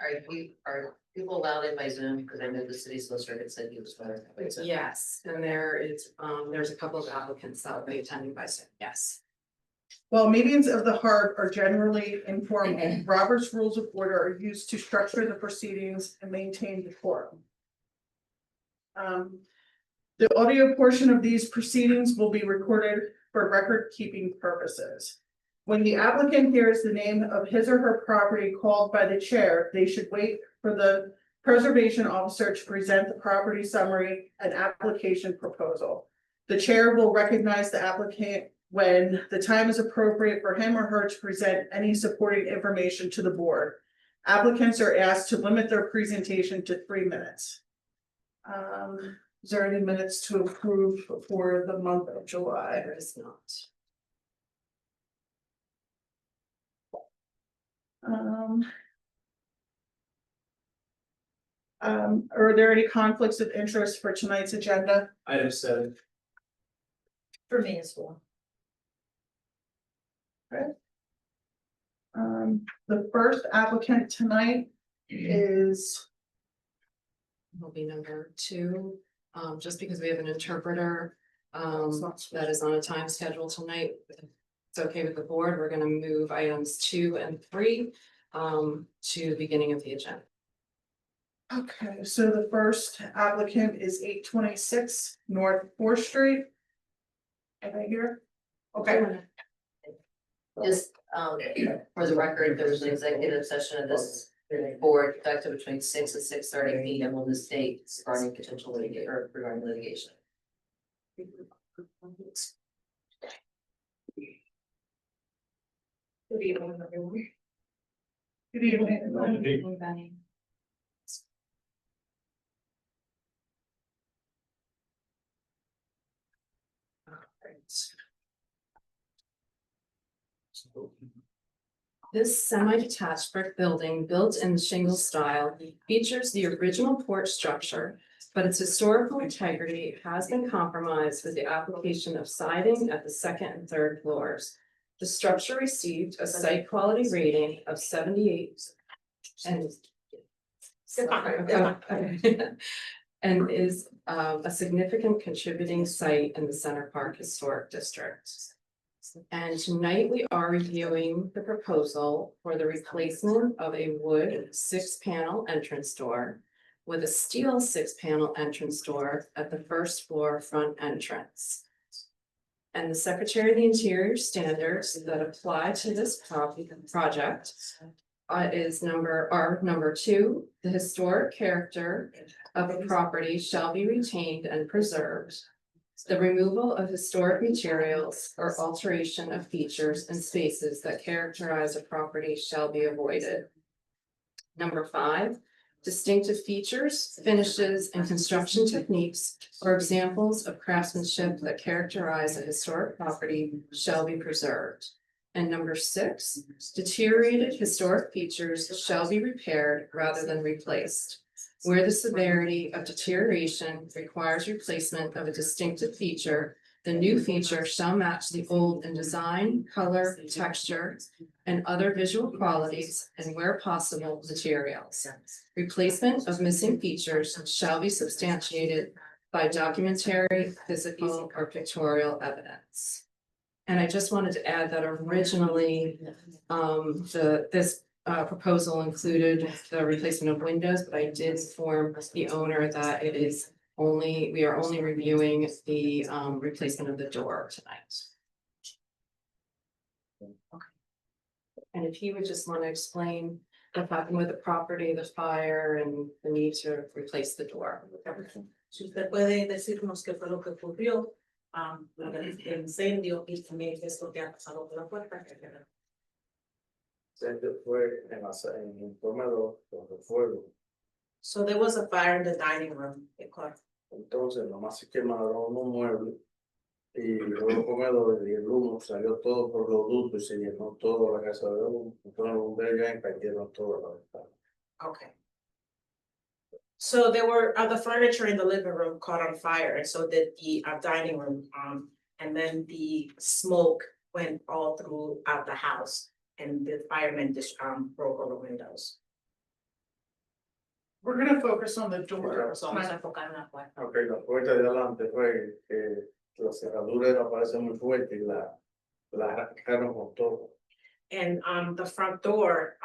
are people allowed in by Zoom? Because I know the city solicitor had said he was better. Yes, and there's a couple of applicants that will be attending by Zoom, yes. While meetings of the HARB are generally informal, Robert's Rules of Order are used to structure the proceedings and maintain decorum. The audio portion of these proceedings will be recorded for record-keeping purposes. When the applicant hears the name of his or her property called by the chair, they should wait for the preservation officer to present the property summary and application proposal. The chair will recognize the applicant when the time is appropriate for him or her to present any supporting information to the board. Applicants are asked to limit their presentation to 3 minutes. Is there any minutes to approve for the month of July? There is not. Are there any conflicts of interest for tonight's agenda? Item 7. For me as well. The first applicant tonight is, Will be number 2, just because we have an interpreter, that is on a time schedule tonight. If it's okay with the board, we're gonna move items 2 and 3, to the beginning of the agenda. okay, so the first applicant is 826 North 4th Street. Am I here? Okay, Just, for the record, there was an executive session of this board conducted between 6 and 6:30 p.m. on this date regarding potential litigation or regarding litigation. good evening, everyone. Good evening. Benny. This semi-detached brick building, built in the shingle style, features the original porch structure, but its historical integrity has been compromised with the application of siding at the 2nd and 3rd floors. The structure received a site quality rating of 78 and and is a significant contributing site in the Center Park Historic District. And tonight we are reviewing the proposal for the replacement of a wood 6-panel entrance door with a steel 6-panel entrance door at the 1st floor front entrance. And the Secretary of the Interior standards that apply to this project is number 2, the historic character of a property shall be retained and preserved. The removal of historic materials or alteration of features and spaces that characterize a property shall be avoided. Number 5, distinctive features, finishes, and construction techniques or examples of craftsmanship that characterize a historic property shall be preserved. And number 6, deteriorated historic features shall be repaired rather than replaced. Where the severity of deterioration requires replacement of a distinctive feature, the new feature shall match the old in design, color, texture, and other visual qualities, and where possible, materials. Replacement of missing features shall be substantiated by documentary, physical, or pictorial evidence. And I just wanted to add that originally, this proposal included the replacement of windows, but I did inform the owner that we are only reviewing the replacement of the door tonight. Okay. And if you would just want to explain what happened with the property, the fire, and the need to replace the door. Si usted puede decirnos qué fue lo que ocurrió, el incendio y también qué es lo que ha pasado con la puerta. Fue en el comedor con el fuego. So there was a fire in the dining room. Entonces nomás se quemaron unos muebles y luego el comedor y el humo salió todo por los ductos y se llenó toda la casa de humo. Entonces los bomberos ya cayeron toda la ventana. Okay. So there were the furniture in the living room caught on fire, and so did the dining room. And then the smoke went all throughout the house, and the firemen just broke all the windows. We're gonna focus on the door. So vamos a enfocar en la puerta. Ok, la puerta de adelante fue que la cerradura era parece muy fuerte y la arrancaron con todo. And the front door,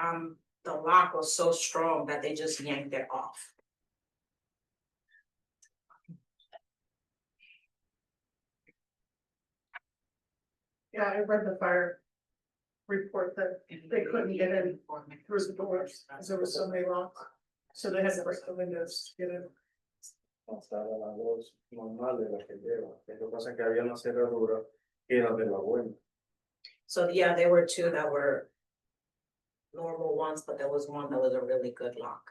the lock was so strong that they just yanked it off. Yeah, I read the fire report that they couldn't get in through the doors, because there was so many locks. So they had to break the windows to get in. Hasta la voz normal de la que lleva. Lo que pasa es que había una cerradura que era de la buena. So yeah, there were two that were normal ones, but there was one that was a really good lock.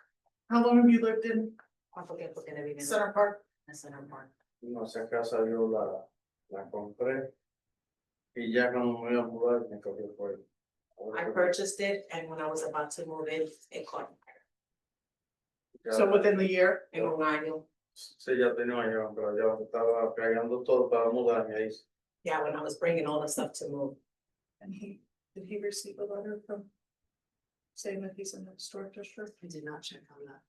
How long have you lived in ¿Cuánto tiempo tiene viviendo Center Park? en Center Park? No, esa casa yo la compré y ya cuando me iba a mudar me cogió fuego. I purchased it, and when I was about to move in, it caught fire. So within the year? En un año. Sí, ya tenía años, pero ya estaba pegando todo para mudarme ahí. Yeah, when I was bringing all the stuff to move. And did he receive a letter from saying that he's in the historic district? I did not check on that.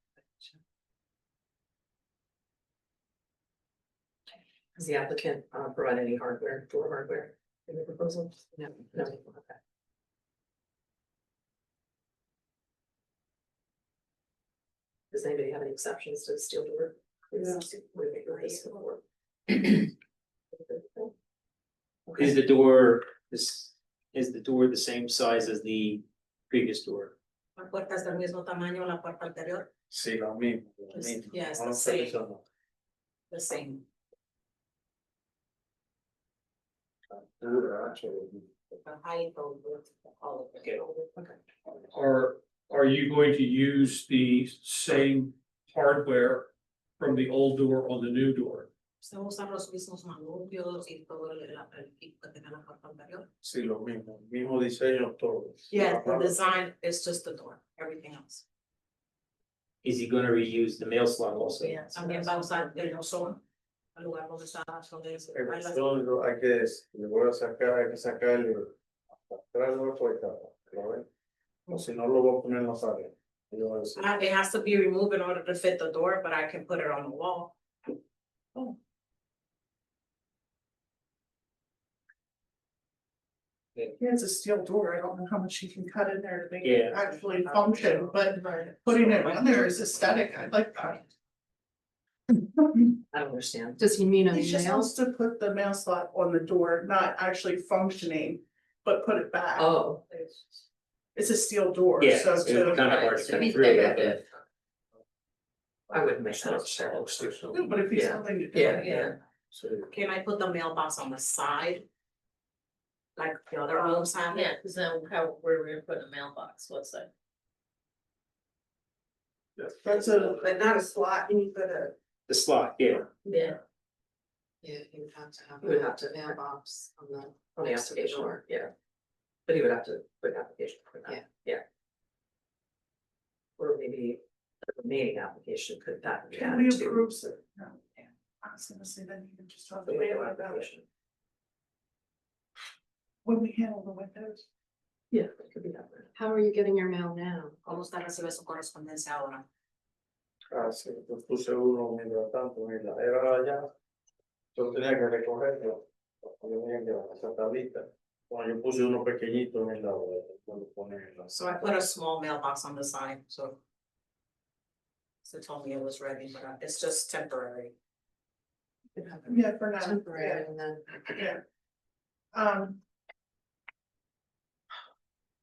Has the applicant provided any hardware, door hardware in the proposal? No, no, okay. Does anybody have any exceptions to the steel door? No. Would it be nice or- Is the door, is the door the same size as the previous door? La puerta es del mismo tamaño, la puerta anterior, Sí, lo mismo. Lo mismo. Yeah, it's No the se same. hizo, no. the same. Altura, ancho, The height, the width, all of it. Okay. Are you going to use the same hardware from the old door on the new door? Se usan los mismos manubrios y todo el equipo que tenía la puerta anterior. Sí, lo mismo diseño todo. Yeah, the design is just the door, everything else. Is he gonna reuse the mail slot also? También va a usar el buzón, el lugar donde está, donde es. El buzón hay que, le voy a sacar, hay que sacarle hasta atrás de la puerta, ¿lo ven? O si no lo voy a poner en la pared. Yo voy a decir, It has to be removed in order to fit the door, but I can put it on the wall. Yeah, it's a steel door. I don't know how much you can cut in there to make Yeah. it actually function, but putting it on there is aesthetic. I like that. I don't understand. Does he mean a He just nail? wants to put the mail slot on the door, not actually functioning, but put it back. Oh, It's a steel door, Yeah, so it's to, kind of hard to So cut he's through. decorative. I wouldn't make that. No, but if he's Yeah. something to do. Yeah. sí, Can I put the mailbox on the side? Like the other homes have it? Yeah, cause then where we're gonna put a mailbox, what's that? That's a, but not a slot, you put a. The slot, yeah. Yeah. Yeah, he would have to have. He would have to mailbox on the application, yeah. But he would have to put an application for that, yeah. Or maybe the remaining application could that. be Can we added to approve it? No, yeah. I was gonna say then you can just talk the to me mail about that application? when we handle the windows. Yeah, it could be that way. How are you getting your mail now? ¿Cómo usted recibe su correspondencia ahora? ah, sí, yo puse uno mientras tanto, mira, era allá, yo tenía que recogerlo, yo tenía que llevar esa tablita. Bueno, yo puse uno pequeñito en el lado, cuando pone en la. So I put a small mailbox on the side, so. So told me it was ready, but it's just temporary. Yeah, for now. Temporary and then. Yeah.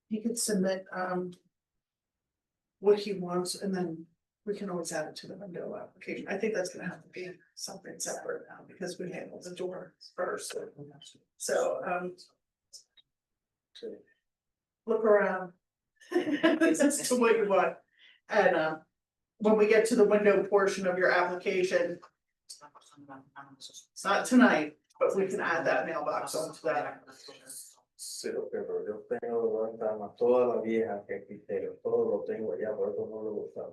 He could submit, what he wants, and then we can always add it to the window application. I think that's gonna have to be something separate now, because we handle the door first. So, Sí. look around. As to what you want, and, when we get to the window portion of your application, it's not tonight, but we can add that mailbox onto that. Sí, pero yo tengo ventanas, todas las viejas que quité, todo lo tengo allá, por eso no lo gustaba.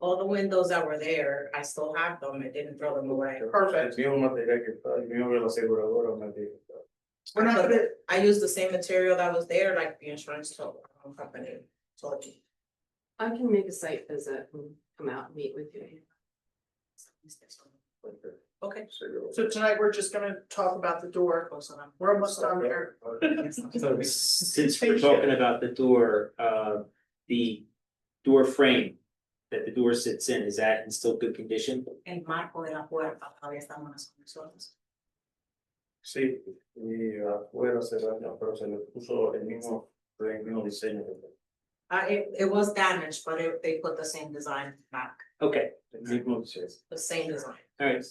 All the windows that were there, I still have them, I didn't throw them away. Perfect. El mismo material que está, el mismo de la aseguradora me dijo. We're not gonna, I used the same material that was there, like the insurance company told me. I can make a site visit and come out and meet with you. Okay. So tonight, we're just gonna talk about the door. We're almost done here. So since we're talking about the door, the door frame that the door sits in, is that in still good condition? El marco de la puerta todavía están unas conexiones. Sí, y afuera se dañó, pero se le puso el mismo diseño. It was damaged, but they put the same design back, Okay, El mismo diseño. the same design. all right.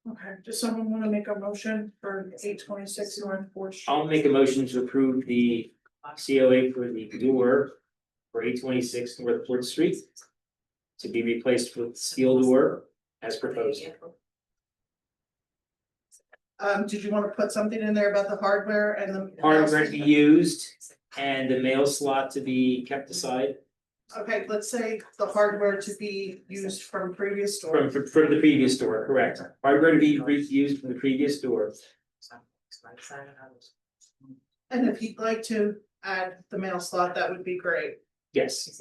Okay, does someone wanna make a motion for 826 North Fourth Street? I'll make a motion to approve the COA for the door for 826 North Fourth Street to be replaced with steel door as proposed. Did you wanna put something in there about the hardware and the? Hardware to be used and the mail slot to be kept aside Okay, let's say the hardware to be used from previous store. from the previous door, correct? Hardware to be reused from the previous door. And if you'd like to add the mail slot, that would be great. Yes,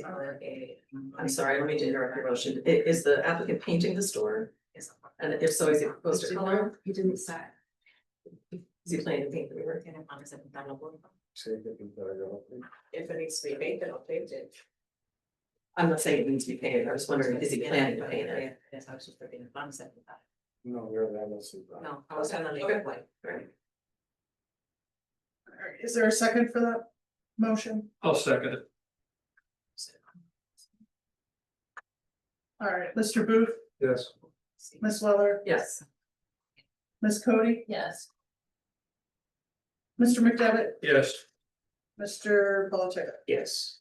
I'm sorry, let me interrupt your motion. Is the applicant painting the store? And if so, is he proposed to color? He didn't say. Is he planning to paint the door? Sí, hay que pintarlo. If it needs to be painted, I'll paint it. I'm not saying it needs to be painted. I was wondering, is he planning to paint it? Yes, I was just thinking, I'm saying that. No, yo de algo así. No, I was gonna leave it like. Right. Alright, is there a second for that motion? I'll second it. Alright, Mr. Booth, Yes. Ms. Weller, Yes. Ms. Cody, Yes. Mr. McDevitt, Yes. Mr. Polachek. yes.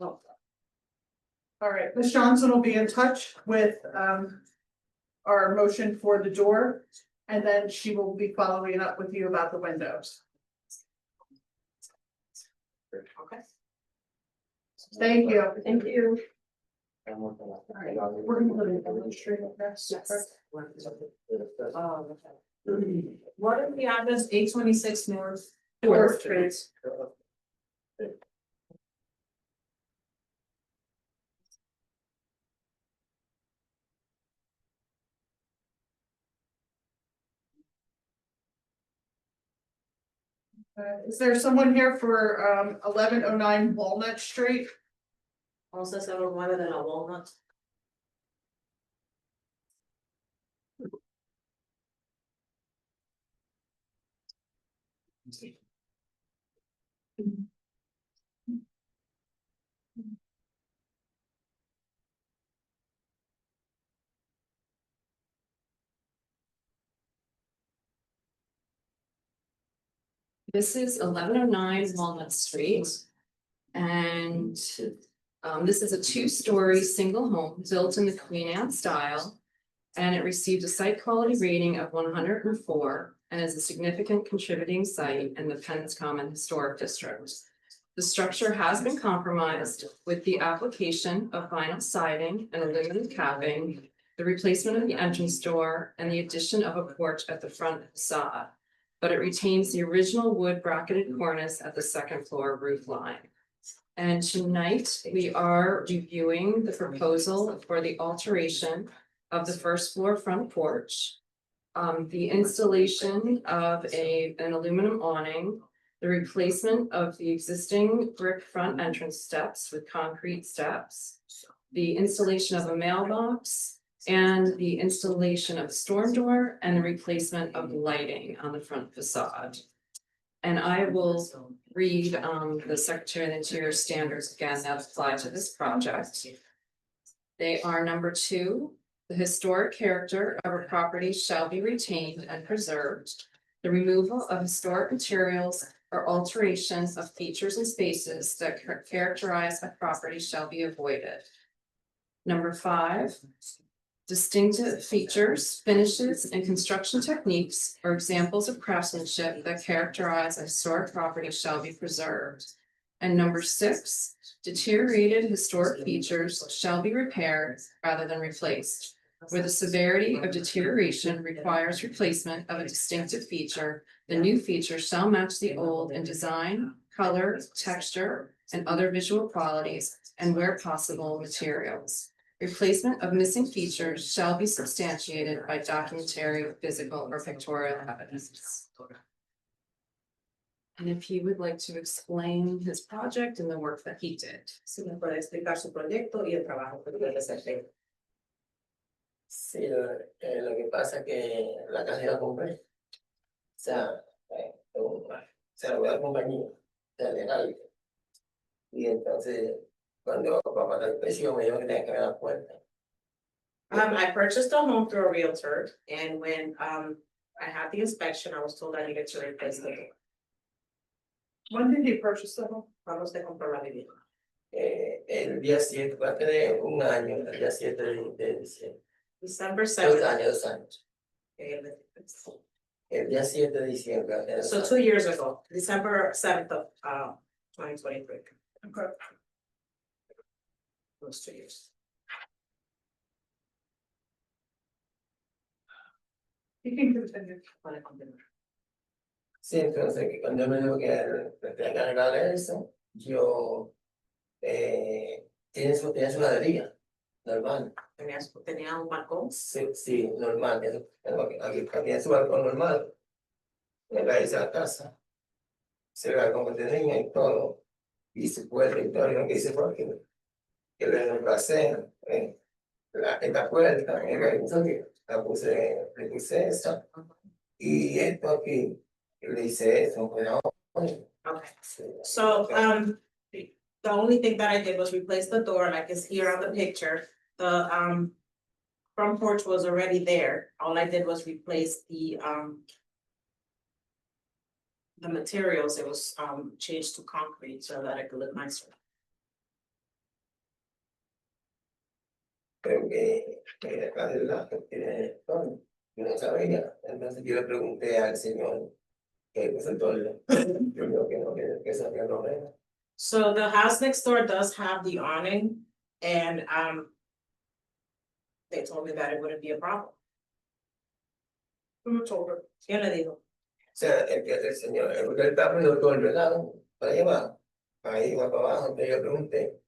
Alright, Ms. Johnson will be in touch with our motion for the door. And then she will be following up with you about the windows. Okay. Thank you. Thank you. Alright, we're gonna go to the administrative next. What is the address, 826 North? Fourth Street. Is there someone here for 1109 Walnut Street? 1109 de la Walnut. This is 1109 Walnut Street. And this is a two-story single home built in the Queen Anne style. And it received a site quality rating of 104 and is a significant contributing site in the Penns Common Historic District. The structure has been compromised with the application of vinyl siding and aluminum capping, the replacement of the entrance door, and the addition of a porch at the front facade. But it retains the original wood bracketed cornice at the second floor roof line. And tonight, we are reviewing the proposal for the alteration of the first floor front porch. The installation of an aluminum awning, the replacement of the existing brick front entrance steps with concrete steps, the installation of a mailbox, and the installation of a storm door and the replacement of lighting on the front facade. And I will read the Secretary of the Interior standards again that apply to this project. They are number 2, the historic character of a property shall be retained and preserved. The removal of historic materials or alterations of features and spaces that characterize a property shall be avoided. Number 5, distinctive features, finishes, and construction techniques or examples of craftsmanship that characterize a historic property shall be preserved. And number 6, deteriorated historic features shall be repaired rather than replaced. Where the severity of deterioration requires replacement of a distinctive feature, the new feature shall match the old in design, color, texture, and other visual qualities, and where possible, materials. Replacement of missing features shall be substantiated by documentary, physical, or pictorial evidence. And if he would like to explain his project and the work that he did. Si me puede explicar su proyecto y el trabajo que puede hacer. Sí, lo que pasa es que la casa la compré. O sea, se la voy a la compañía, de legal. Y entonces, cuando papá la inspección, me dijo que tenía que ver la puerta. I purchased a home through a realtor, and when I had the inspection, I was told I needed to replace the door. When did he purchase the home? Cuando usted compró la vivienda. El día 7, va a tener un año, el día 7 de diciembre. December 2 7th. años, 2 años. El día 7 de diciembre. va a tener So 2 2 años. years ago, December 7th of 2023. Okay. Those 2 years. You can continue. Para continuar. Sí, entonces que cuando me dijo que tenía que arreglar eso, yo tiene su heladería, normal. Tenía un balcón. Sí, normal, aquí tiene su balcón normal. En la hice la casa. Se la como tenía y todo. Y se puede y todo, y lo que hice fue que le reemplacé esta puerta, la puse, le puse esa. Y esto aquí, le hice eso, pero Okay. So, the only thing that I did was replace the door, like it's here on the picture. The, front porch was already there. All I did was replace the materials. It was, changed to concrete so that it could look nicer. creo que acá del lado tiene todo. Yo no sabía, entonces yo le pregunté al señor que puso todo. Yo creo que no, que sabía no era. So the house next door does have the awning and, they told me that it wouldn't be a problem. Who told her? ¿Quién le dijo? O sea, el señor, él está poniendo todo el velado para llevar. Ahí va para abajo, entonces yo pregunté.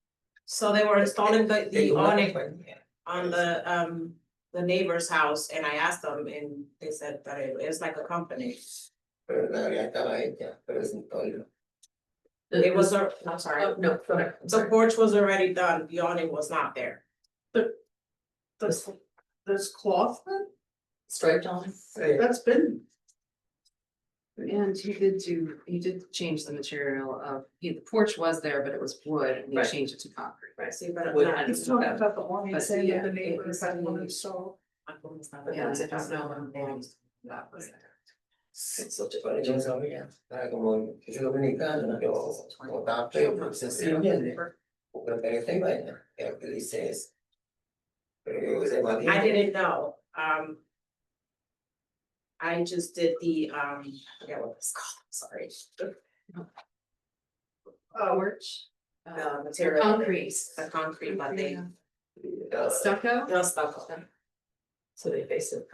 So they were installing the ¿qué una awning compañía? on the neighbor's house and I asked them and they said that it was like a company. Pero la área estaba hecha, pero sin todo. It was, I'm sorry, No, go ahead. the porch was already done, the awning was not there. This cloth, then? Striped on. Sí. That's been, And he did change the material of, the porch was there, but it was wood, and he Right. changed it to concrete. Right. See, but Wood not- and- he's talking about the awning, But saying that the yeah, neighbors had one installed. Yeah, I don't know. That was there. Yo no sabía, estaba como, yo soy dominicano, yo como estaba feo, pero sencillamente, porque esta vaina, es lo que dice es. Pero yo que sé más bien. I didn't know, I just did the, I forget what it's called, I'm sorry. Porch. Material. Concrete. The concrete, but they, Stucco? no stuff. So they face it.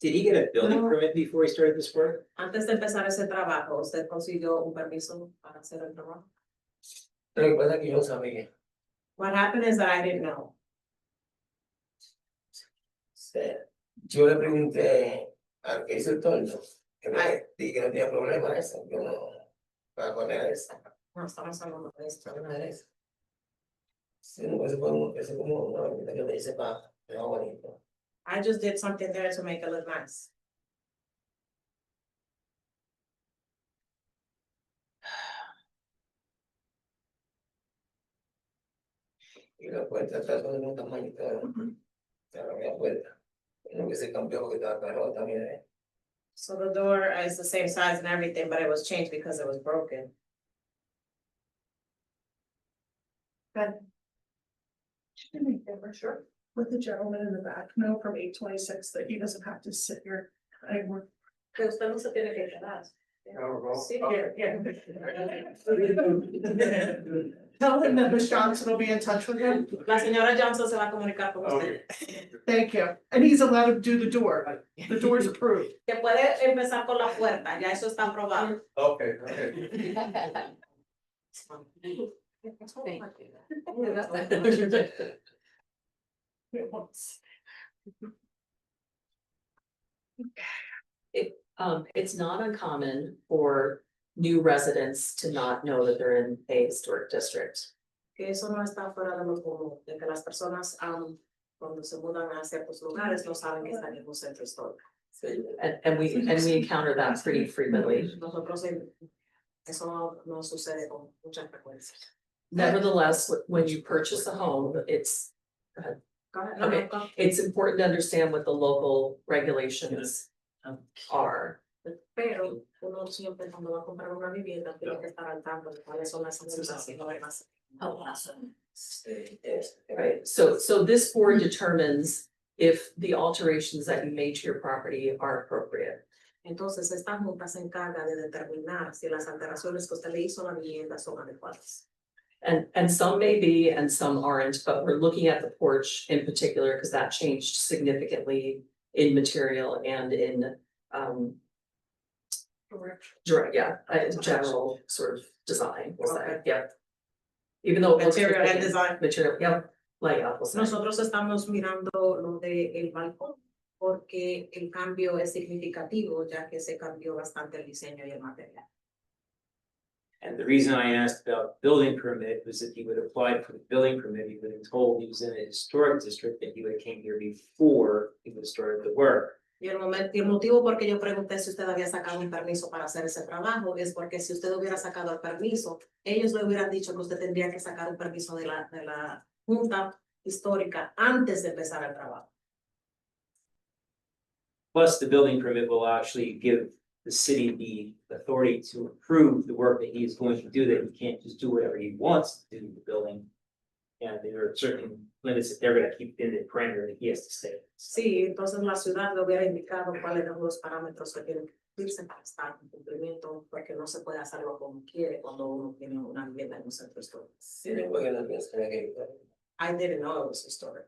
Did he get a building No. permit before he started this work? Antes de empezar ese trabajo, ¿usted consiguió un permiso para hacer el trabajo? Pero lo que pasa es que yo no sabía. What happened is that I didn't know. Yo le pregunté al que hizo el torno, que me dije que no tenía problema eso, yo no, para poner eso, No estamos hablando de esto. para poner eso. Sí, no, eso como una bonita que me dice para, pero bonito. I just did something there to make it look nice. Y la puerta está todo de un tamaño y todo. Ya no había puerta. Lo que se cambió porque estaba caro también. So the door is the same size and everything, but it was changed because it was broken. Sure. Let the gentleman in the back know from 826 that he doesn't have to sit here anymore. Que usted no se tiene que quedar. Tell him that Ms. Johnson will be in touch with him. La señora Johnson se va a comunicar con usted. Thank you. And he's allowed to do the door. The door's approved. Que puede empezar con la puerta, ya eso está aprobado. Okay, okay. It's not uncommon for new residents to not know that they're in a historic district. Que eso no está fuera de lo común, de que las personas, cuando se mudan a ciertos lugares, no saben que están en un centro histórico. And we encounter that pretty frequently. Nosotros, eso no sucede con mucha frecuencia. Nevertheless, when you purchase a home, it's Okay. it's important to understand what the local regulations are. Pero uno siempre cuando va a comprar una vivienda tiene que estar al tanto de cuáles son las sanciones y normas. Right, so this board determines if the alterations that you made to your property are appropriate. Entonces, esta junta se encarga de determinar si las alteraciones que usted le hizo a la vivienda son adecuadas. And some may be and some aren't, but we're looking at the porch in particular because that changed significantly in material and in general sort of design, we'll say, yeah. Even though it looks Material and different, design. material, yeah, layout, we'll say. Nosotros estamos mirando lo de el balcón porque el cambio es significativo ya que se cambió bastante el diseño y el material. And the reason I asked about building permit was if he would apply for the building permit, he would have told he was in a historic district that he would have came here before he would have started the work. Y el motivo por que yo pregunté si usted había sacado un permiso para hacer ese trabajo es porque si usted hubiera sacado el permiso, ellos le hubieran dicho que usted tendría que sacar un permiso de la junta histórica antes de empezar el trabajo. Plus, the building permit will actually give the city the authority to approve the work that he is going to do, that he can't just do whatever he wants to do with the building. And there are certain limits that they're gonna keep in the parameter that he has to stay. Sí, entonces la ciudad le hubiera indicado cuáles eran los parámetros que tienen que cumplirse para estar en cumplimiento, porque no se puede hacerlo como quiere cuando uno tiene una vivienda en un centro histórico. I didn't know it was historic.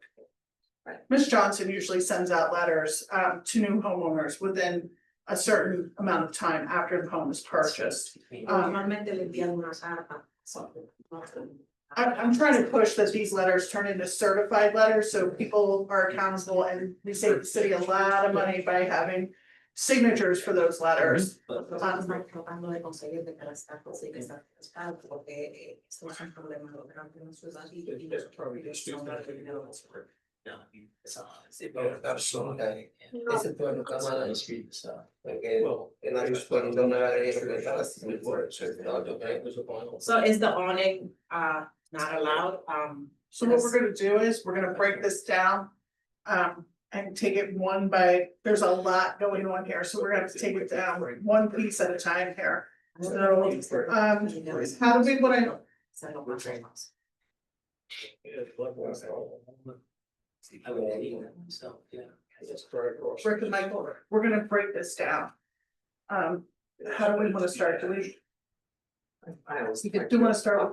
Ms. Johnson usually sends out letters to new homeowners within a certain amount of time after the home is purchased. Normalmente le envían una carta. I'm trying to push that these letters turn into certified letters, so people are accountable and we save the city a lot of money by having signatures for those letters. Estamos tratando de conseguir de que las cartas sí que están certificadas, porque esto es un problema grande en la ciudad y Ese pueblo Camara, porque en la historia no era así, So is the awning not allowed? So what we're gonna do is, we're gonna break this down. And take it one by, there's a lot going on here, so we're gonna have to take it down one piece at a time here. So, how do we wanna, Rick and Michael, we're gonna break this down. How do we wanna start? Do we, I always. do you wanna start with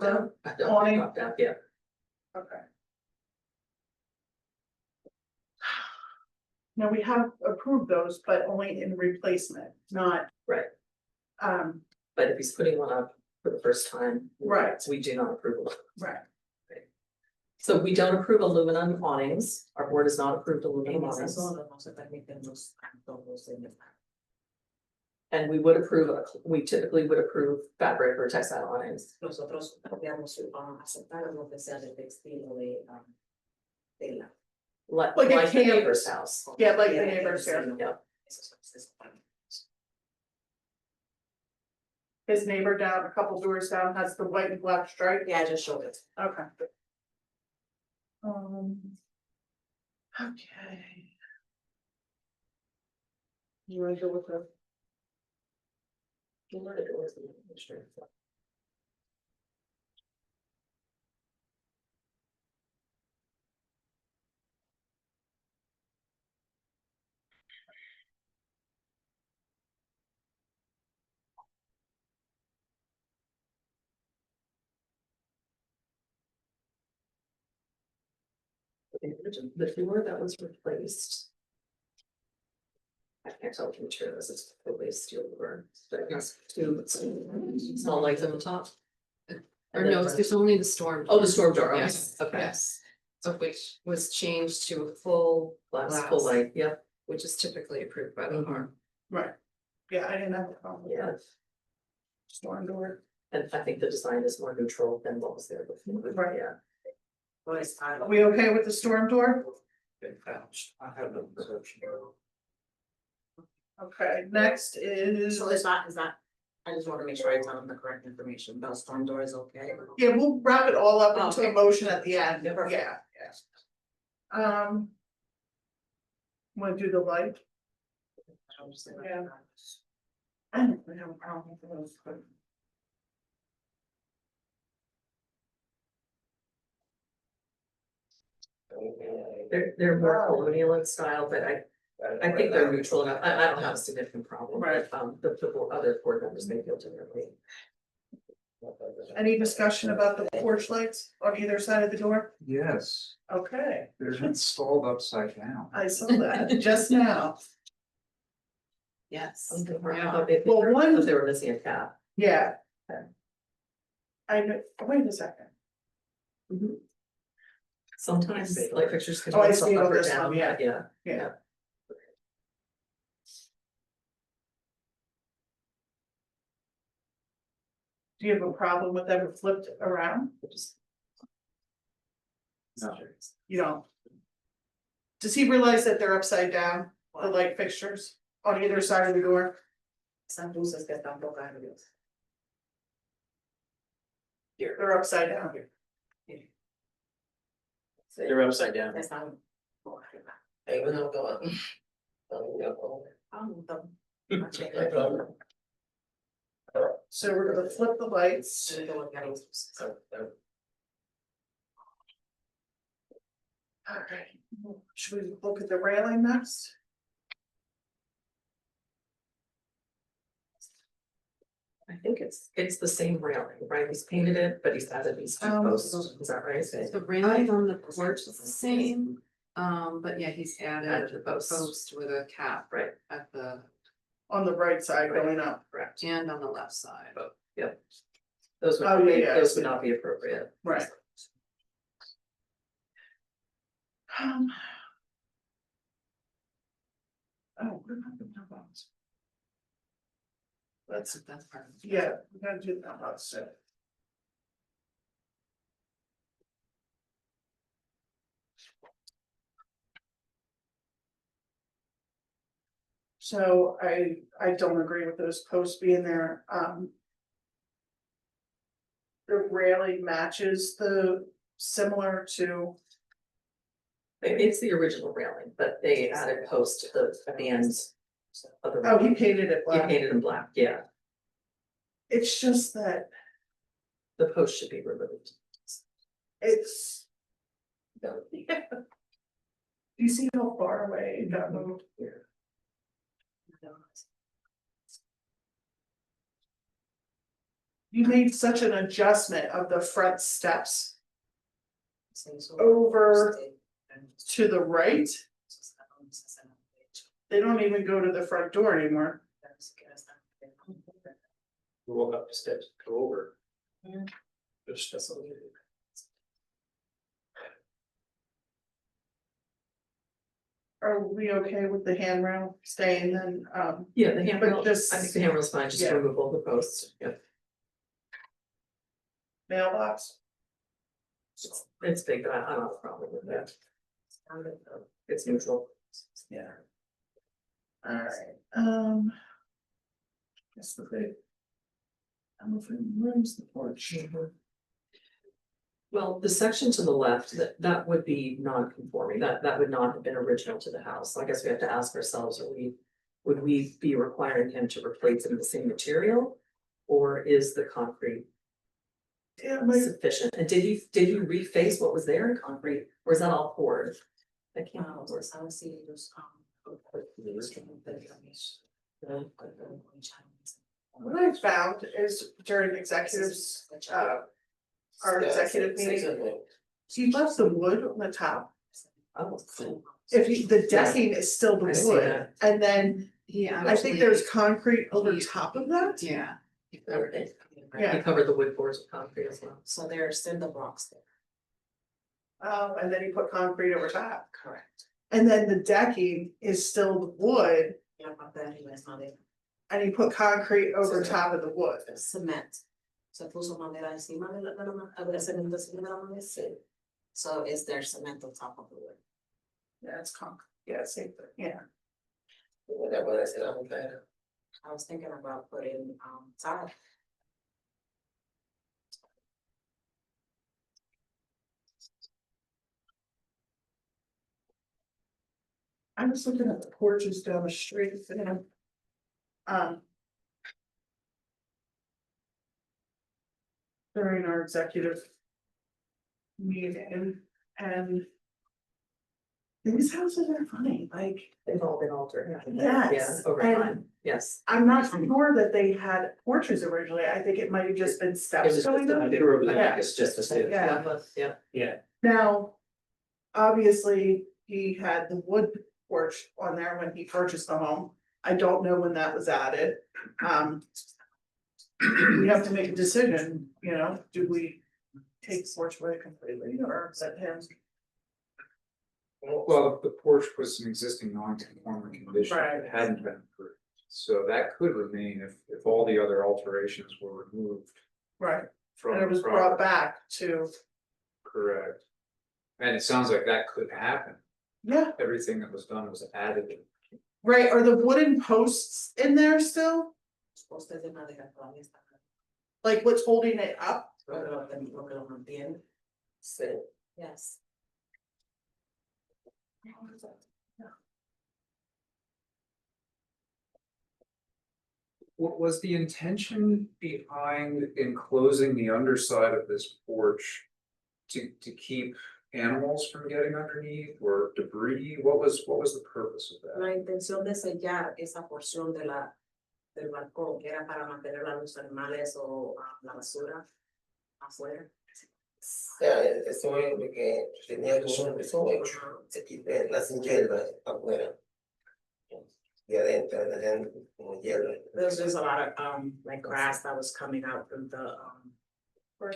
the awning? Yeah. Okay. Now, we have approved those, but only in replacement, not. Right. But if he's putting one up for the first time. Right. We do not approve. Right. So we don't approve aluminum awnings. Our board has not approved aluminum En esa awnings. zona no se permiten los antojos en el And we would approve, we typically would approve fabric or textile awnings. Nosotros podríamos aceptar lo que sea de textil o de tela. Like Like a the canvas. neighbor's house. Yeah, like the neighbors here. Yeah. His neighbor down, a couple doors down, has the white and black stripe. Yeah, I just showed it. Okay. Okay. You wanna go with the, The door that was replaced. I can't tell the material, this is totally steel door, but it has two small lights at the top. Or no, it's only the storm. Oh, the storm door, okay, Yes, okay. yes. So which was changed to a full Glass, full light, yep, which is typically approved by the HARB. Right. Yeah, I didn't have a problem with yeah, that. Storm door. and I think the design is more neutral than what was there before, Right. yeah. Are we okay with the storm door? I have no perception. Okay, next is, So is that, I just wanna make sure I tell them the correct information, the storm door is okay? yeah, we'll wrap it all up into a Okay. motion at the end, Yeah, perfect. yeah, yeah. Wanna do the light? Yeah. I don't really have a problem with those, but. They're more colonial in style, but I think they're neutral enough, I don't have a significant problem, Right. but the other board members may feel differently. Any discussion about the porch lights on either side of the door? Yes, Okay, they're installed upside down. I saw that just now, Yes. I Yeah. thought they, Well, one- I thought they were missing a cap. yeah. Okay. I know, wait a second, Sometimes light fixtures can Oh, I be see it on up or this one, down, yeah. yeah. yeah. Do you have a problem with them flipped around? No. You don't? Does he realize that they're upside down, the light fixtures on either side of the door? Some luces que están tocando. They're upside down. They're upside down. Están. Ahí van a acabar. So we're gonna flip the lights. Alright, should we look at the railing next? I think it's the same railing, right? He's painted it, but he's added these two posts, is that right? The railing on the porch is the same, but yeah, he's Added added the a posts. post with a cap Right, at the, On the right side going up, correct. and on the left side. Yep. Those would, Oh, not yeah, be- yeah, I those see would not be appropriate. right? Oh, what about the mailbox? That's, That's part of it. yeah, we gotta do the mailbox, so. So I don't agree with those posts being there, the railing matches the similar to, It's the original railing, but they added posts at the ends of the. oh, he railing. painted it He black, painted in black, yeah, it's just that the post should be removed. it's. Do you see how far away it got moved? You made such an adjustment of the front steps over to the right. They don't even go to the front door anymore. Walk up the steps, go over. Just Are we okay with the handrail staying then, Yeah, the handrail, I just- think the handrail's fine, just yeah. remove all the posts, yeah, mailbox? it's big, but I don't have a problem with that. It's neutral. Yeah. Alright, guess the big. Elephant rooms, the porch. Well, the section to the left, that would be non-conforming, that would not have been original to the house, I guess we have to ask ourselves, would we be requiring him to replace it in the same material? Or is the concrete Yeah, like, sufficient, and did he reface what was there in concrete, or is that all poured? I can't remember. what I found is during executives, our executive meeting, he left the wood on the top. Oh, If you, the decking is still the I see wood, that. and then Yeah. I think there's concrete over top of that. Yeah. Yeah. You covered the wood boards with concrete as well. So there are cinder blocks there. And then you put concrete over top, Correct. and then the decking is still the wood, Yeah, but that is not it. and you put concrete over top of the wood. Cement. Se puso madera encima de la cemento encima de la madera. So is there cement on top of the wood? Yeah, it's concrete, yeah, same thing, yeah. Una buena será muy cara. I was thinking about putting tile. I was looking at the porches down the street, and during our executive meeting, and these houses are funny, like, They've all been altered. Yes, Yeah, over and- time, yes. I'm not sure that they had porches originally, I think it might have just been It steps was going up. They were, Yeah. it's just a state. Yeah. Yeah. Yeah, Now, obviously, he had the wood porch on there when he purchased the home. I don't know when that was added. We have to make a decision, you know, do we take porch away completely or let him? Well, the porch was an existing non-conforming condition Right. that hadn't been approved. So that could remain if all the other alterations were removed Right, from. and it the was brought property. back to, Correct. And it sounds like that could happen. yeah, Everything that was done was added. right, are the wooden posts in there still? Postes de madera todavía están. Like what's holding it up? Lo que lo mantiene. Sí. Yes. What was the intention behind enclosing the underside of this porch? To keep animals from getting underneath or debris? What was the purpose of that? La intención de sellar esa porción del balcón que era para mantener a los animales o la basura afuera. O sea, eso es lo que tenía como eso hecho, se quita la hierba afuera. Y adentro, como hierba. There's just a lot of like grass that was coming out from the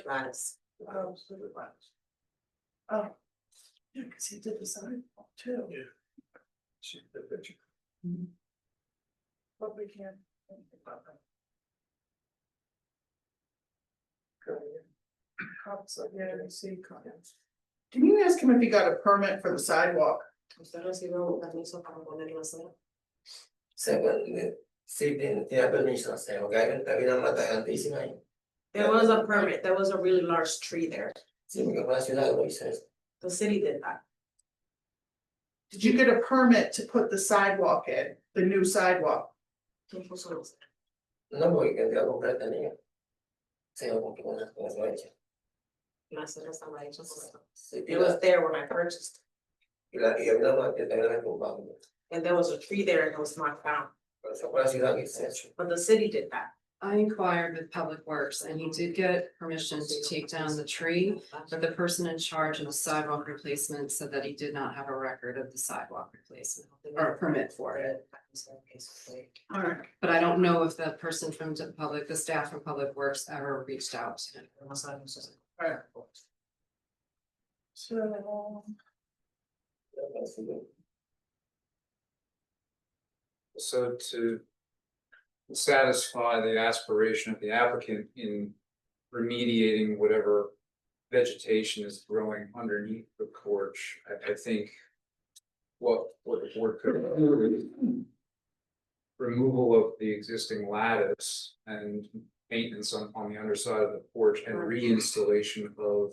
lattice. Oh, so it was. Oh, yeah, cause he did the sidewalk too. Yeah. See the picture. But we can't. think about that. Cops, yeah, I see comments. Can you ask him if he got a permit for the sidewalk? ¿Usted recibió permiso para poner la acera? O sea, sí, tenía permiso, o sea, porque había una mata grandísima ahí. There was a permit, there was a really large tree there. Sí, porque fue la ciudad lo hizo eso. The city did that. Did you get a permit to put the sidewalk in, the new sidewalk? ¿Quién puso la acera? No, porque que a comprar tenía. Se lo compré con eso hecho. La acera estaba hecha. Sí, It was there when I purchased. y había una mata que también la compramos. And there was a tree there and it was knocked down. Pero esa fue la ciudad que hizo eso. But the city did that. I inquired with Public Works and he did get permission to take down the tree, but the person in charge of the sidewalk replacement said that he did not have a record of the sidewalk replacement or a permit for it. Alright, But I don't know if the person from the staff from Public Works ever reached out to him. alright. So, So to satisfy the aspiration of the applicant in remediating whatever vegetation is growing underneath the porch, I think what the board could do is removal of the existing lattice and maintenance on the underside of the porch and reinstallation of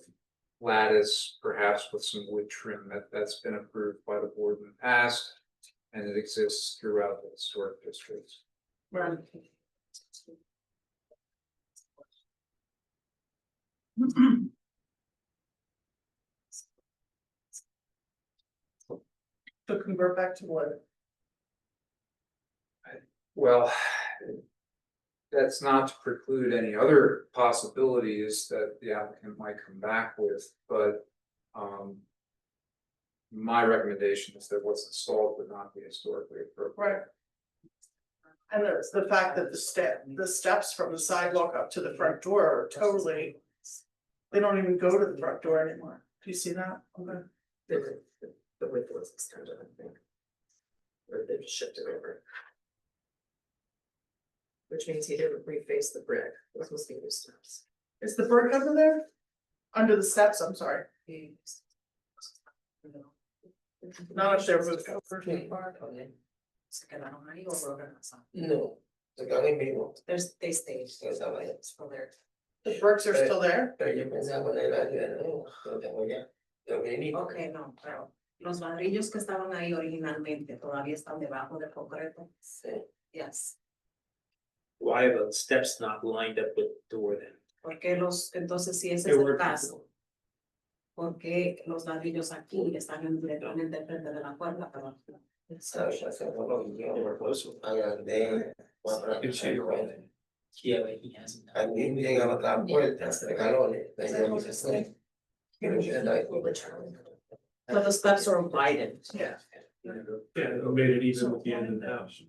lattice, perhaps with some wood trim that's been approved by the board in the past. And it exists throughout the historic districts. right. So convert back to wood. Well, that's not to preclude any other possibilities that the applicant might come back with, but my recommendation is that what's installed would not be historically appropriate. Right. And the fact that the steps from the sidewalk up to the front door are totally. They don't even go to the front door anymore. Do you see that? Okay. The width was extended, I think. Or they just shifted over. Which means he didn't reface the brick, those must be new steps. Is the brick over there? Under the steps, I'm sorry. Not if they're moved over. Se quedaron ahí o fueron lanzados. No, se quedó ahí mismo, They stayed. estaba ahí. Still there. The bricks are still there? Pero yo pensaba poner la de nuevo, lo tengo ya. Lo que ni. Okay, no, pero los ladrillos que estaban ahí originalmente todavía están debajo del concreto. Sí. Yes. Why are the steps not lined up with the door then? Porque entonces si ese They es el were- caso. Porque los ladrillos aquí están directamente enfrente de la puerta, pero. ¿Sabes? Ya se lo They were closer. agrandé. It's here. Yeah, but he hasn't. Aquí llega a la puerta, de calones, de sí. Quiero que la So the steps are widened. Yeah. Yeah, it made it even with the end of the house.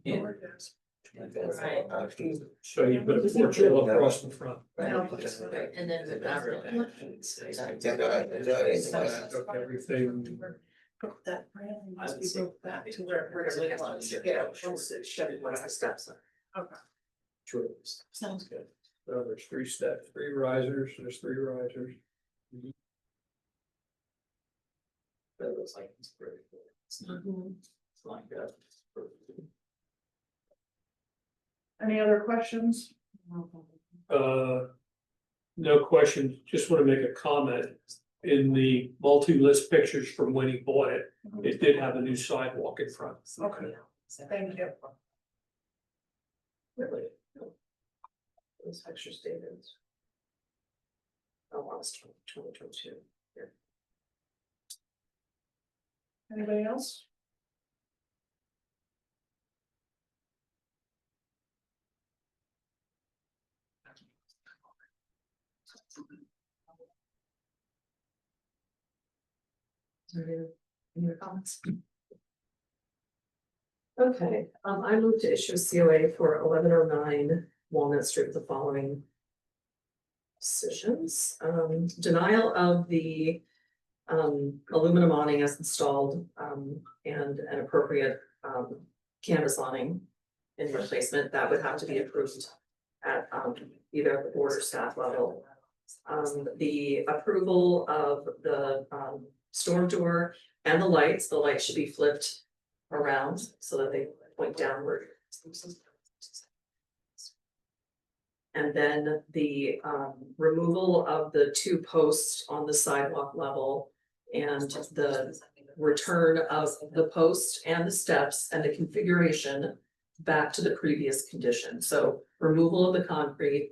So you put a porch all across the front. And then the Took everything. That railing must be moved back to where it originally was. Yeah, once it shut once the steps are. Okay, Sure. sounds good. So there's 3 steps, 3 risers, there's 3 risers. But it looks like it's pretty cool. It's not, it's like that. Any other questions? No question, just want to make a comment. In the multi-list pictures from when he bought it, it did have a new sidewalk in front. Okay, thank you. Really? No. Those pictures dated. Oh, last 2022. Anybody else? Any other comments? Okay, I move to issue a COA for 1109 Walnut Street with the following decisions. Denial of the aluminum awning as installed, and an appropriate canvas awning in replacement, that would have to be approved at either the board or staff level. The approval of the storm door and the lights should be flipped around so that they point downward. And then the removal of the 2 posts on the sidewalk level and the return of the post and the steps and the configuration back to the previous condition. So removal of the concrete.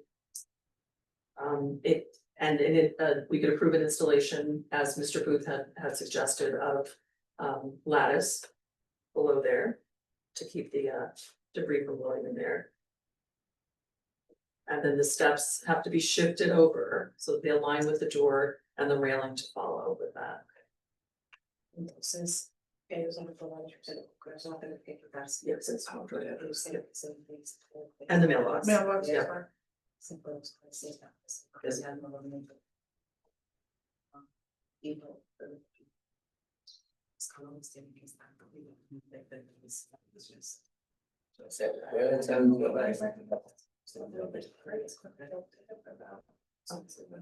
We could approve an installation, as Mr. Booth had suggested, of lattice below there to keep the debris from blowing in there. And then the steps have to be shifted over so that they align with the door and the railing to follow with that. Entonces, ellos van a probar el corazón de que quitarse. Yes, it's Ah, okay. okay. And the mailbox. Mailbox, Yeah. sorry. Se puede usar así, Yes. ya no lo movimiento. Y no, pero los colores tienen que estar conmigo,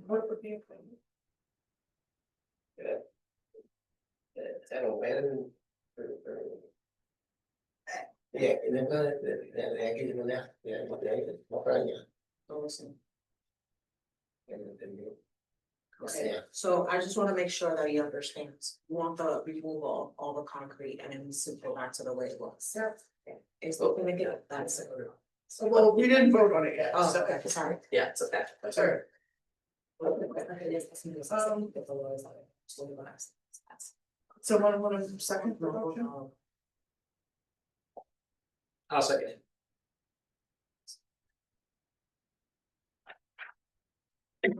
What would be? Yeah, and then de aquí de manera, de ahí, no para allá. todos en- O sea, So I just wanna make sure that he understands, we want the removal, all the concrete, and then we simply back to the way it was. It's open again, that's it. Well, we didn't vote on it yet, Oh, so. okay, sorry. Yeah, it's okay. Sorry. Someone want to second the motion? I'll second it. Thank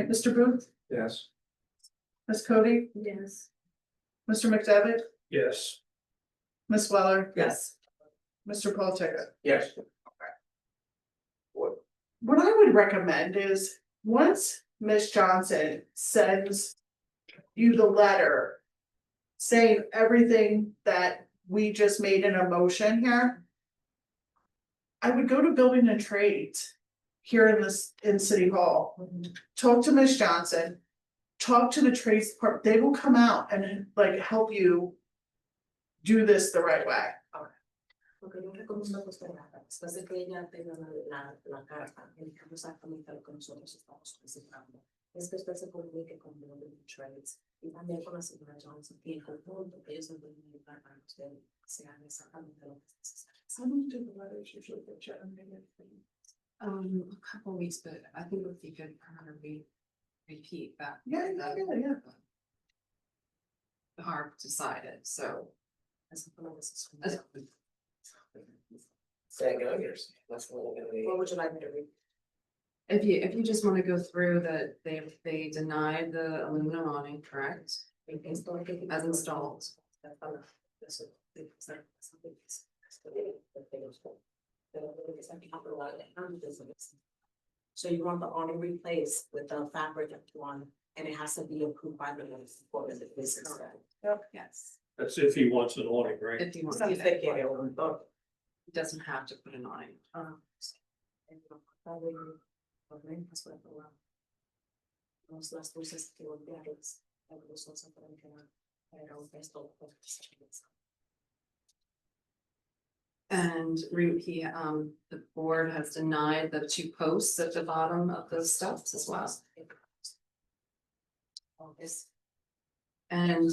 Mr. Booth, Yes. Ms. Cody, Yes. Mr. McDevitt, Yes. Ms. Weller, Yes. Mr. Paul. Yes. What I would recommend is, once Ms. Johnson sends you the letter saying everything that we just made in a motion here, I would go to Building and Trades here in City Hall, talk to Ms. Johnson, talk to the trades department, they will come out and like help you do this the right way. Lo que yo recomiendo que usted haga, después de que ella tenga la carta, indicando exactamente lo que nosotros estamos solicitando, es que usted se comunique con Building Trades y también con la señora Johnson, y en conjunto ellos se pueden ayudar para que usted se haga exactamente lo que es necesario. How do you do the letters usually get generated? A couple weeks, but I think it would be good for her to repeat that. Yeah. The HARB decided, so. Esa fue la decisión. That's what we're gonna be. What would you like me to read? If you just wanna go through that, they denied the aluminum awning, correct? As installed. So you want the awning replaced with the fabric one, and it has to be approved by the board of the business. Yes. That's if he wants an awning, right? If you want Some to, say que era un todo. it doesn't have to put an awning. Las luces que volteadas, la luz no se pueden quedar, pero esto. And the board has denied the 2 posts at the bottom of the steps as well. And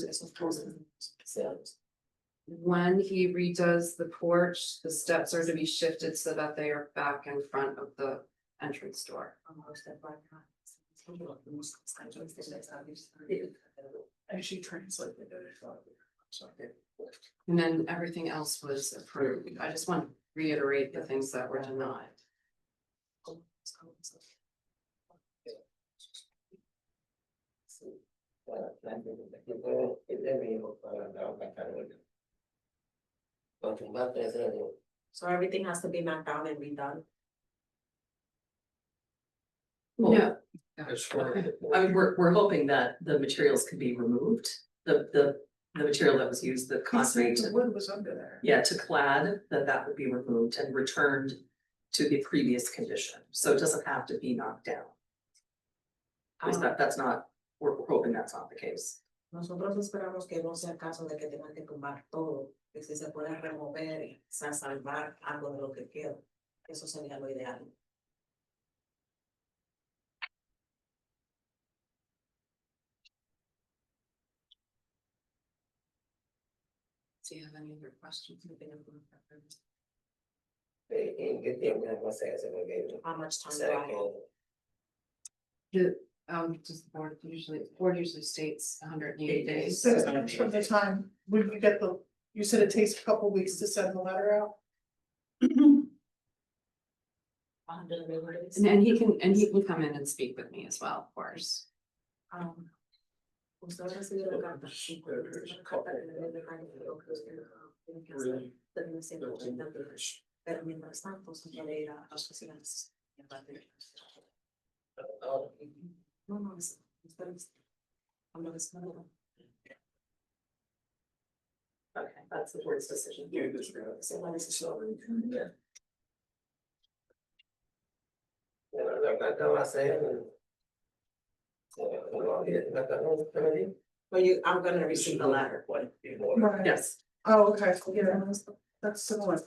when he redoes the porch, the steps are to be shifted so that they are back in front of the entrance door. And she translated it. And then everything else was approved. I just want to reiterate the things that were denied. So everything has to be knocked down and redone. No. As far as. I mean, we're hoping that the materials can be removed, the material that was used, the concrete. The wood was under there. Yeah, to clad, that would be removed and returned to the previous condition, so it doesn't have to be knocked down. Is that's not, we're hoping that's not the case. Nosotros esperamos que no sea caso de que tengan que tumbar todo, que si se puede remover, salvar algo de lo que queda, eso sería lo ideal. Do you have any other questions? How much time do I have? Does the board usually states 180 days. So from the time when you get you said it takes a couple weeks to send the letter out? And he can come in and speak with me as well, of course. Usted va a recibir la carta. La carta que le dé de calle, pero que usted tiene que hacer, termina siendo 80 días. Pero mientras tanto, se puede ir a las oficinas. No, espera. Okay, that's the board's decision. Se va a decisión. Well, I'm gonna receive the letter. Right. Yes, Oh, okay, yeah, that's similar.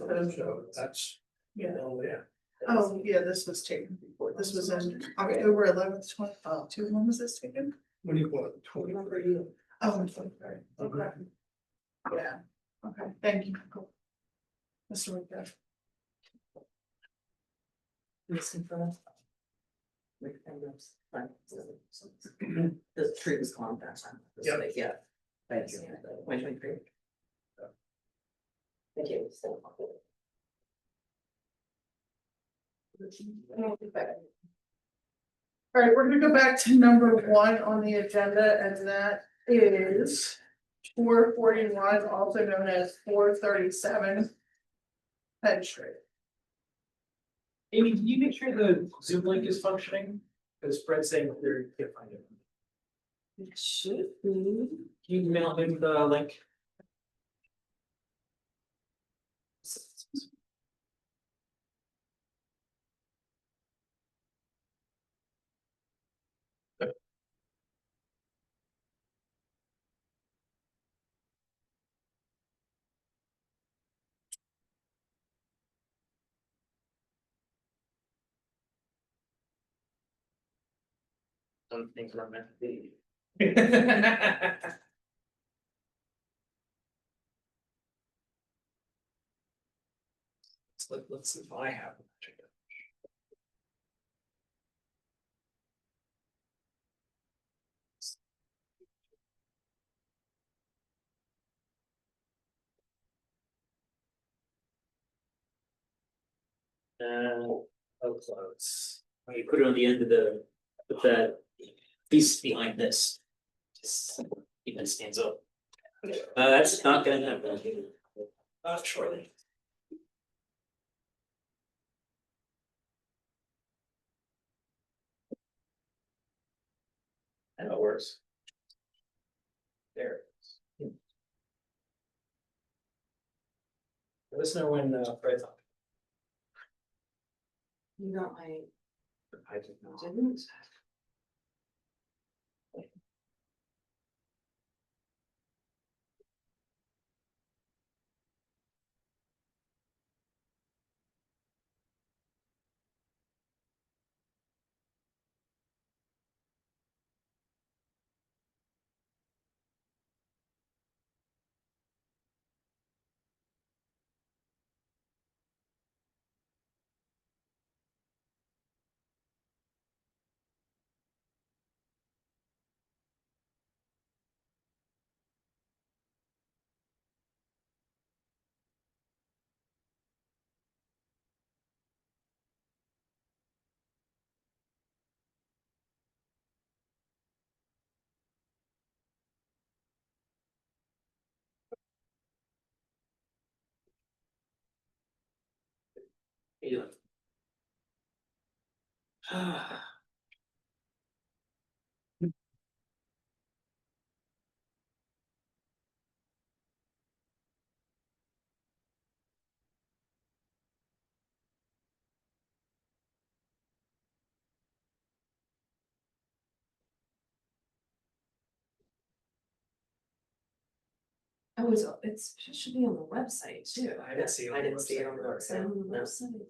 That's. Yeah. Yeah. Oh, yeah, this was taken before, this was in October 11th, 2022, when was this taken? When you bought it, 20. Oh, I'm sorry, okay. Yeah, okay, thank you. Cool. Mr. McDevitt. listen for us. The tree was gone that time. Yep. Yeah. Thank you. 2023. Thank you. All right, we're gonna go back to number 1 on the agenda, and that is 441, also known as 437 Penn Street. Amy, can you make sure the Zoom link is functioning? Because Fred's saying that they can't find it. It should be. Can you email him the link? Some things are meant to be. Let's see if I have. it. Oh, close. You put it on the end of put that piece behind this. Just even it stands up. That's not gonna happen. Not shortly. And it works. There. Let us know when Fred's on. You got my, I did not. didn't? You Oh, it should be on the website too. I didn't see it on I the didn't see it on the website. It's on the website. website.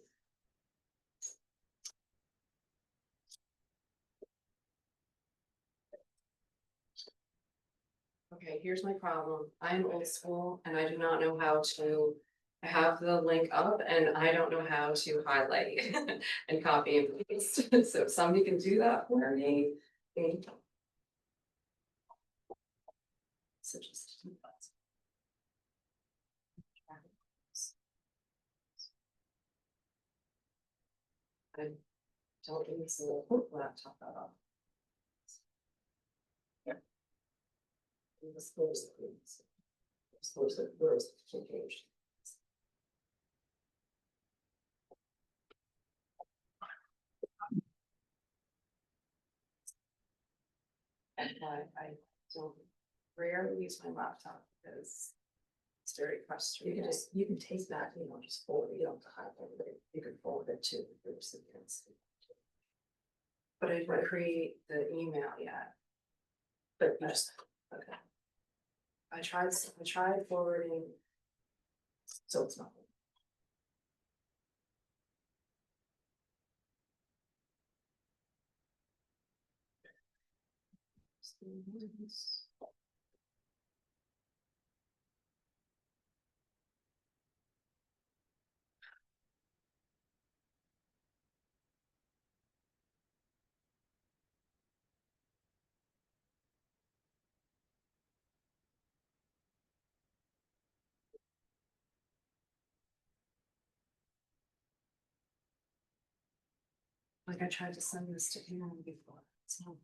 Okay, here's my problem. I'm old school and I do not know how to. I have the link up and I don't know how to highlight and copy and paste. So if somebody can do that for me. Thank you. So just. I don't use the laptop at all. Let's close it, please. Let's close it. Where is the page? And I don't rarely use my laptop because it's very frustrating. You can take that, just forward it, you don't have to highlight it, you can forward it to the recipients. But I didn't create the email yet. But you just, okay, I tried forwarding. so it's not. Like I tried to send this to Aaron before, so.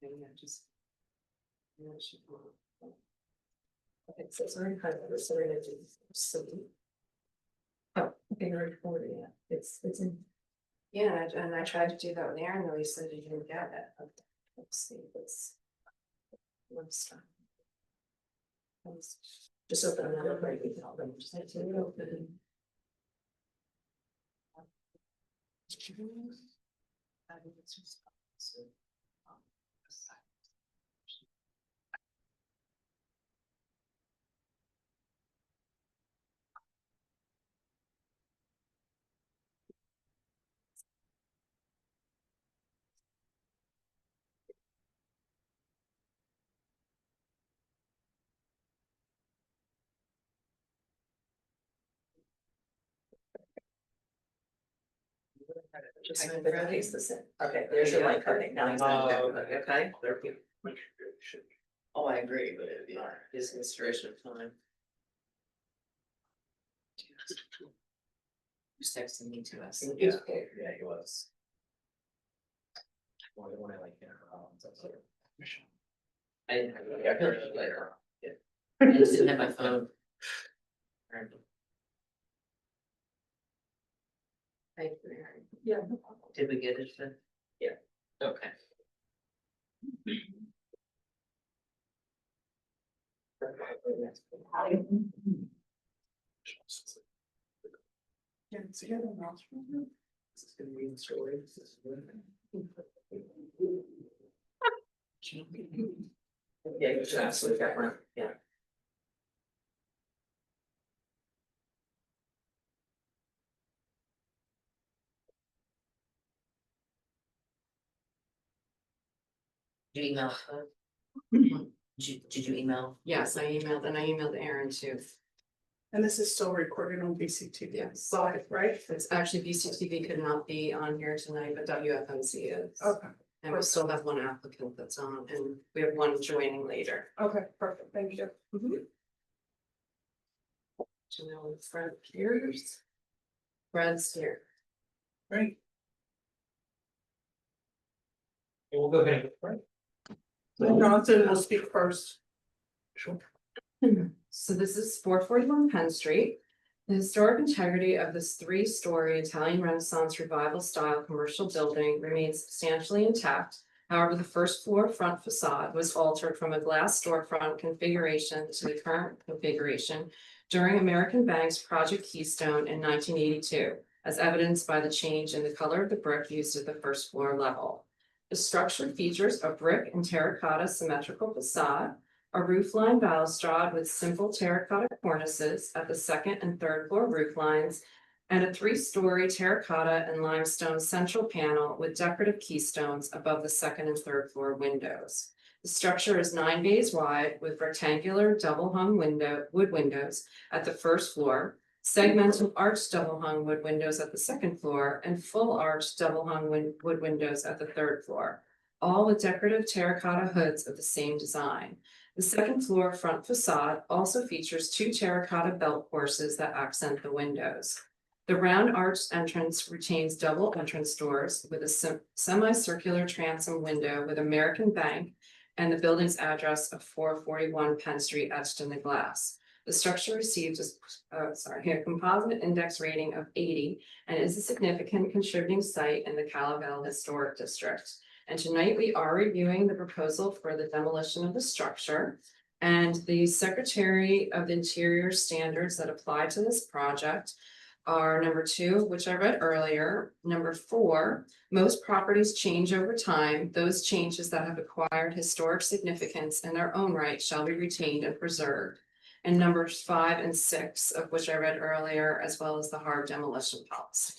Maybe I just. Okay, so it's already kind of, so we're gonna do C. Oh, okay, already forwarded it, it's in. Yeah, and I tried to do that with Aaron, though he said he didn't get it. Okay, let's see, let's. Let's start. Just open another break, we can all them, just have to open. Just so that I paste this in. Okay, there's your light coding, now he's gonna, okay? Oh, I agree, but it'd be his consideration of time. Who's texting me to us? Yeah, he was. Well, the one I like there, I heard it later. Yeah. I just didn't have my phone. Thank you, Aaron. Yeah. Did we get it? Then? Yeah. Okay. This is gonna be the story. Yeah, you should absolutely get one, yeah. Did you email? Did you email? Yes, I emailed Aaron too. And this is still recorded on VCTV. Yes. Live, right? It's actually VCTV could not be on here tonight, but WFMC is. Okay, And we still have one applicant that's on, and we have one joining later. okay, perfect, thank you. So now Fred here's. Fred's here. Great. We'll go ahead. So Johnson will speak first. Sure. So this is 441 Penn Street. The historic integrity of this three-story Italian Renaissance Revival style commercial building remains substantially intact. However, the first floor front facade was altered from a glass storefront configuration to the current configuration during American Bank's Project Keystone in 1982, as evidenced by the change in the color of the brick used at the first floor level. The structure features a brick and terracotta symmetrical facade, a roofline balustrade with simple terracotta cornices at the second and third floor roof lines, and a three-story terracotta and limestone central panel with decorative keystones above the second and third floor windows. The structure is 9 bays wide with rectangular double-hung wood windows at the first floor, segmental arched double-hung wood windows at the second floor, and full arched double-hung wood windows at the third floor, all with decorative terracotta hoods of the same design. The second floor front facade also features 2 terracotta belt courses that accent the windows. The round arched entrance retains double entrance doors with a semicircular transom window with American Bank and the building's address of 441 Penn Street etched in the glass. The structure received a composite index rating of 80 and is a significant contributing site in the Calavelle Historic District. And tonight we are reviewing the proposal for the demolition of the structure. And the Secretary of the Interior standards that apply to this project are number 2, which I read earlier. Number 4, most properties change over time. Those changes that have acquired historic significance in their own right shall be retained and preserved. And numbers 5 and 6, of which I read earlier, as well as the HARB demolition policy.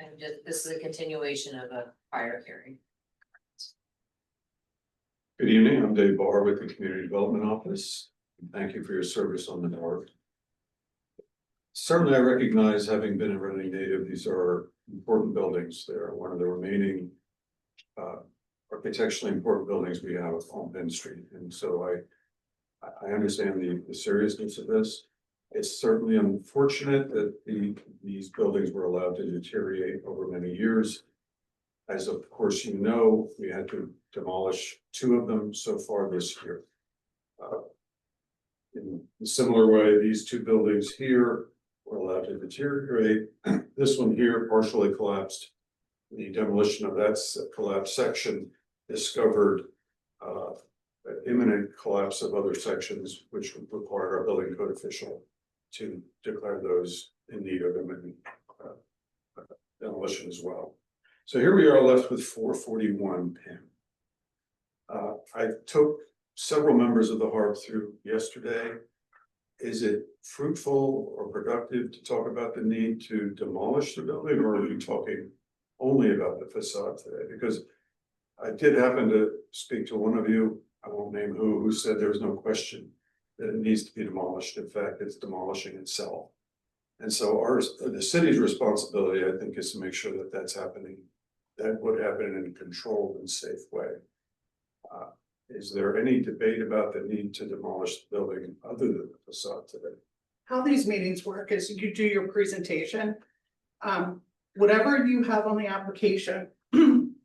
And just, this is a continuation of a prior hearing. Good evening, I'm Dave Barr with the Community Development Office. Thank you for your service on the board. Certainly, I recognize, having been a Reading native, these are important buildings. They are one of the remaining architecturally important buildings we have on Penn Street. And so I understand the seriousness of this. It's certainly unfortunate that these buildings were allowed to deteriorate over many years. As of course, you know, we had to demolish 2 of them so far this year. In a similar way, these 2 buildings here were allowed to deteriorate. This one here partially collapsed. The demolition of that collapsed section discovered imminent collapse of other sections, which would require our building code official to declare those in need of imminent demolition as well. So here we are left with 441 Pim. I took several members of the HARB through yesterday. Is it fruitful or productive to talk about the need to demolish the building, or are we talking only about the facade today? Because I did happen to speak to one of you, I won't name who said there was no question that it needs to be demolished. In fact, it's demolishing itself. And so the city's responsibility, I think, is to make sure that that's happening, that would happen in a controlled and safe way. Is there any debate about the need to demolish the building other than the facade today? How these meetings work is you do your presentation. Whatever you have on the application. And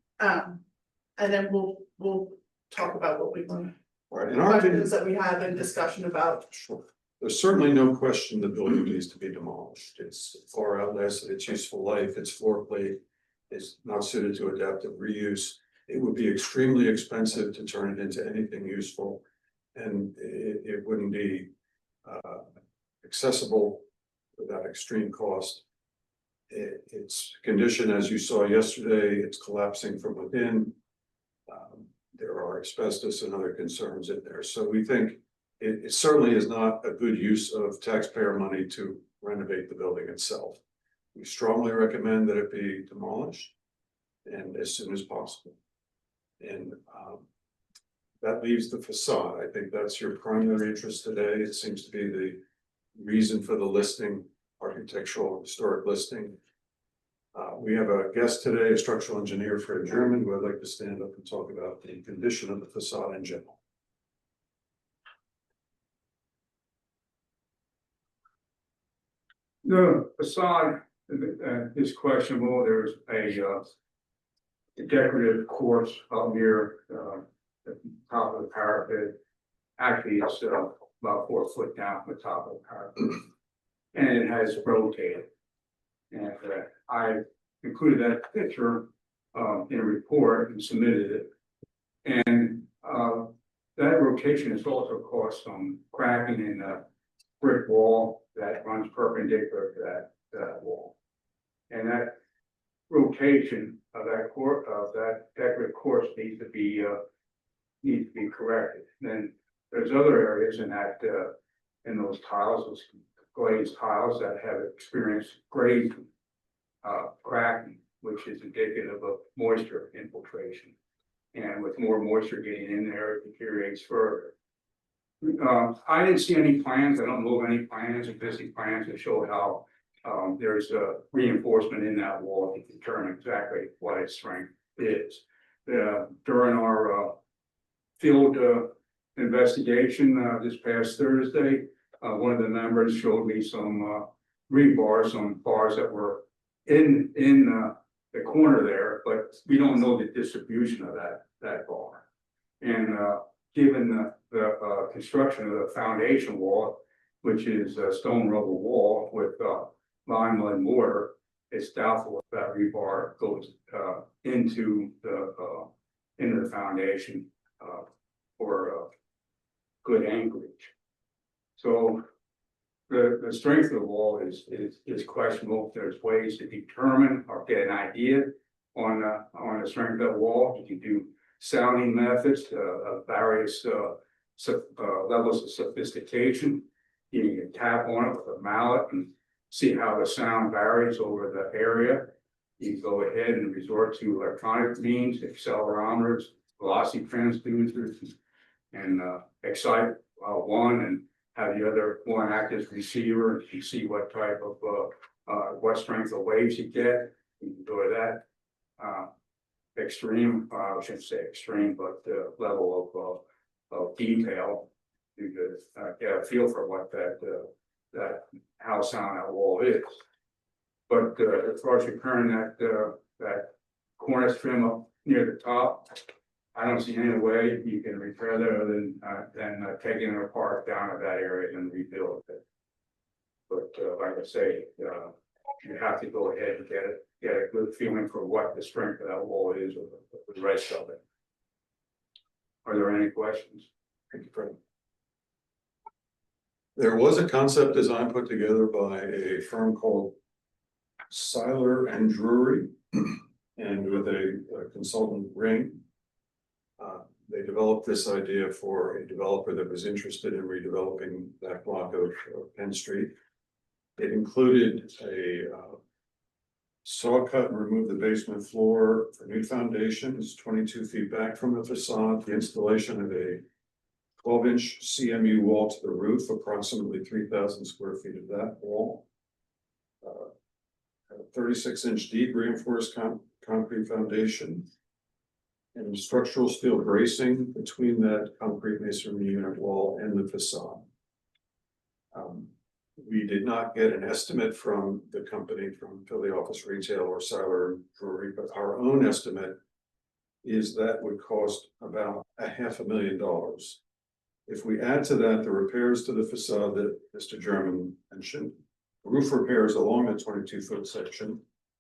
then we'll talk about what we want. Right, in our opinion, Questions that we have and discussion about. sure. There's certainly no question the building needs to be demolished. It's far outlasted its useful life, its floor plate is not suited to adaptive reuse. It would be extremely expensive to turn it into anything useful, and it wouldn't be accessible without extreme cost. Its condition, as you saw yesterday, it's collapsing from within. There are asbestos and other concerns in there, so we think it certainly is not a good use of taxpayer money to renovate the building itself. We strongly recommend that it be demolished, and as soon as possible. And that leaves the facade. I think that's your primary interest today. It seems to be the reason for the listing, architectural historic listing. We have a guest today, a structural engineer, Fred German, who I'd like to stand up and talk about the condition of the facade in general. The facade is questionable. There's a decorative course up near the top of the parapet. Actually, it's about 4 foot down from the top of the parapet. And it has rotated. And I included that picture in a report and submitted it. And that rotation has also caused some cracking in the brick wall that runs perpendicular to that wall. And that rotation of that decorative course needs to be corrected. Then there's other areas in that in those tiles, those glazed tiles that have experienced grade cracking, which is indicative of moisture infiltration. And with more moisture getting in there, it deteriorates further. I didn't see any plans. I don't know of any plans, existing plans that show how there's a reinforcement in that wall to determine exactly what its strength is. During our field investigation this past Thursday, one of the members showed me some rebars, some bars that were in the corner there, but we don't know the distribution of that bar. And given the construction of the foundation wall, which is a stone rubble wall with lime mud mortar, it's doubtful if that rebar goes into the foundation for good anchorage. So the strength of the wall is questionable. There's ways to determine or get an idea on the strength of the wall. You can do sounding methods of various levels of sophistication. You can tap on it with a mallet and see how the sound varies over the area. You can go ahead and resort to electronic means, accelerometers, velocity transducers, and excite one and have the other one act as receiver. You see what type of what strength of waves you get. You can go to that extreme, I shouldn't say extreme, but the level of detail. You could get a feel for what that how sound that wall is. But as far as repairing that cornice trim up near the top. I don't see any way you can repair that other than taking it apart down at that area and rebuild it. But like I say, you have to go ahead and get a good feeling for what the strength of that wall is with the rest of it. Are there any questions? Thank you, Fred. There was a concept design put together by a firm called Seiler and Drury, and with a consultant Ring. They developed this idea for a developer that was interested in redeveloping that block of Penn Street. It included a saw cut and remove the basement floor for new foundations, 22 feet back from the facade, the installation of a 12-inch CMU wall to the roof, approximately 3,000 square feet of that wall. A 36-inch deep reinforced concrete foundation and structural steel bracing between that concrete masonry unit wall and the facade. We did not get an estimate from the company from Philly Office Retail or Seiler Drury, but our own estimate is that would cost about $500,000. If we add to that the repairs to the facade that Mr. German mentioned, roof repairs along the 22-foot section,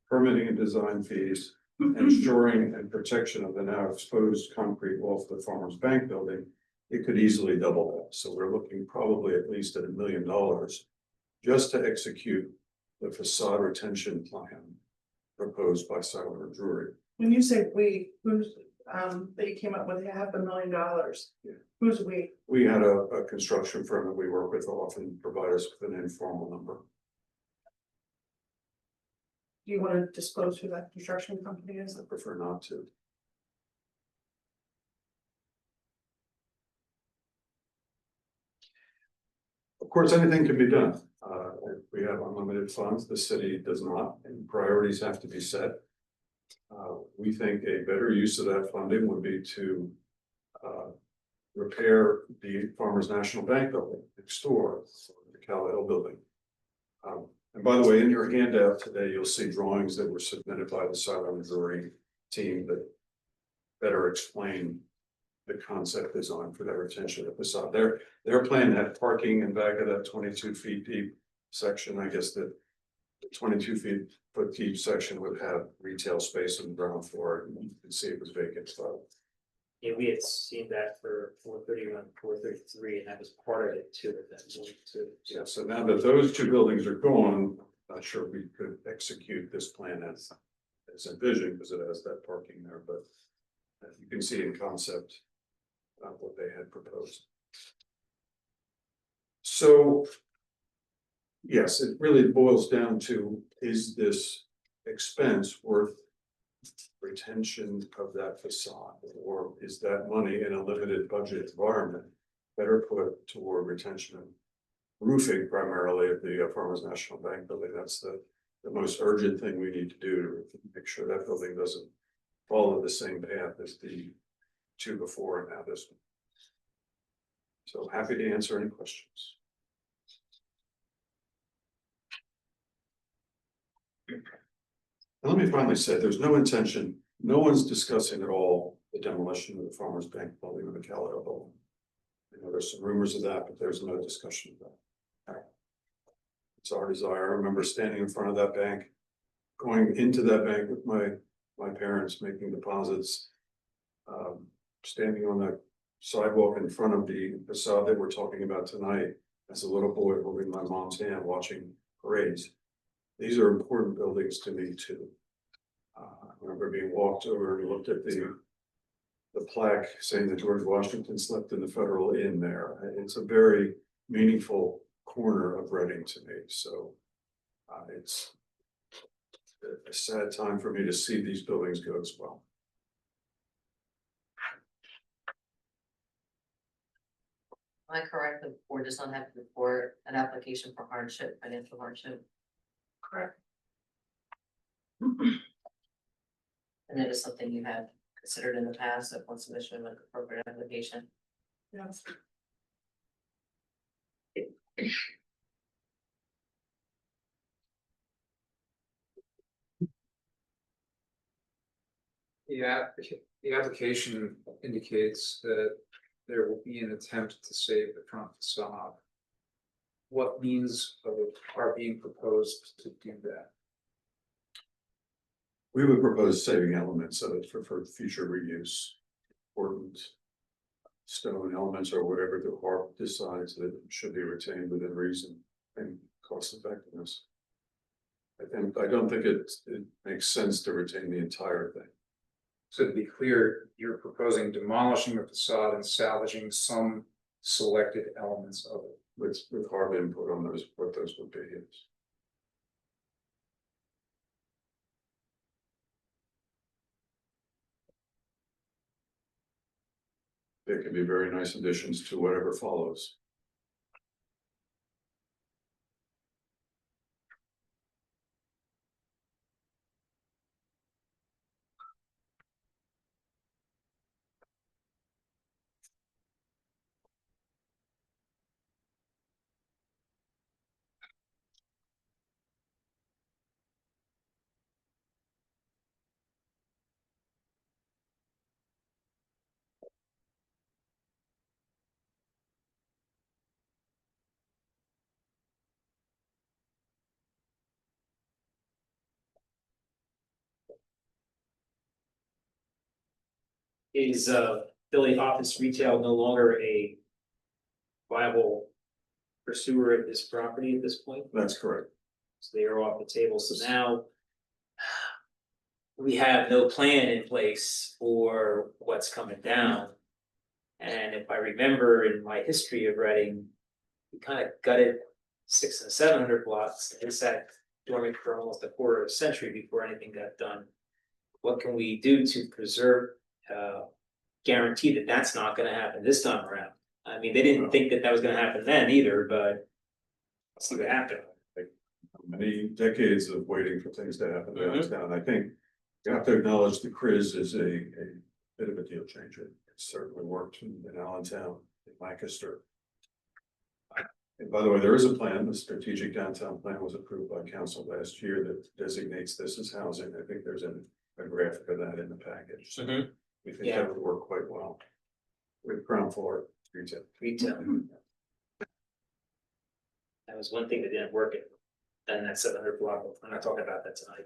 permitting and design fees, and shoring and protection of the now exposed concrete wall for the Farmers Bank building, it could easily double that. So we're looking probably at least at $1 million just to execute the facade retention plan proposed by Seiler Drury. When you say we, who's, they came up with $500,000. Yeah. Who's we? We had a construction firm that we work with often provide us with an informal number. Do you want to disclose who that construction company is? I prefer not to. Of course, anything can be done. We have unlimited funds, the city does not, and priorities have to be set. We think a better use of that funding would be to repair the Farmers National Bank building next door, the Cal Hill building. And by the way, in your handout today, you'll see drawings that were submitted by the Seiler Drury team that better explain the concept design for that retention of the facade. Their plan had parking in back of that 22 feet deep section. I guess that the 22 foot deep section would have retail space on the ground floor, and you can see it was vacant. So Yeah, we had seen that for 431, 433, and that was part of it too, at that point too. yeah, so now that those two buildings are gone, I'm not sure we could execute this plan as envisioned, because it has that parking there, but you can see in concept what they had proposed. So yes, it really boils down to, is this expense worth retention of that facade, or is that money in a limited budget environment better put toward retention of roofing primarily of the Farmers National Bank building? That's the most urgent thing we need to do to make sure that building doesn't follow the same path as the two before and now this one. So happy to answer any questions. And let me finally say, there's no intention, no one's discussing at all the demolition of the Farmers Bank building or the Cal Hill building. I know there's some rumors of that, but there's no discussion of that. It's our desire. I remember standing in front of that bank, going into that bank with my parents, making deposits, standing on the sidewalk in front of the facade that we're talking about tonight as a little boy holding my mom's hand watching parades. These are important buildings to me too. I remember being walked over and looked at the plaque saying that George Washington slept in the Federal Inn there. It's a very meaningful corner of Reading to me. So it's a sad time for me to see these buildings go as well. Am I correct, the board does not have to report an application for hardship, financial hardship? Correct. And that is something you have considered in the past upon submission of an appropriate application? Yes. Yeah, the application indicates that there will be an attempt to save the front facade. What means are being proposed to do that? We would propose saving elements of it for future reuse. Important stone elements or whatever the HARB decides that should be retained within reason and cost effectiveness. I don't think it makes sense to retain the entire thing. So to be clear, you're proposing demolishing the facade and salvaging some selected elements of it. With HARB input on those, what those would be. Yes. There can be very nice additions to whatever follows. Is building office retail no longer a viable pursuer of this property at this point? That's correct. So they are off the table, so now we have no plan in place for what's coming down. And if I remember in my history of Reading, we kind of gutted 600 and 700 blocks. It sat dormant for almost a quarter of a century before anything got done. What can we do to preserve, guarantee that that's not going to happen this time around? I mean, they didn't think that that was going to happen then either, but let's see what happened. Many decades of waiting for things to happen downtown. I think you have to acknowledge the Criz is a bit of a deal changer. It certainly worked in Allentown, in Lancaster. And by the way, there is a plan. The strategic downtown plan was approved by council last year that designates this as housing. I think there's a graphic of that in the package. So we think that would work quite well with ground floor retail. That was one thing that didn't work in that 700 block. I'm not talking about that tonight.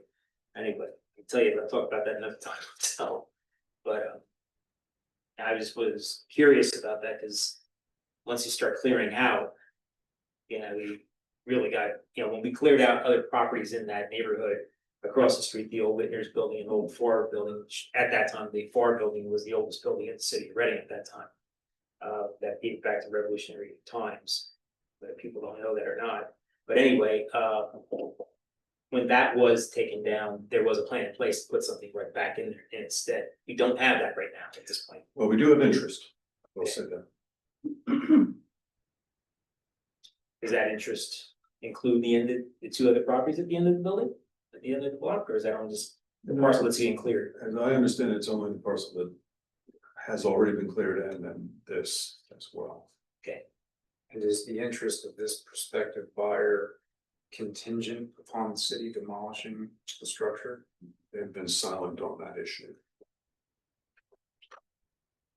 Anyway, I can tell you, I'll talk about that another time. So, but I just was curious about that because once you start clearing out, you know, we really got, you know, when we cleared out other properties in that neighborhood across the street, the old Whitner's building, an old FAR building, which at that time, the FAR building was the oldest building in the city of Reading at that time. That dated back to Revolutionary times, but people don't know that or not. But anyway, when that was taken down, there was a plan in place to put something right back in there and instead. We don't have that right now at this point. Well, we do have interest. We'll say that. Does that interest include the two other properties at the end of the building, at the end of the block, or is that on just the parcel that's getting cleared? As I understand, it's only the parcel that has already been cleared and then this as well. Okay. And is the interest of this prospective buyer contingent upon the city demolishing the structure? They've been silent on that issue.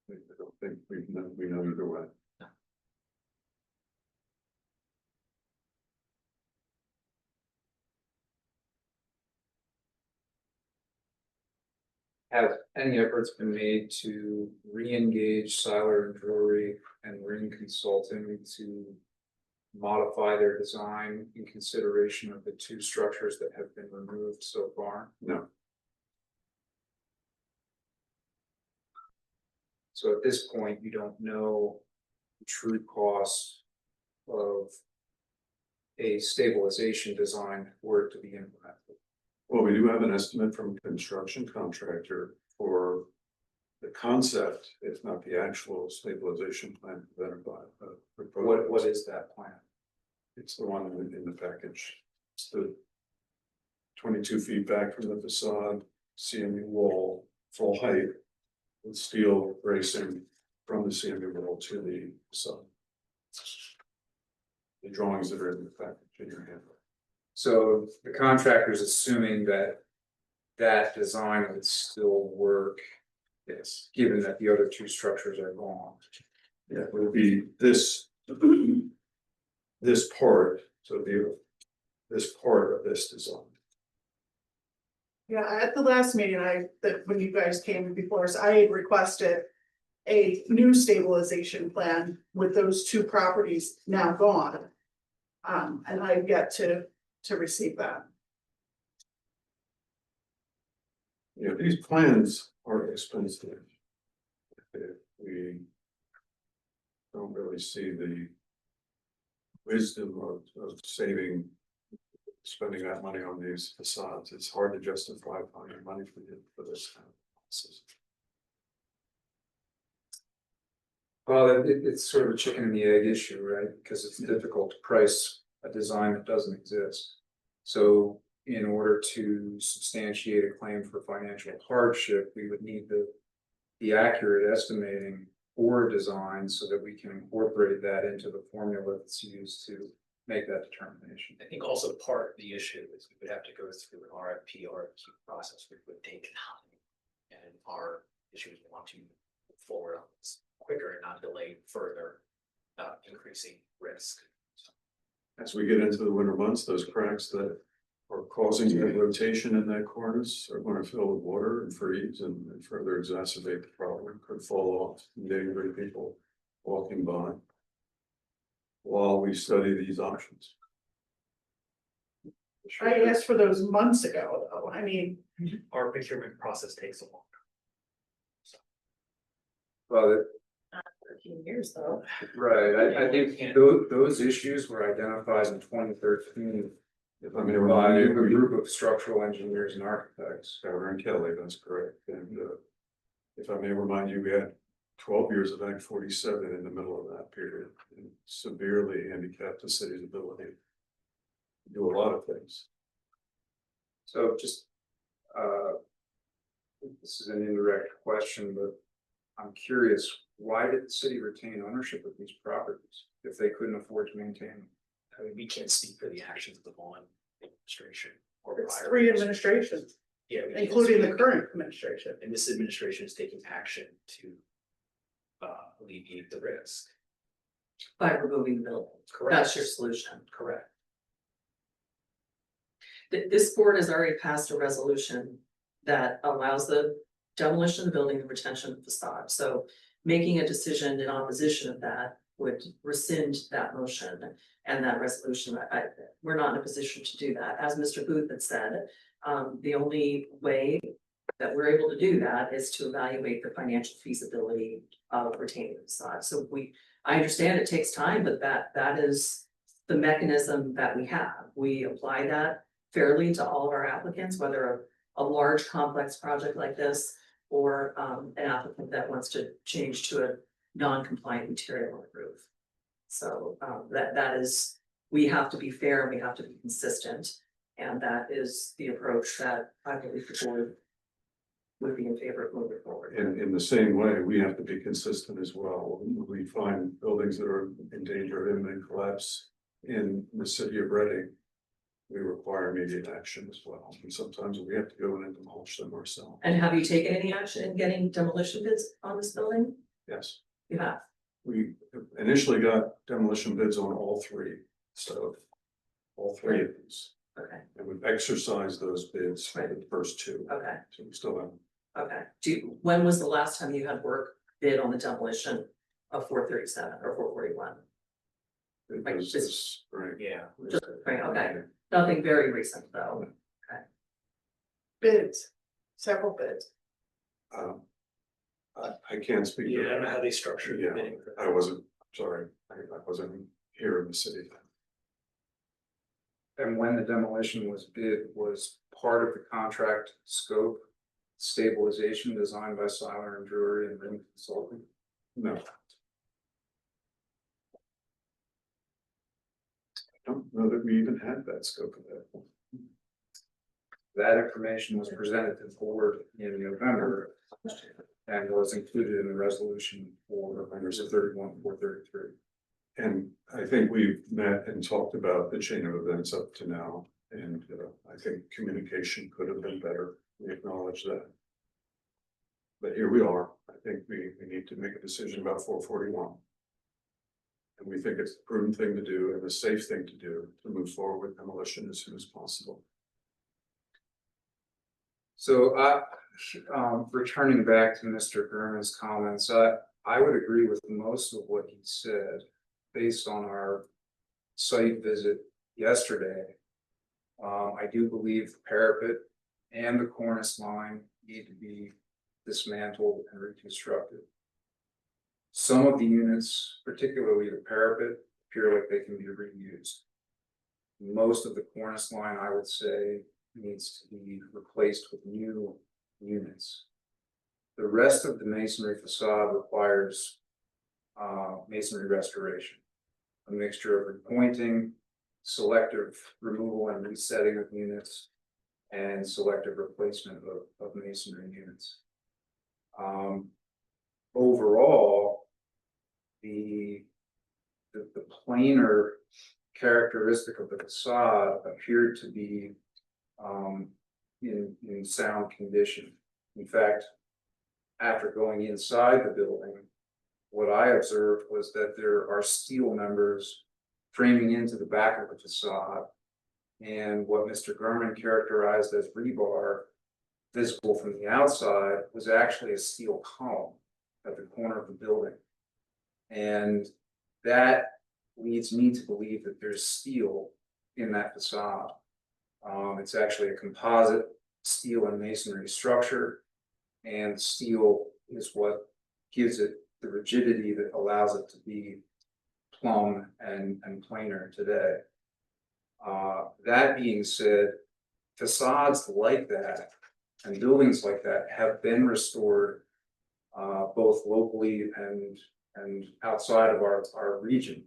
I don't think we know either way. Have any efforts been made to re-engage Seiler and Drury and Ring Consulting to modify their design in consideration of the two structures that have been removed so far? No. So at this point, you don't know the true cost of a stabilization design were it to be implemented. Well, we do have an estimate from a construction contractor for the concept, if not the actual stabilization plan presented by. What is that plan? It's the one in the package. It's the 22 feet back from the facade, CMU wall, full height, with steel bracing from the CMU wall to the facade. The drawings that are in the package in your hand. So the contractor is assuming that that design would still work. Yes, given that the other two structures are gone. Yeah, it would be this. This part, so this part of this design. Yeah, at the last meeting, when you guys came before us, I had requested a new stabilization plan with those two properties now gone. And I've yet to receive that. Yeah, these plans are expensive. We don't really see the wisdom of saving, spending that money on these facades. It's hard to justify finding money for this kind of process. Well, it's sort of a chicken and the egg issue, right? Because it's difficult to price a design that doesn't exist. So in order to substantiate a claim for financial hardship, we would need the accurate estimating for a design so that we can incorporate that into the formula that's used to make that determination. I think also part of the issue is we would have to go through an RFP, RFQ process, which would take time. And our issues want to move forward on this quicker and not delay further, increasing risk. As we get into the winter months, those cracks that are causing the rotation in that cornice are going to fill with water and freeze and further exacerbate the problem. Could fall off, endangering people walking by while we study these options. I asked for those months ago, though. I mean, Our procurement process takes a long. Well, 13 years though. right, I think those issues were identified in 2013 If I may by remind a you, group of structural engineers and architects. Governor and Kelly, that's correct. And if I may remind you, we had 12 years of Act 47 in the middle of that period and severely handicapped the city's ability to do a lot of things. So just, this is an indirect question, but I'm curious, why did the city retain ownership of these properties if they couldn't afford to maintain them? I mean, we can't speak for the actions of the Vaughn administration or it's prior 3 ones. administrations, Yeah, we can't including the speak. current administration. And this administration is taking action to alleviate the risk. By removing the building. Correct. That's your solution. Correct. This board has already passed a resolution that allows the demolition of the building and retention of the facade. So making a decision in opposition of that would rescind that motion and that resolution. We're not in a position to do that. As Mr. Booth had said, the only way that we're able to do that is to evaluate the financial feasibility of retaining the facade. So I understand it takes time, but that is the mechanism that we have. We apply that fairly to all of our applicants, whether a large complex project like this or an applicant that wants to change to a non-compliant material on the roof. So that is, we have to be fair and we have to be consistent. And that is the approach that I believe the board would be in favor of moving forward. In the same way, we have to be consistent as well. We find buildings that are in danger of imminent collapse in the city of Reading. We require immediate action as well. And sometimes we have to go in and demolish them ourselves. And have you taken any action in getting demolition bids on this building? Yes, You have. we initially got demolition bids on all three, so all three of these. Okay, And we've exercised those bids for the first two. okay, So we still have. okay. When was the last time you had work bid on the demolition of 437 or 441? It Like was this- this spring. Yeah. Just, right, okay, nothing very recent though. Bids, several bids. I can't speak. to Yeah, I don't know that. how they structured the Yeah, bidding for that. I wasn't, sorry, I wasn't here in the city then. And when the demolition was bid, was part of the contract scope stabilization designed by Seiler and Drury and Ring Consulting? No. I don't know that we even had that scope of that. That information was presented to the board in November and was included in the resolution for members of 31-433. And I think we've met and talked about the chain of events up to now, and I think communication could have been better We acknowledge that. But here we are. I think we need to make a decision about 441. And we think it's the prudent thing to do and the safe thing to do to move forward with demolition as soon as possible. So, returning back to Mr. Gurman's comments, I would agree with most of what he said based on our site visit yesterday. I do believe the parapet and the cornice line need to be dismantled and reconstructed. Some of the units, particularly the parapet, appear like they can be reused. Most of the cornice line, I would say, needs to be replaced with new units. The rest of the masonry facade requires masonry restoration, a mixture of repointing, selective removal and resetting of units, and selective replacement of masonry units. Overall, the planar characteristic of the facade appeared to be in sound condition. In fact, after going inside the building, what I observed was that there are steel members framing into the back of the facade, and what Mr. Gurman characterized as rebar, visible from the outside, was actually a steel column at the corner of the building. And that leads me to believe that there's steel in that facade. It's actually a composite steel and masonry structure, and steel is what gives it the rigidity that allows it to be plumb and planar today. That being said, facades like that and buildings like that have been restored both locally and outside of our region.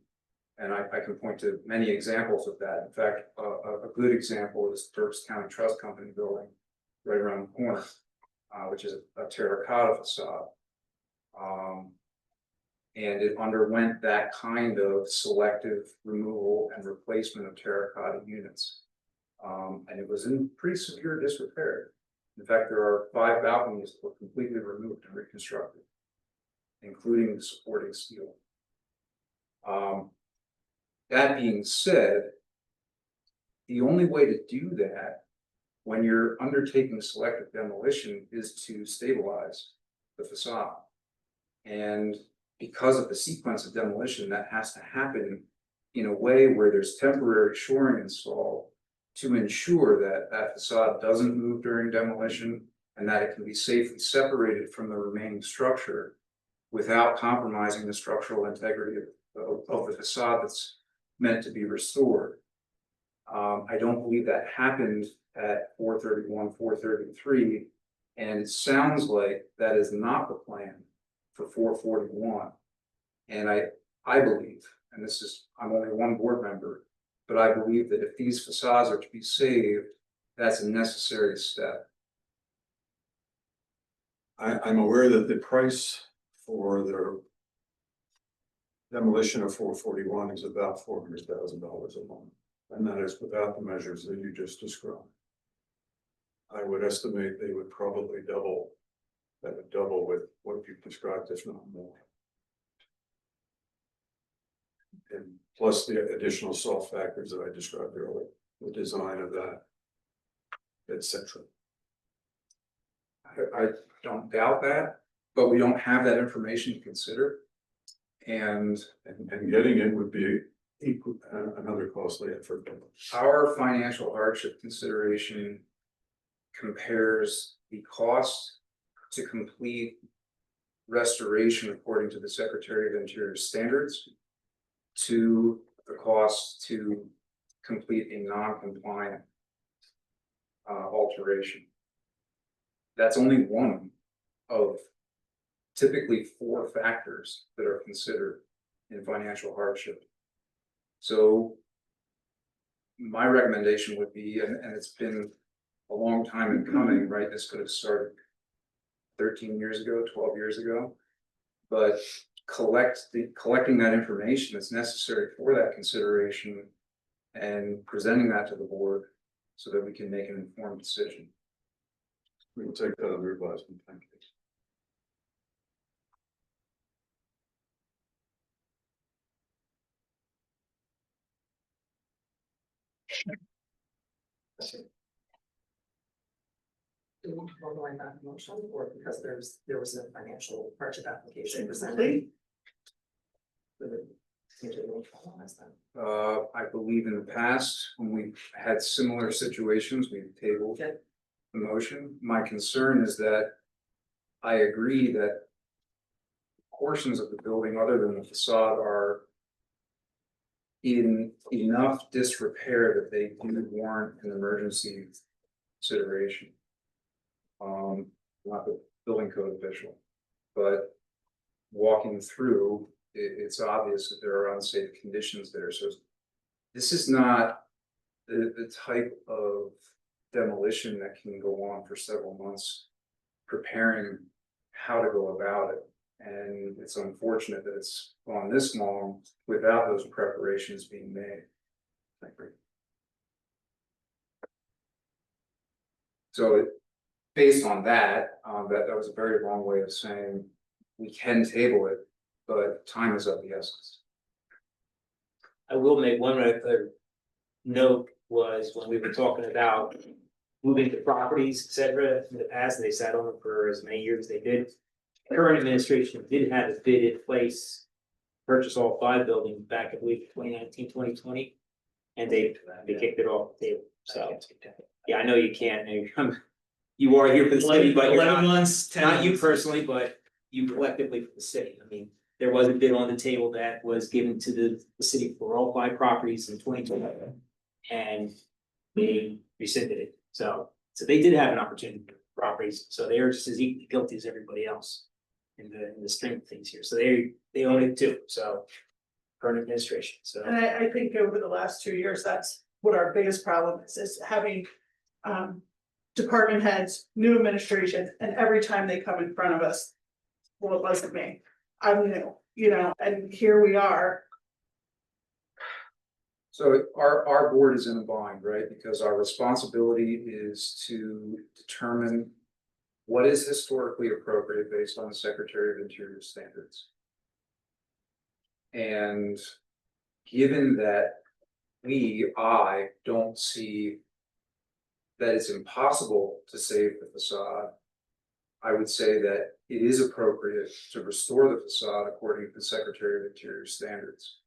And I can point to many examples of that. In fact, a good example is Berks County Trust Company building right around the corner, which is a terracotta facade. And it underwent that kind of selective removal and replacement of terracotta units. And it was in pretty severe disrepair. In fact, there are 5 balconies that were completely removed and reconstructed, including the supporting steel. That being said, the only way to do that when you're undertaking selective demolition is to stabilize the facade. And because of the sequence of demolition, that has to happen in a way where there's temporary shoring installed to ensure that that facade doesn't move during demolition and that it can be safely separated from the remaining structure without compromising the structural integrity of the facade that's meant to be restored. I don't believe that happened at 431, 433, and it sounds like that is not the plan for 441. And I believe, and this is, I'm only one board member, but I believe that if these facades are to be saved, that's a necessary step. I'm aware that the price for the demolition of 441 is about $400,000 a month, and that is without the measures that you just described. I would estimate they would probably double, that would double with what you've described, if not more. And plus the additional soft factors that I described earlier, the design of that, etc. I don't doubt that, but we don't have that information to consider. And getting it would be equal, another costly effort. our financial hardship consideration compares the cost to complete restoration according to the Secretary of Interior standards to the cost to complete a non-compliant alteration. That's only one of typically 4 factors that are considered in financial hardship. So my recommendation would be, and it's been a long time in coming, right? This could have started 13 years ago, 12 years ago, but collecting that information that's necessary for that consideration and presenting that to the board so that we can make an informed decision. We'll take that under advisement, thank you. Do we want to formalize that motion, or because there was no financial hardship application presented? I believe in the past, when we've had similar situations, we've tabled Okay. the motion. My concern is that I agree that portions of the building other than the facade are in enough disrepair that they do warrant an emergency consideration. Not the building code official, but walking through, it's obvious that there are unsafe conditions there, so this is not the type of demolition that can go on for several months, preparing how to go about it. And it's unfortunate that it's gone this long without those preparations being made. Thank you. So based on that, that was a very long way of saying we can table it, but time is of the essence. I will make one other note was when we were talking about moving the properties, et cetera, in the past, and they sat on them for as many years as they did. Current administration did have a bid in place, purchase all 5 buildings back, I believe, 2019, 2020. And they kicked it off the table, so, yeah, I know you can't, you are here for the city, but you're 11 not, months, 10 not you months. personally, but you collectively for the city, I mean. There was a bid on the table that was given to the city for all 5 properties in 2020. And they rescinded it, so they did have an opportunity for properties, so they are just as equally guilty as everybody else. In the string of things here, so they own it too, so. Current administration, so. And I think over the last 2 years, that's what our biggest problem is having. Department heads, new administration, and every time they come in front of us. Well, it wasn't me, I'm new, and here we are. So our board is in a bind, right? Because our responsibility is to determine what is historically appropriate based on the Secretary of Interior standards. And given that I don't see that it's impossible to save the facade, I would say that it is appropriate to restore the facade according to the Secretary of Interior standards.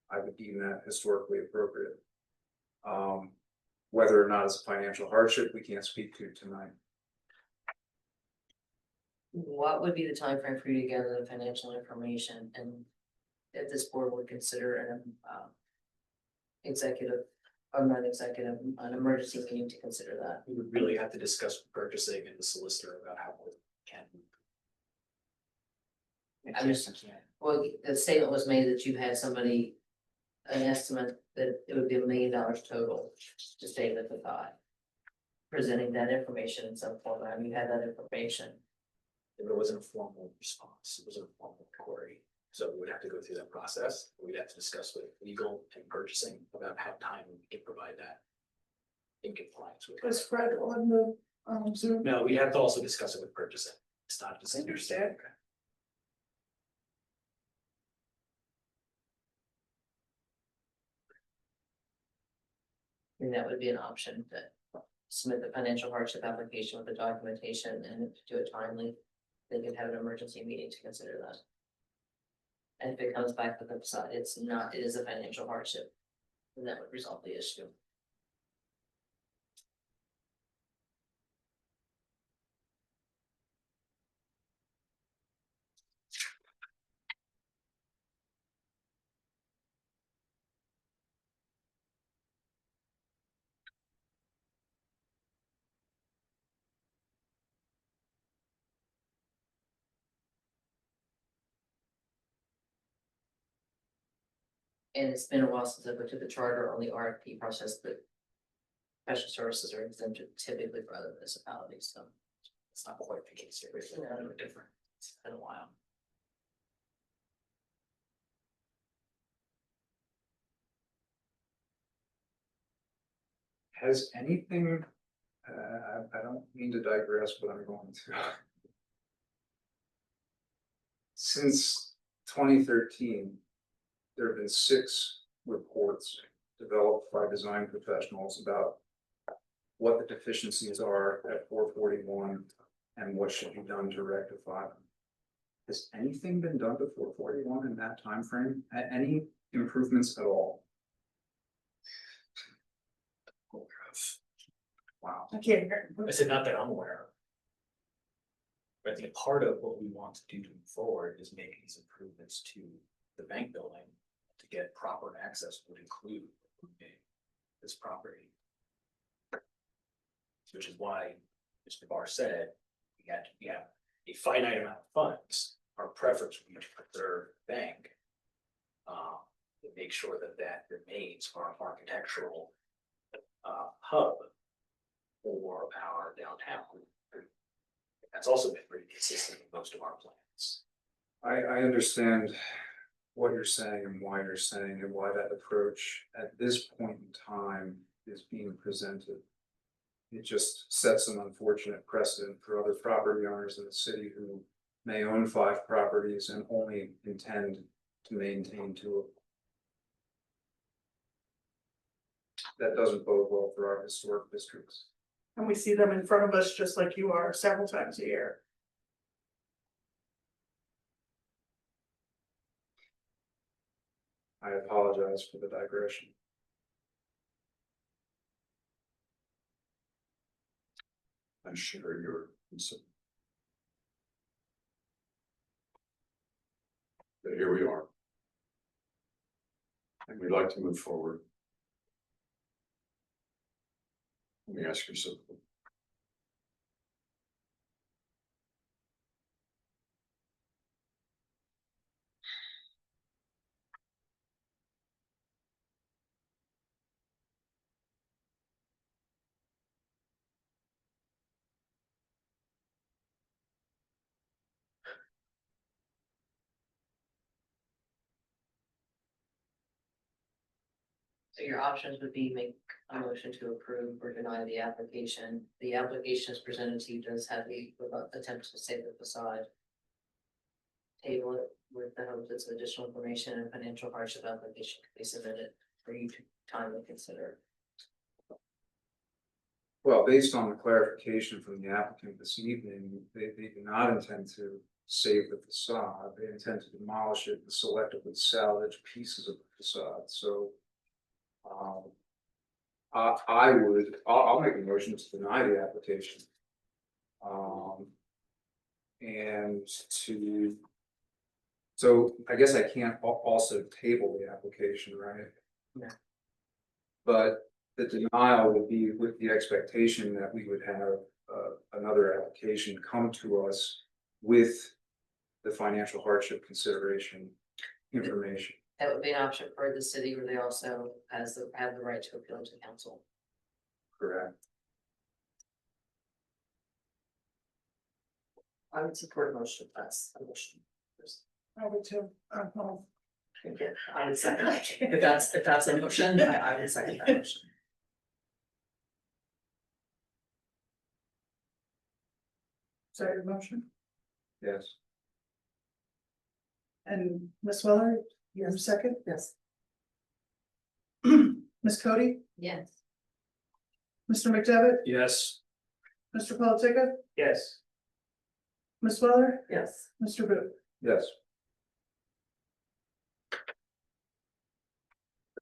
I would deem that historically appropriate. Whether or not it's a financial hardship, we can't speak to tonight. What would be the time frame for you to gather the financial information, and if this board would consider an executive, or not executive, an emergency meeting to consider that? We would really have to discuss with purchasing and the solicitor about how we can. I'm just, well, the statement was made that you had somebody, an estimate that it would be $1 million total to stay with the thought. Presenting that information in some format, you had that information. But it wasn't a formal response, it was a formal query, so we would have to go through that process, we'd have to discuss with legal and purchasing about how time we can provide that. In compliance with. Was Fred on the Zoom? No, we have to also discuss it with purchasing, it's not just. Understand. And that would be an option to submit the financial hardship application with the documentation and do it timely. They could have an emergency meeting to consider that. And if it comes back with the side, it is a financial hardship. And that would resolve the issue. And it's been a while since I looked at the charter on the RFP process, but special services are exempted typically for other municipalities, so It's not quite the case here, but it's a little bit different, it's been a while. Has anything I don't mean to digress, but I'm going to. Since 2013, there have been 6 reports developed by design professionals about what the deficiencies are at 441 and what should be done to rectify them. Has anything been done to 441 in that timeframe? Any improvements at all? Wow. I can't hear. I said, not that I'm aware of. But I think part of what we want to do to move forward is make these improvements to the bank building to get proper access would include this property. Which is why Mr. Barr said we have a finite amount of funds. Our preference would be to preserve the bank. To make sure that that remains our architectural hub for our downtown. That's also been pretty consistent in most of our plans. I understand what you're saying and why you're saying and why that approach at this point in time is being presented. It just sets an unfortunate precedent for other property owners in the city who may own 5 properties and only intend to maintain 2 of them. That doesn't bode well for our historic districts. And we see them in front of us just like you are several times a year. I apologize for the digression. I share your concern. But here we are. And we'd like to move forward. Let me ask you something. So your options would be make a motion to approve or deny the application. The application is presented to you does have the attempt to save the facade. Table it with the hope that some additional information and financial hardship application can be submitted for you to time to consider. Well, based on the clarification from the applicant this evening, they do not intend to save the facade. They intend to demolish it and selectively salvage pieces of the facade. So I'll make a motion to deny the application. So I guess I can't also table the application, right? No. But the denial would be with the expectation that we would have another application come to us with the financial hardship consideration information. That would be an option for the city where they also have the right to appeal to council. Correct. I would support a motion, that's a motion. I would too. Yeah, I would second, if that's a motion, I would second that motion. Is that your motion? Yes. And Ms. Weller, you have a second? Yes. Ms. Cody, Yes. Mr. McDevitt, Yes. Mr. Politica, Yes. Ms. Weller, Yes. Mr. Booth. Yes.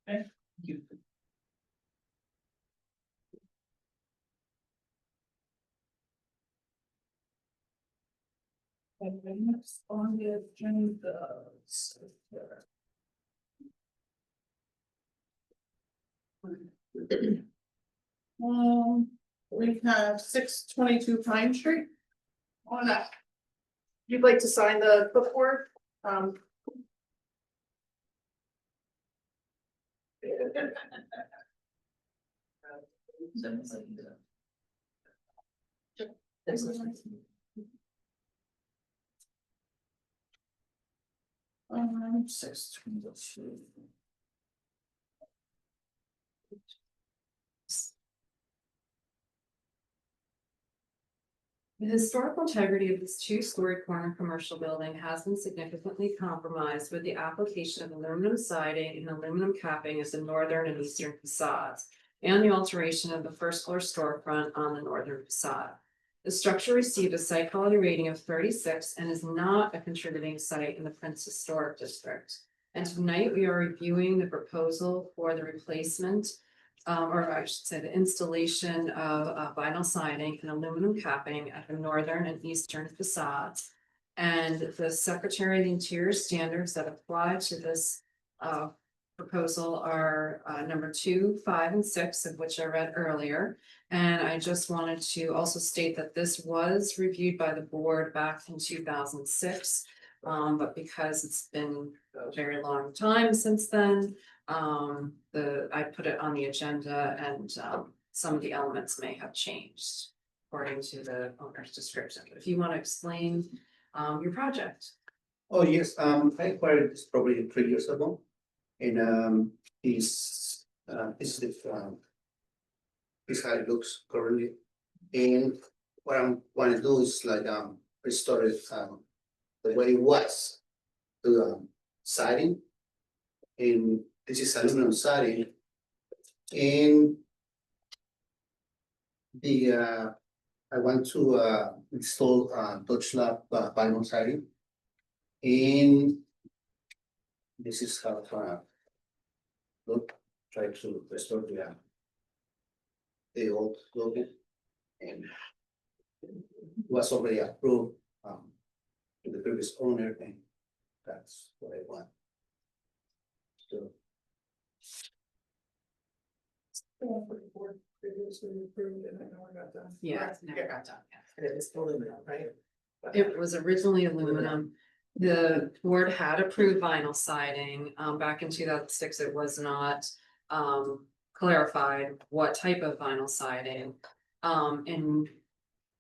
Okay. You. And then next on the agenda. We have 622 Pine Street. On that. You'd like to sign the bookwork? Six twenty-two. The historical integrity of this two-story corner commercial building has been significantly compromised with the application of aluminum siding and aluminum capping as the northern and eastern facades, and the alteration of the first floor storefront on the northern facade. The structure received a site quality rating of 36 and is not a contributing site in the Prince Historic District. And tonight we are reviewing the proposal for the replacement, or I should say the installation of vinyl siding and aluminum capping at the northern and eastern facades. And the Secretary of the Interior standards that apply to this proposal are number 2, 5, and 6, of which I read earlier. And I just wanted to also state that this was reviewed by the board back in 2006. But because it's been a very long time since then, I put it on the agenda, and some of the elements may have changed according to the owner's description. But if you want to explain your project. Oh, yes, I acquired this probably 3 years ago. And this is how it looks currently. And what I'm want to do is like restore it the way it was to siding. And this is aluminum siding. And the I want to install Dutch lap vinyl siding. And this is how look, try to restore the old logo. And it was already approved to the previous owner, and that's what I want. So. Yeah, it's never got done. And it was aluminum, right? It was originally aluminum. The board had approved vinyl siding, back in 2006, it was not, clarified what type of vinyl siding. In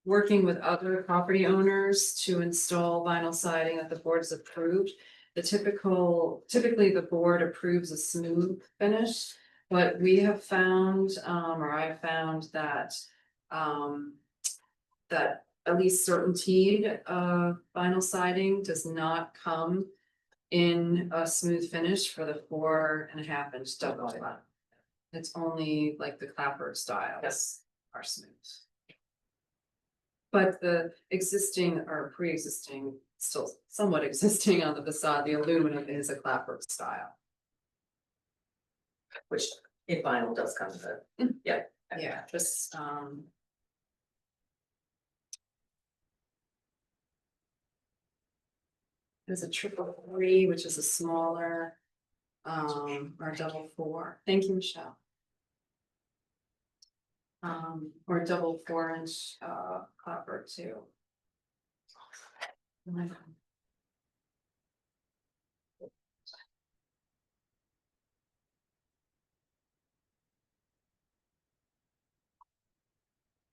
working with other property owners to install vinyl siding that the board has approved. Typically the board approves a smooth finish, but we have found, or I've found that, that at least certainty vinyl siding does not come in a smooth finish for the 4.5-inch double flat. It's only like the clapboard styles are smooth. But the existing or pre-existing, still somewhat existing on the facade, the aluminum is a clapboard style. Which in vinyl does come with it. Yeah. Yeah, just there's a 333, which is a smaller, or double 4. Thank you, Michelle. Or double 4-inch clapboard too.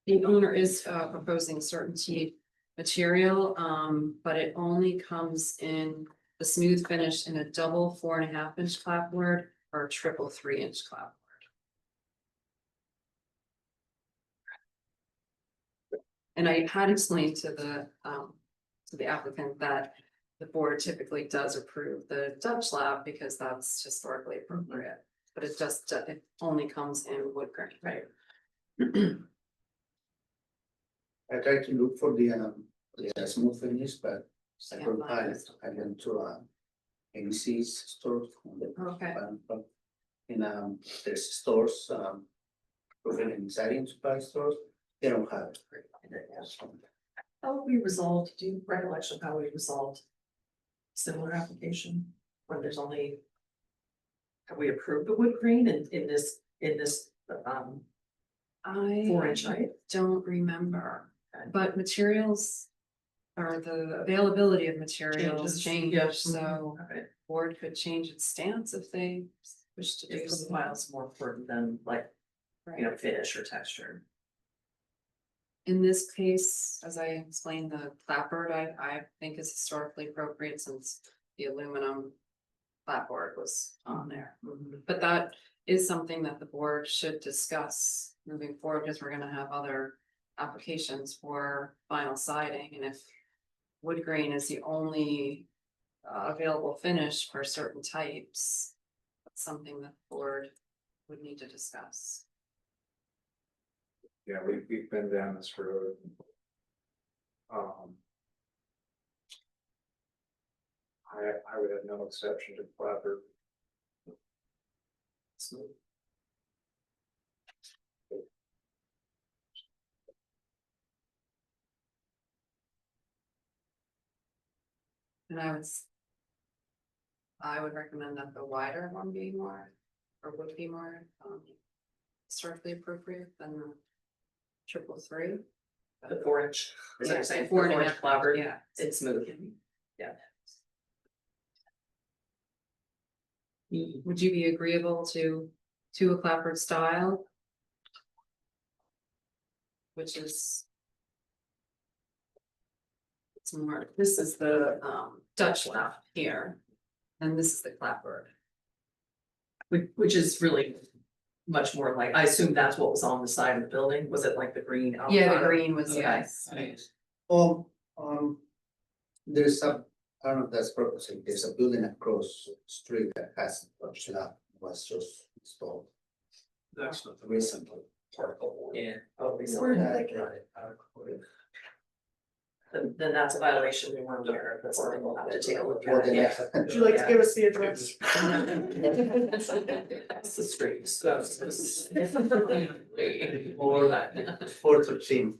The owner is proposing certainty material, but it only comes in the smooth finish in a double 4.5-inch clapboard or a triple 3-inch clapboard. And I had explained to the applicant that the board typically does approve the Dutch lab because that's historically appropriate, but it just it only comes in wood grain. Right. I tried to look for the smooth finish, but I Can't couldn't find find it. it. I went to ABC's store. Okay. And there's stores, roofing and siding supply stores, they don't have it. How have we resolved, do you have recollection of how we resolved similar application when there's only? Have we approved the wood grain in this I 4-inch height? don't remember, but materials or the availability of materials change, Yeah. so Okay. board could change its stance if they wish to do If the so. file's more important than like, you know, finish or texture. In this case, as I explained, the clapboard I think is historically appropriate since the aluminum clapboard was on there. But that is something that the board should discuss moving forward, because we're gonna have other applications for vinyl siding, and if wood grain is the only available finish for certain types, that's something that the board would need to discuss. Yeah, we've been down this road. I would have no exception to clapper. And I would recommend that the wider one be more, or would be more, historically appropriate than the 333. The 4 inch. Is that Yeah, you're saying 4 4 inch clapper? Yeah. It's smooth. Yeah. Would you be agreeable to a clapboard style? Which is. It's more, this is the Dutch lap here, and this is the clapboard. Which is really much more like, I assume that's what was on the side of the building, was it like the green? Yeah, the avocado? green was, Okay. yes. There's a, I don't know if that's purposely, there's a building across the street that has a slab, was just installed That's not the recently. Yeah. Oh, we saw Where did that. they get it? Then that's a violation we weren't aware of, that's something we'll have to take a look Well, at. then, Yeah. Would you like to give us the address? That's the street, so. Or like 413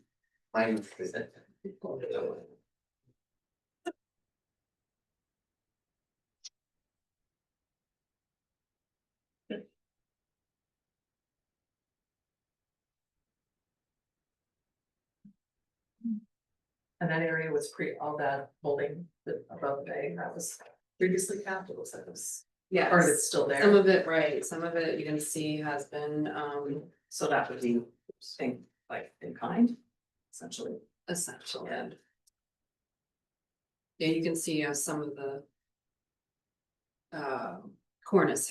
Minor Street. And that area was all that holding above the bay, that was previously capped, it looks like it was, Yeah. part of it's still Some there, of it, right, some of it you can see has been so that would be, like, in kind, essentially. essentially. Yeah. Yeah, you can see some of the cornice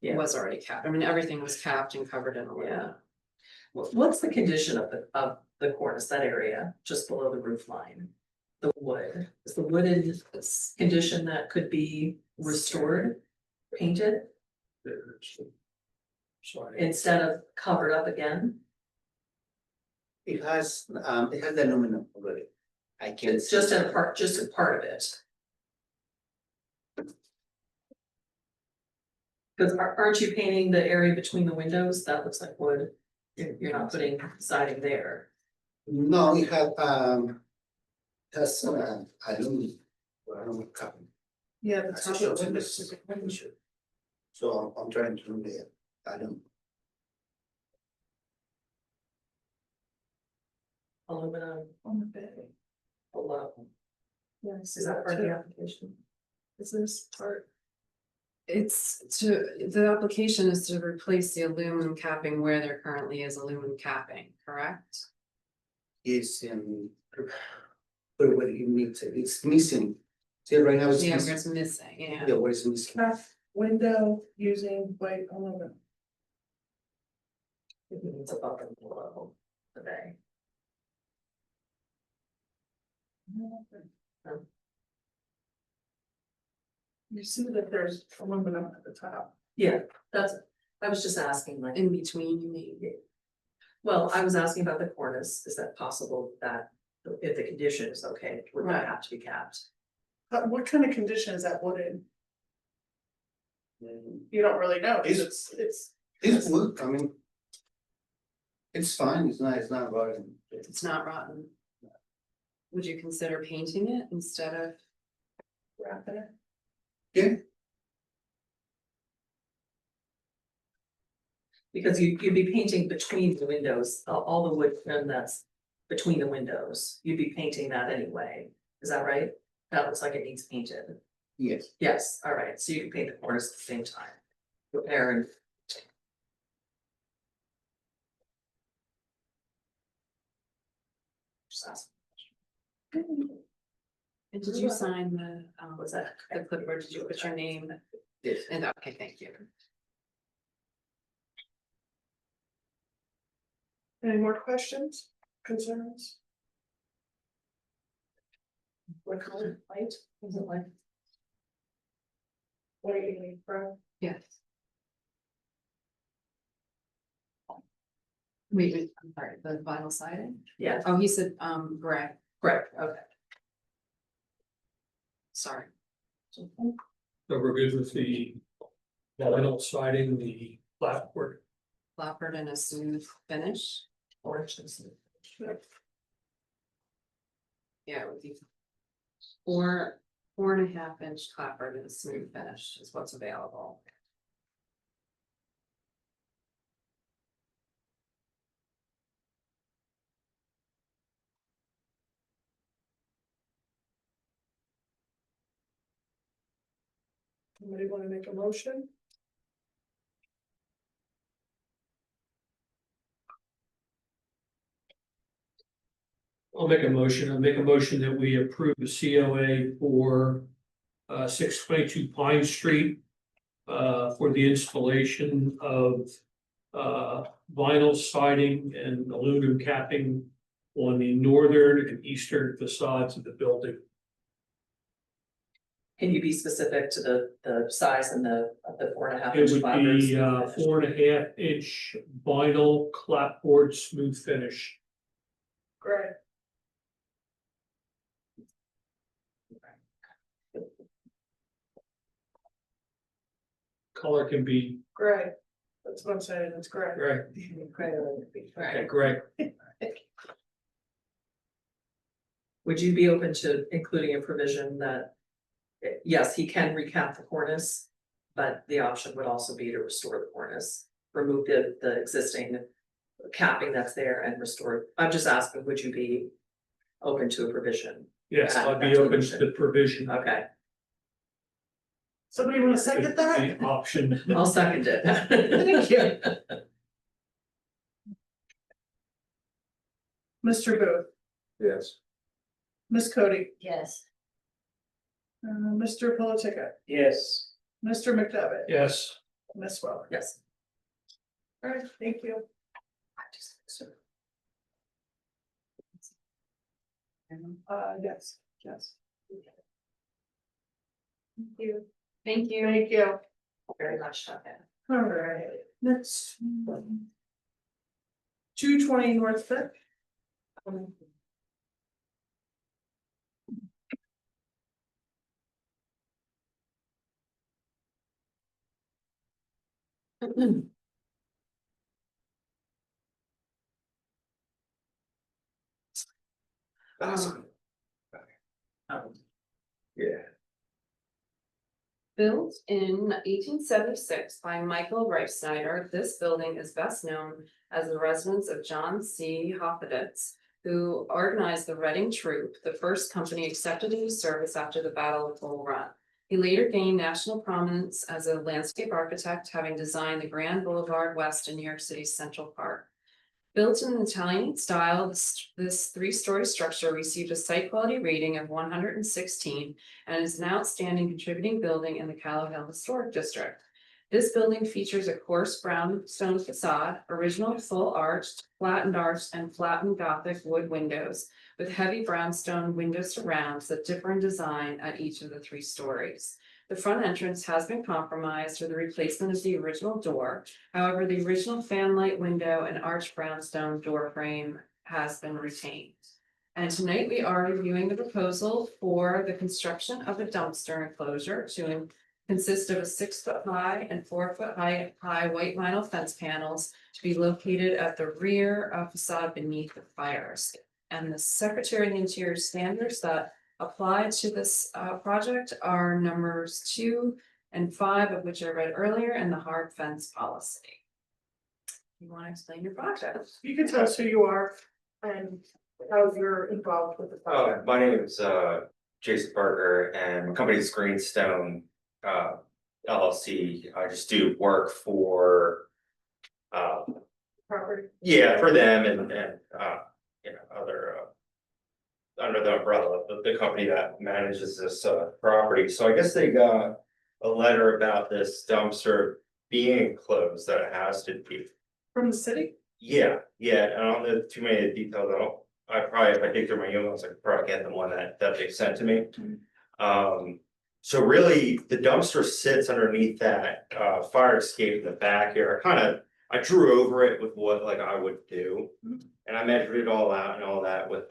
was already capped. I mean, everything was capped and covered in aluminum. Yeah. What's the condition of the cornice, that area, just below the roof line? The wood, is the wood in this condition that could be restored, painted, instead of covered up again? It has the aluminum already. I can't. It's just a part of it. Because aren't you painting the area between the windows? That looks like wood. You're not putting siding there. No, it has aluminum. Copy. Yeah, the As it top shows of in the this picture. So I'm trying to do the aluminum. Aluminum on the bay. below. Yes. Is that part of the application? Is this part? The application is to replace the aluminum capping where there currently is aluminum capping, correct? It's but what it needs, it's missing. See, right now it's Yeah, missing. it's missing, yeah. Yeah, what is missing? Half window using white aluminum. It's above and below the bay. You see that there's aluminum at the top. Yeah, I was just asking, like, In between, you mean? well, I was asking about the cornice, is that possible that if the condition is okay, would that Right. have to be capped? What kind of condition is that wood in? You don't really know, 'cause It's wood, I mean. It's fine, it's not rotten. It's not rotten. Would you consider painting it instead of wrapping it? Yeah, Because you'd be painting between the windows, all the wood trim that's between the windows, you'd be painting that anyway, is that right? That looks like it needs painted. yes. Yes, all right, so you can paint the corners at the same time. Repair and. Just ask. And did you sign the, What's that? the clipboard? Did you put your name? Yes. And okay, thank you. Any more questions? concerns? What color, white, is it like? What are you getting from? Yes. Wait, I'm sorry, the vinyl siding? Yeah, Oh, he said, gray. correct, okay. Sorry. So we're good with the vinyl siding, the clapboard. Clapboard and a smooth finish. Orange and smooth. Yeah, it would be. 4.5 inch clapboard and a smooth finish is what's available. Somebody wanna make a motion? I'll make a motion that we approve the COA for 622 Pine Street. For the installation of vinyl siding and aluminum capping on the northern and eastern facades of the building. Can you be specific to the size and the 4.5 It inch would clapboard? be smooth finish? 4.5 inch vinyl clapboard smooth finish. Great. Color can be Great. That's what I'm saying, it's great. gray. Okay, gray. Would you be open to including a provision that, yes, he can recap the cornice, but the option would also be to restore the cornice, remove the existing capping that's there and restore, I'm just asking, would you be open to a provision? Yes, I'd be open to the provision. Okay, Somebody wanna second that? The option. I'll second it. Thank you. Mr. Booth, Yes. Ms. Cody, Yes. Mr. Politica, Yes. Mr. McDevitt, Yes. Ms. Weller. Yes. All right, thank you. Yes, yes. Thank you. Thank you. Thank you. Very much, okay. All right, next. 220 North Fifth. Awesome. Yeah. Built in 1876 by Michael Reifsnyder, this building is best known as the residence of John C. Hoffeditz, who organized the Reading Troop, the first company accepted into service after the Battle of Bull Run. He later gained national prominence as a landscape architect, having designed the Grand Boulevard West in New York City's Central Park. Built in an Italian style, this 3-story structure received a site quality rating of 116 and is an outstanding contributing building in the Callow Hill Historic District. This building features a coarse brown stone facade, original full arched, flattened Gothic wood windows with heavy brownstone window surrounds that differ in design at each of the 3 stories. The front entrance has been compromised for the replacement of the original door. However, the original fanlight window and arched brownstone door frame has been retained. And tonight we are reviewing the proposal for the construction of a dumpster enclosure to consist of a 6-foot high and 4-foot high white vinyl fence panels to be located at the rear of facade beneath the fire escape. And the Secretary of the Interior standards that apply to this project are numbers 2 and 5, of which I read earlier, and the HARB fence policy. You want to explain your project? You can tell us who you are and how you're involved with the project. My name is Jason Barker and my company is Greenstone LLC. I just do work for Property. yeah, for them and you know, other under the umbrella of the company that manages this property. So I guess they got a letter about this dumpster being closed, that it has to be. From the city? Yeah, and I don't know too many details, I probably, if I dig through my emails, I could probably get the one that they sent to me. So really, the dumpster sits underneath that fire escape in the back here, I drew over it with what like I would do. And I measured it all out and all that with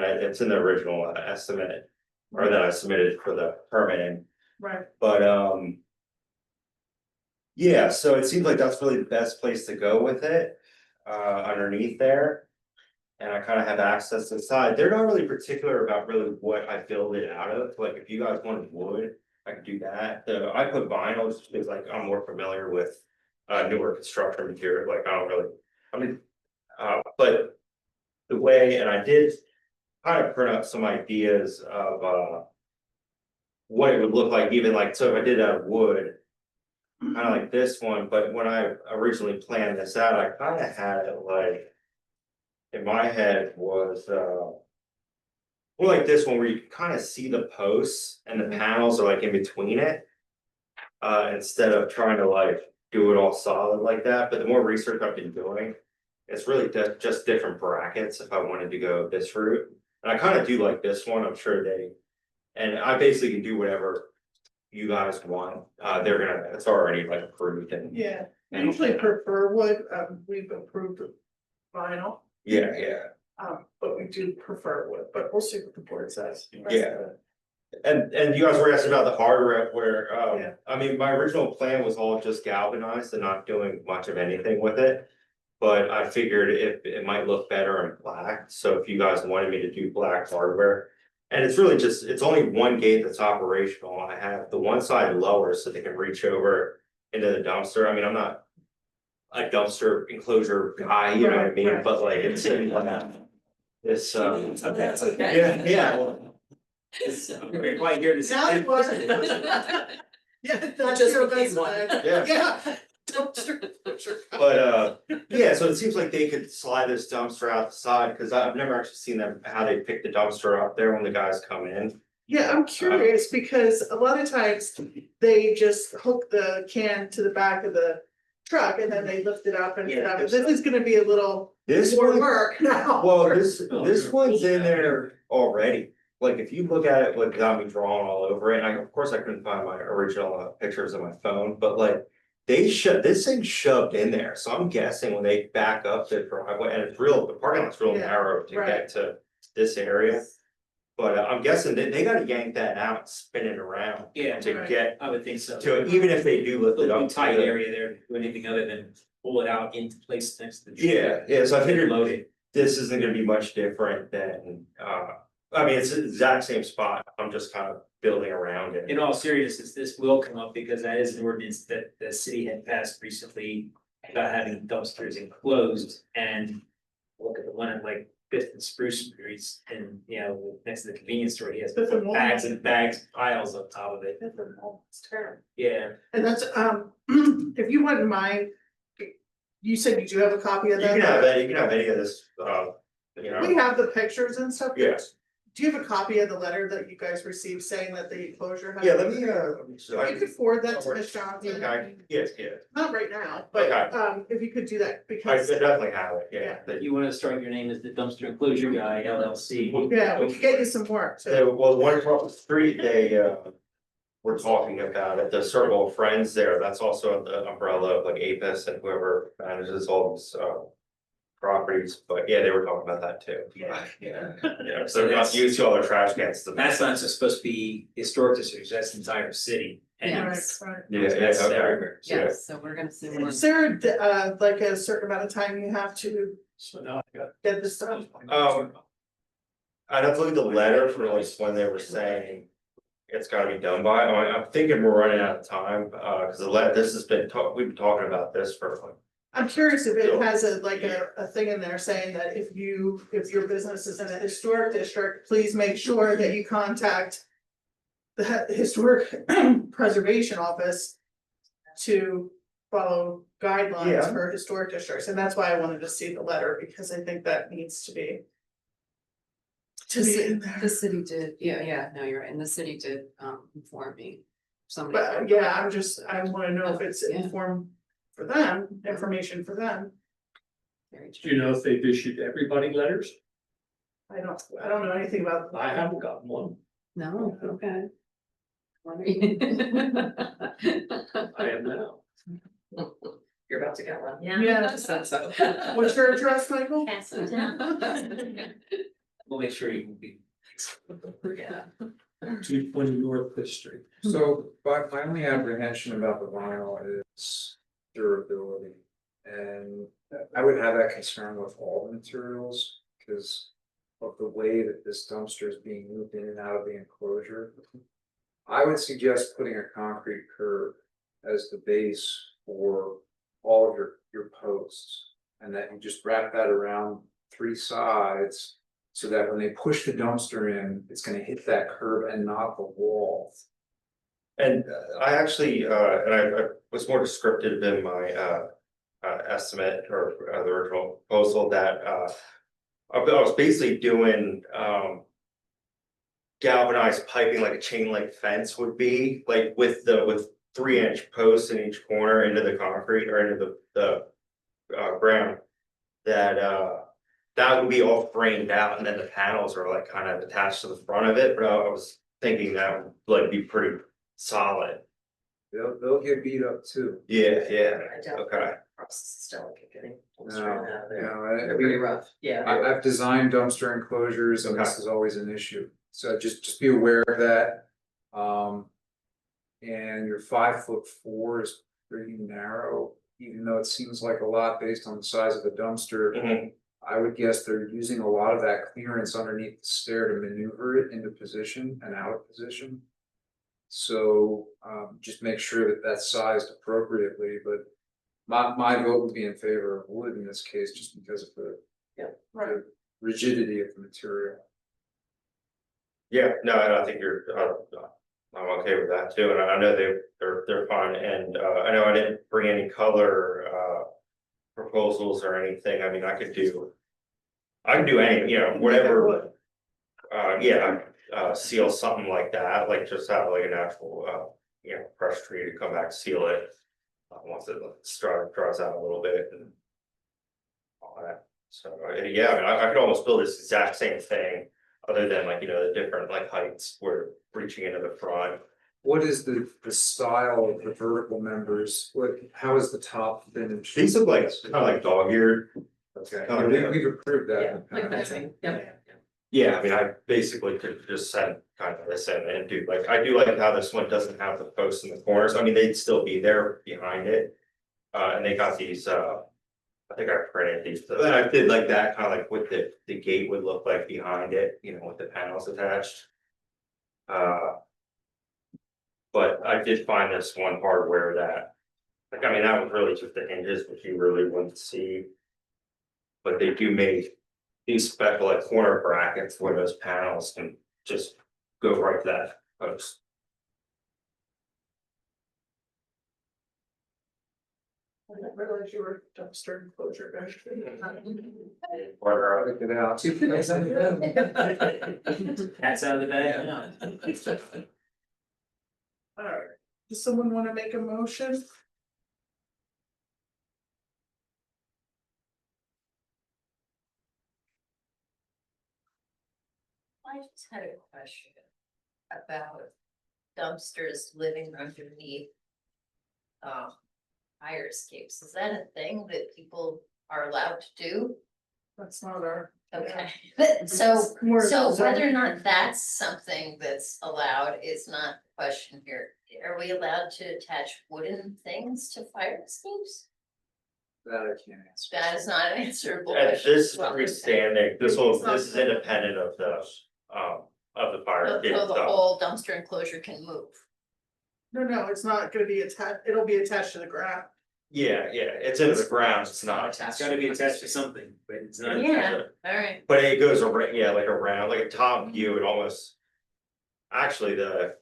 it's in the original estimate, or that I submitted for the permitting, Right. but yeah, so it seems like that's really the best place to go with it, underneath there. And I kind of have access to the side. They're not really particular about really what I build it out of. Like if you guys wanted wood, I could do that. I put vinyl just because like I'm more familiar with newer construction material. Like but the way, and I did kind of print up some ideas of what it would look like, even like, so if I did out of wood, kind of like this one, but when I originally planned this out, I kind of had it like in my head was well, like this one where you can kind of see the posts and the panels are like in between it. Instead of trying to like do it all solid like that, but the more research I've been doing, it's really just different brackets if I wanted to go this route. And I kind of do like this one, I'm sure and I basically can do whatever you guys want. It's already like approved and. Yeah, I usually prefer wood, we've approved vinyl, Yeah, but we do prefer wood, but we'll see what the board says. yeah. And you guys were asking about the hardware where, Yeah. I mean, my original plan was all just galvanized and not doing much of anything with it. But I figured it might look better in black, so if you guys wanted me to do black hardware. And it's really just, it's only one gate that's operational. I have the one side lower so they can reach over into the dumpster. I mean, I'm not a dumpster enclosure guy, you know what I mean, Right. but like it's this Okay. yeah. We're quite here to. Now you are. Yeah, that's just your became best one. friend. Yeah. Dumpster. But yeah, so it seems like they could slide this dumpster out the side, cause I've never actually seen them, how they pick the dumpster up there when the guys come in. Yeah, I'm curious because a lot of times they just hook the can to the back of the truck and then they lift it up and Yeah, this is gonna be a little This more one, work now. well, this one's in there already. Like, if you look at it, like, got me drawn all over it, and of course, I couldn't find my original pictures on my phone, but like. This thing shoved in there, so I'm guessing when they back up the driveway, and the parking lot's real Yeah, narrow to right. get to this area. But I'm guessing that they gotta yank that out, and spin it around Yeah, to Right. get I would think so. to it, even if they do lift it Little up. tight to the- area there, do anything other than pull it out into place next to the. Yeah, so I figured Load it. this isn't gonna be much different than, I mean, it's the exact same spot, I'm just kind of building around it. In all seriousness, this will come up because that is an ordinance that the city had passed recently about having dumpsters enclosed and. Look at the one at like Fifth and Spruce Streets and, you know, next to the convenience store, he has Fifth and Walnut. bags and bags, piles on top of it. It's terrible. Yeah, And that's, if you wouldn't mind, you said you do have a copy of You that? can have any of this, you know. We have the pictures and stuff. Yes. Do you have a copy of the letter that you guys received saying that the enclosure? had- Yeah, let me, You could forward that to Ms. Johnson. Okay, yes, Not right now, but Okay. if you could do that I because, definitely have it, yeah. but you wanna start your name as the dumpster enclosure guy, LLC. yeah, we could get you some work. So So, well, one across the street, they, were talking about it, the Circle of Friends there, that's also the umbrella of like APIS and whoever manages all these, properties, but yeah, they were talking about that too. Yeah. Yeah, so they're not used to all their trash cans. That's not just supposed to be historic districts, that's the entire city. And Yes. Right, right. Yeah, that's okay. everywhere. Yeah. Yes, so we're gonna see more. Is there like a certain amount of time you have to So now I got. get this done? I'd have to look at the letter for like when they were saying it's gotta be done by, I'm thinking we're running out of time, cause this has been, we've been talking about this for like. I'm curious if it has a thing in there saying that if your business is in a historic district, please make sure that you contact the historic preservation office to follow guidelines Yeah. for historic districts, and that's why I wanted to see the letter, because I think that needs to be in there. The city did, no, you're right, and the city did inform me. Somebody. But yeah, I wanna know if it's Yeah. information for them. Very Do you know if they've issued everybody letters? I don't know anything about. I haven't gotten one. No, okay. I am now. You're about to get one. Yeah. So. What's your address, Michael? Pass it down. We'll make sure you can be. Yeah. 220 North Fifth Street. So, but my only apprehension about the vinyl is durability. And I would have that concern with all the materials, because of the way that this dumpster is being moved in and out of the enclosure. I would suggest putting a concrete curb as the base for all of your posts. And that you just wrap that around 3 sides, so that when they push the dumpster in, it's gonna hit that curb and not the wall. And I actually, and I was more descriptive in my estimate or the original proposal that I was basically doing galvanized piping like a chain link fence would be, like with 3-inch posts in each corner into the concrete or into the ground. That would be all framed out, and then the panels are like kind of attached to the front of it, but I was thinking that would like be pretty solid. They'll get beat up too. Yeah, I doubt okay. the process is delicate getting No, straight out of there. no, They're pretty rough, yeah. I've designed dumpster enclosures and this is always an issue, so just be aware of that. And your 5'4" is pretty narrow, even though it seems like a lot based on the size of the dumpster. Mhm. I would guess they're using a lot of that clearance underneath the stair to maneuver it into position and out of position. So just make sure that that's sized appropriately, but my vote would be in favor of wood in this case, just because of the the rigidity of the material. Yeah, no, I think you're, I'm okay with that too, and I know they're fine, and I know I didn't bring any color proposals or anything. I mean, I can do any, you know, whatever. Seal something like that, like just have like an actual fresh tree to come back, seal it. Once it dries out a little bit and all that. So, yeah, I mean, I could almost build this exact same thing, other than like, the different like heights where reaching into the front. What is the style of the vertical members? How is the top finished? These look like kind of like dog-eared. Okay, Oh, yeah, yeah. we've approved that. Yeah, like fencing, yep. Yeah, I mean, I basically could just send kind of this in and do like, I do like how this one doesn't have the posts in the corners. I mean, they'd still be there behind it. And they got these, I think I printed these, but I did like that, kind of like what the gate would look like behind it, with the panels attached. But I did find this one hardware that, like, I mean, that was really just the hinges, which you really wouldn't see. But they do make these special like corner brackets where those panels can just go right to that post. I didn't realize you were dumpster enclosure guy. Where, Check it out. Cat's out of the bag. Alright, does someone wanna make a motion? I just had a question about dumpsters living underneath fire escapes. Is that a thing that people are allowed to do? That's not our. Okay, so whether or not that's something that's allowed is not the question here. Are we allowed to attach wooden things to fire escapes? That I can't answer. That is not an answerable and question. this is freestanding, this is independent of the fire. So escape the stuff. whole dumpster enclosure can move. No, it's not gonna be attached, it'll be attached to the ground. Yeah, it's in the ground, it's not It's gotta be attached to something, but it's not. Yeah, alright. But it goes around, like around, like a top view, it almost. Actually, the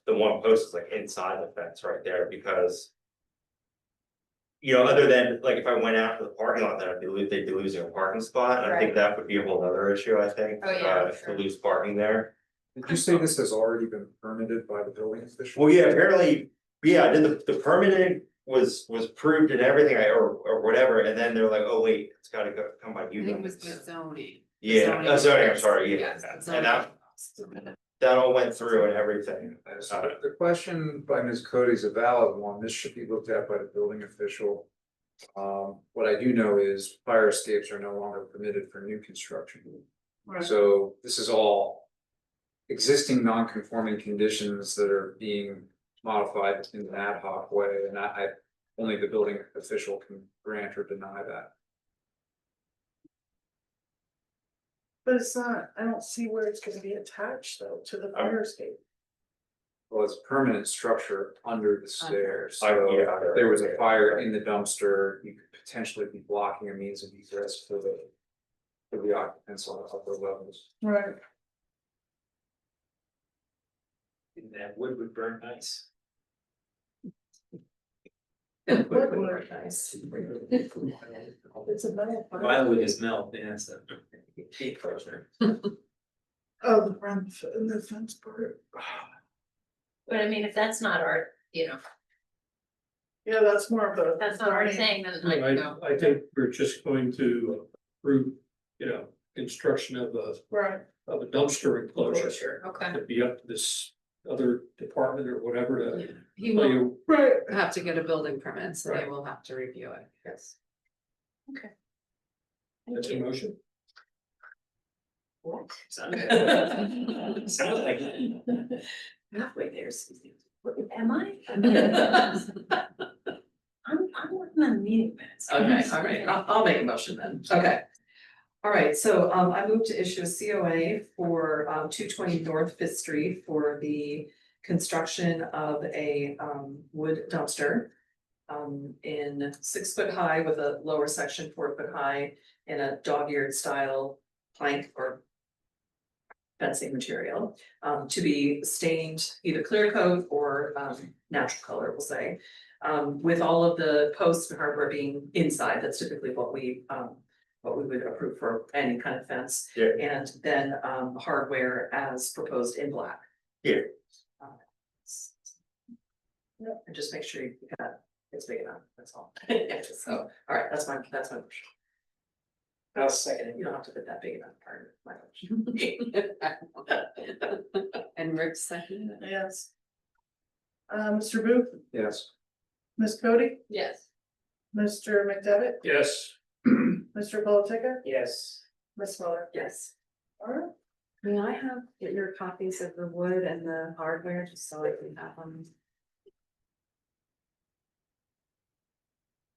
one post is like inside the fence right there, because. Other than like if I went out to the parking lot, then they'd be losing a parking spot, and I think Right. that would be a whole other issue, I think. Oh, yeah, To sure. lose parking there. Did you say this has already been permitted by the building official? Well, yeah, apparently, I did the permitting was approved and everything, or whatever, and then they're like, oh wait, it's gotta come by I you think it was guys. the zoning. Yeah, zoning, I'm sorry, yeah, Yes, and zoning. that all went through and everything. So the question by Ms. Cody is a valid one. This should be looked at by the building official. What I do know is fire escapes are no longer permitted for new construction. Right. So this is all existing non-conforming conditions that are being modified in an ad hoc way, and only the building official can grant or deny that. But it's not, I don't see where it's gonna be attached though to the fire escape. Well, it's a permanent structure under the stairs, Yeah, so if there was a okay. fire in the dumpster, you could potentially be blocking a means of egress for the occupants on the upper levels. Right. And that wood would burn nice. It would work nice. It's a metal. Mine would just melt, yeah, so. Heat pressure. Oh, the front and the fence part. But I mean, if that's not our, Yeah, that's more of the. that's not our thing, then I know. I think we're just going to approve, construction of Right. a dumpster enclosure. Sure, okay. It'd be up to this other department or whatever to He tell will you. Right. have to get a building permit, so they Right. will have to review it, yes. That's a motion. Sounds like it. Halfway there, Susie. Am I? I'm working on meeting minutes. Okay, all right, I'll make a motion then, okay. All right, so I move to issue a COA for 220 North Fifth Street for the construction of a wood dumpster. In 6 foot high with a lower section 4 foot high in a dog-eared style plank or fencing material, to be stained either clear coat or natural color, we'll say. With all of the posts and hardware being inside, that's typically what we would approve for any kind of fence. Yeah. And then hardware as proposed in black. Yeah. And just make sure you got, it's big enough, that's all. So, all right, that's my motion. I'll second it. You don't have to put that big enough part of my motion. And Rick seconded it. Yes. Mr. Booth, Yes. Ms. Cody, Yes. Mr. McDevitt, Yes. Mr. Polotica, Yes. Ms. Miller. Yes. All right. May I get your copies of the wood and the hardware, just so I can have them?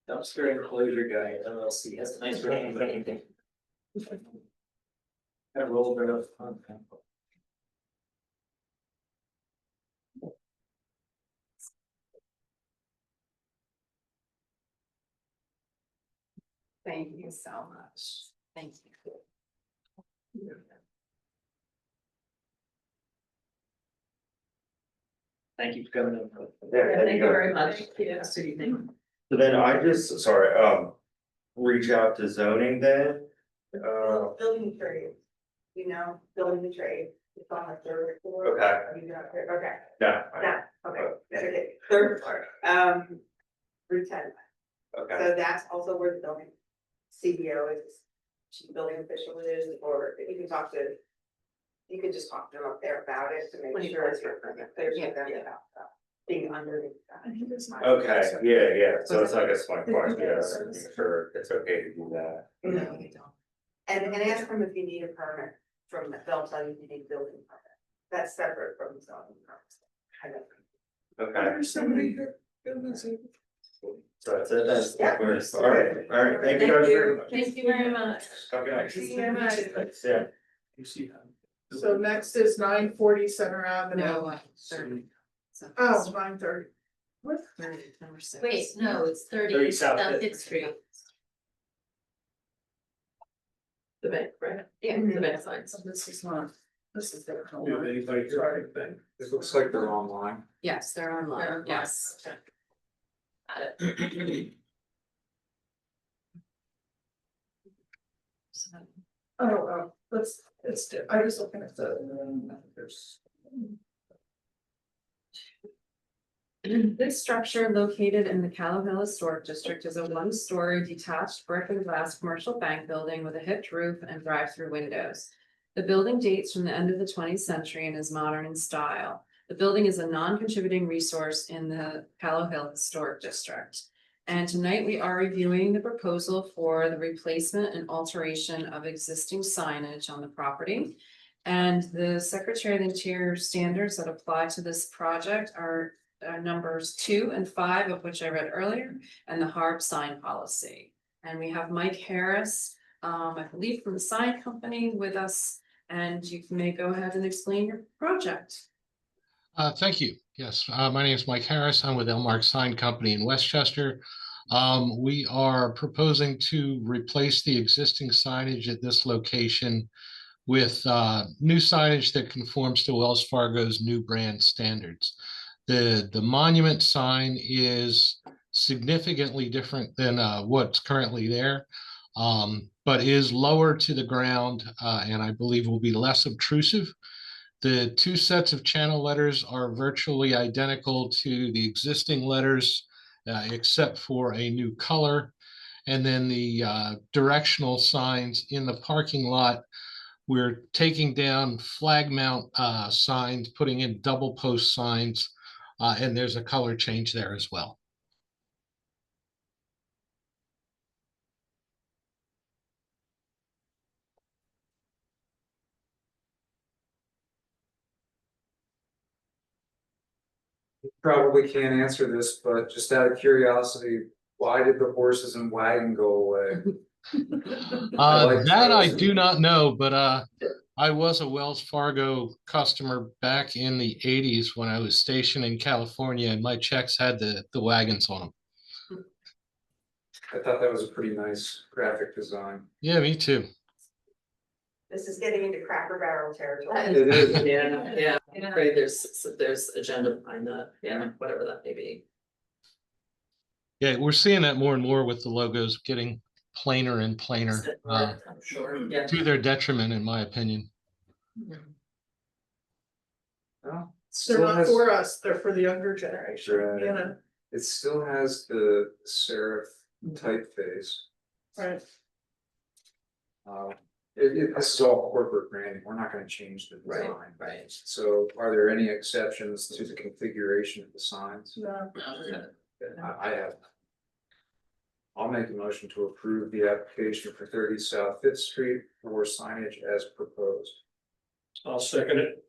Dumpster enclosure guy, LLC, has a nice name, but anything. I rolled it up. Thank you so much. Thank you. Thank you for coming in. Yeah, Thank you go. very much. Yes, good evening. So then I just, sorry, reach out to zoning then, Building trade, building trade, it's on the third floor. Okay. Are you not there? Okay, yeah, okay, third floor, Route 10. okay, So that's also where the building CBO is, chief building official is, or you can talk to. You could just talk to them up there about it to make sure it's your permit, there's no doubt about that. Being underneath that. I think it's my. okay, yeah, so it's like a smart question, yeah, I'm sure it's okay to do that. No, they don't. And ask them if you need a permit from, they'll tell you you need a building permit, that's separate from zoning permits. Kind of. Okay, There's somebody here. so that's it, that's, Yeah. alright, thank you guys very much. Thank you very much. Okay. See you next. Thanks, yeah. You see how. So next is 940 Center Avenue. No, 30. So- Oh, 930. What? 30, number 6. Wait, no, it's 30 30 South South Fifth. Fifth Street. The bank, right? Yeah, the bank signs. This is not, this is their Do you have home. anybody here? Sorry. It looks like they're online. Yes, they're online, yes. Got it. Oh, I was looking at the, there's. This structure located in the Callow Hill Historic District is a one-story detached brick and glass commercial bank building with a hipped roof and drive-through windows. The building dates from the end of the 20th century and is modern in style. The building is a non-contributing resource in the Callow Hill Historic District. And tonight we are reviewing the proposal for the replacement and alteration of existing signage on the property. And the Secretary of the Interior standards that apply to this project are numbers 2 and 5, of which I read earlier, and the HARB sign policy. And we have Mike Harris, I believe from the sign company with us, and you may go ahead and explain your project. Thank you. Yes, my name is Mike Harris. I'm with Elmark Sign Company in Westchester. We are proposing to replace the existing signage at this location with new signage that conforms to Wells Fargo's new brand standards. The monument sign is significantly different than what's currently there, but is lower to the ground and I believe will be less obtrusive. The two sets of channel letters are virtually identical to the existing letters, except for a new color. And then the directional signs in the parking lot, we're taking down flag mount signs, putting in double post signs, and there's a color change there as well. Probably can't answer this, but just out of curiosity, why did the horses and wagon go away? That I do not know, but I was a Wells Fargo customer back in the 80s when I was stationed in California, and my checks had the wagons on them. I thought that was a pretty nice graphic design. Yeah, me too. This is getting into Cracker Barrel territory. It is. Yeah, I'm afraid there's agenda behind that, yeah, whatever that may be. Yeah, we're seeing that more and more with the logos getting plainer and plainer, I'm sure, yeah. to their detriment, in my opinion. Well, They're not for us, they're for the younger generation, Right. you know, It still has the serif typeface. right? This is all corporate branding, we're not gonna change the Right, design. right. So are there any exceptions to the configuration of the signs? No. I have. I'll make a motion to approve the application for 30 South Fifth Street for signage as proposed. I'll second it.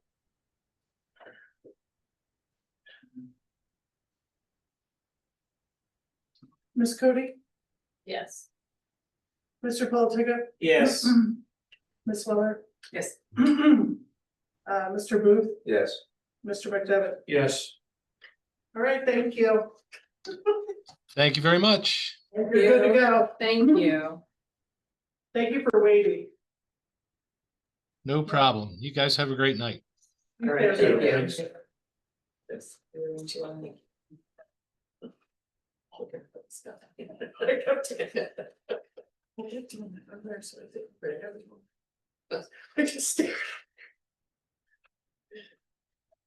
Ms. Cody, Yes. Mr. Politiga, Yes. Ms. Weller, Yes. Mr. Booth, Yes. Mr. McDevitt. Yes. All right, thank you. Thank you very much. You're good to go. Thank you. Thank you for waiting. No problem. You guys have a great night. All right, thank you. Thanks. Yes, we're into one thing. Okay, let's go. I just stared.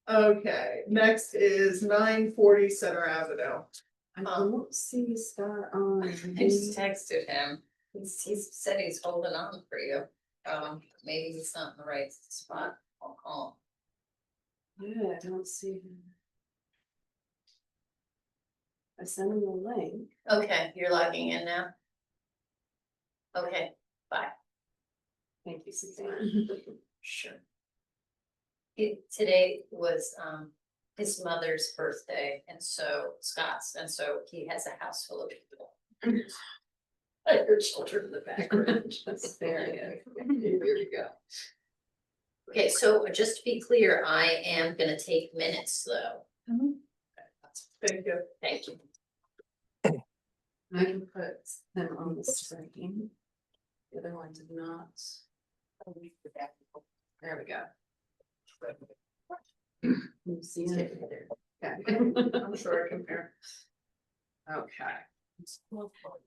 Okay, next is 940 Center Avenue. I don't see Scott on. I just texted him. He said he's holding on for you. Maybe he's not in the right spot. I'll call Yeah, I don't see him. I sent him the link. him. Okay, you're logging in now? Okay, bye. Thank you, Suzanne. Sure. Today was his mother's birthday, and so Scott's, and so he has a house full of people. I heard children in the background. That's very good. Here we go. Okay, so just to be clear, I am gonna take minutes though. Thank you. Thank you. I can put them on the screen. The other one did not. There we go. You see it? Okay. I'm sure I can hear. Okay.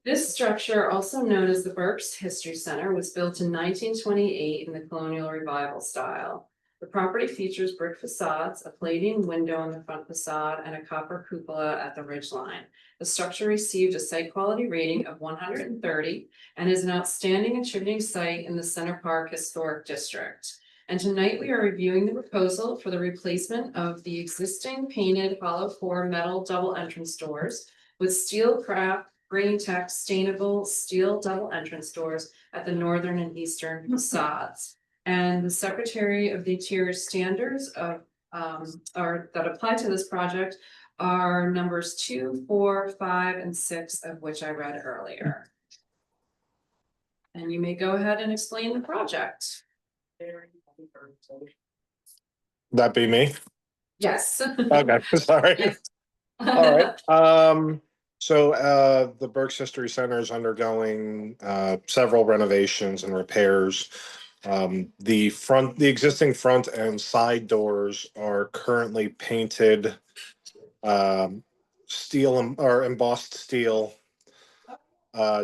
This structure, also known as the Burke's History Center, was built in 1928 in the colonial revival style. The property features brick facades, a Palladian window on the front facade, and a copper cupola at the ridge line. The structure received a site quality rating of 130 and is an outstanding contributing site in the Center Park Historic District. And tonight we are reviewing the proposal for the replacement of the existing painted hollow core metal double entrance doors with steel craft green tech stainable steel double entrance doors at the northern and eastern facades. And the Secretary of the Interior standards of that apply to this project are numbers 2, 4, 5, and 6, of which I read earlier. And you may go ahead and explain the project. That be me? Yes. Okay, sorry. Yes. All right, the Berks History Center is undergoing several renovations and repairs. The existing front and side doors are currently painted steel or embossed steel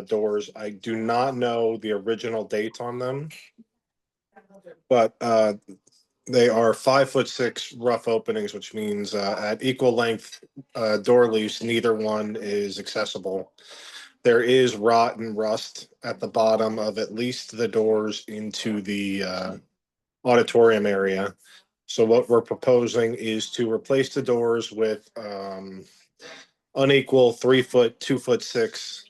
doors. I do not know the original date on them, but they are 5'6" rough openings, which means at equal length door leaves, neither one is accessible. There is rot and rust at the bottom of at least the doors into the auditorium area. So what we're proposing is to replace the doors with unequal 3-foot, 2'6"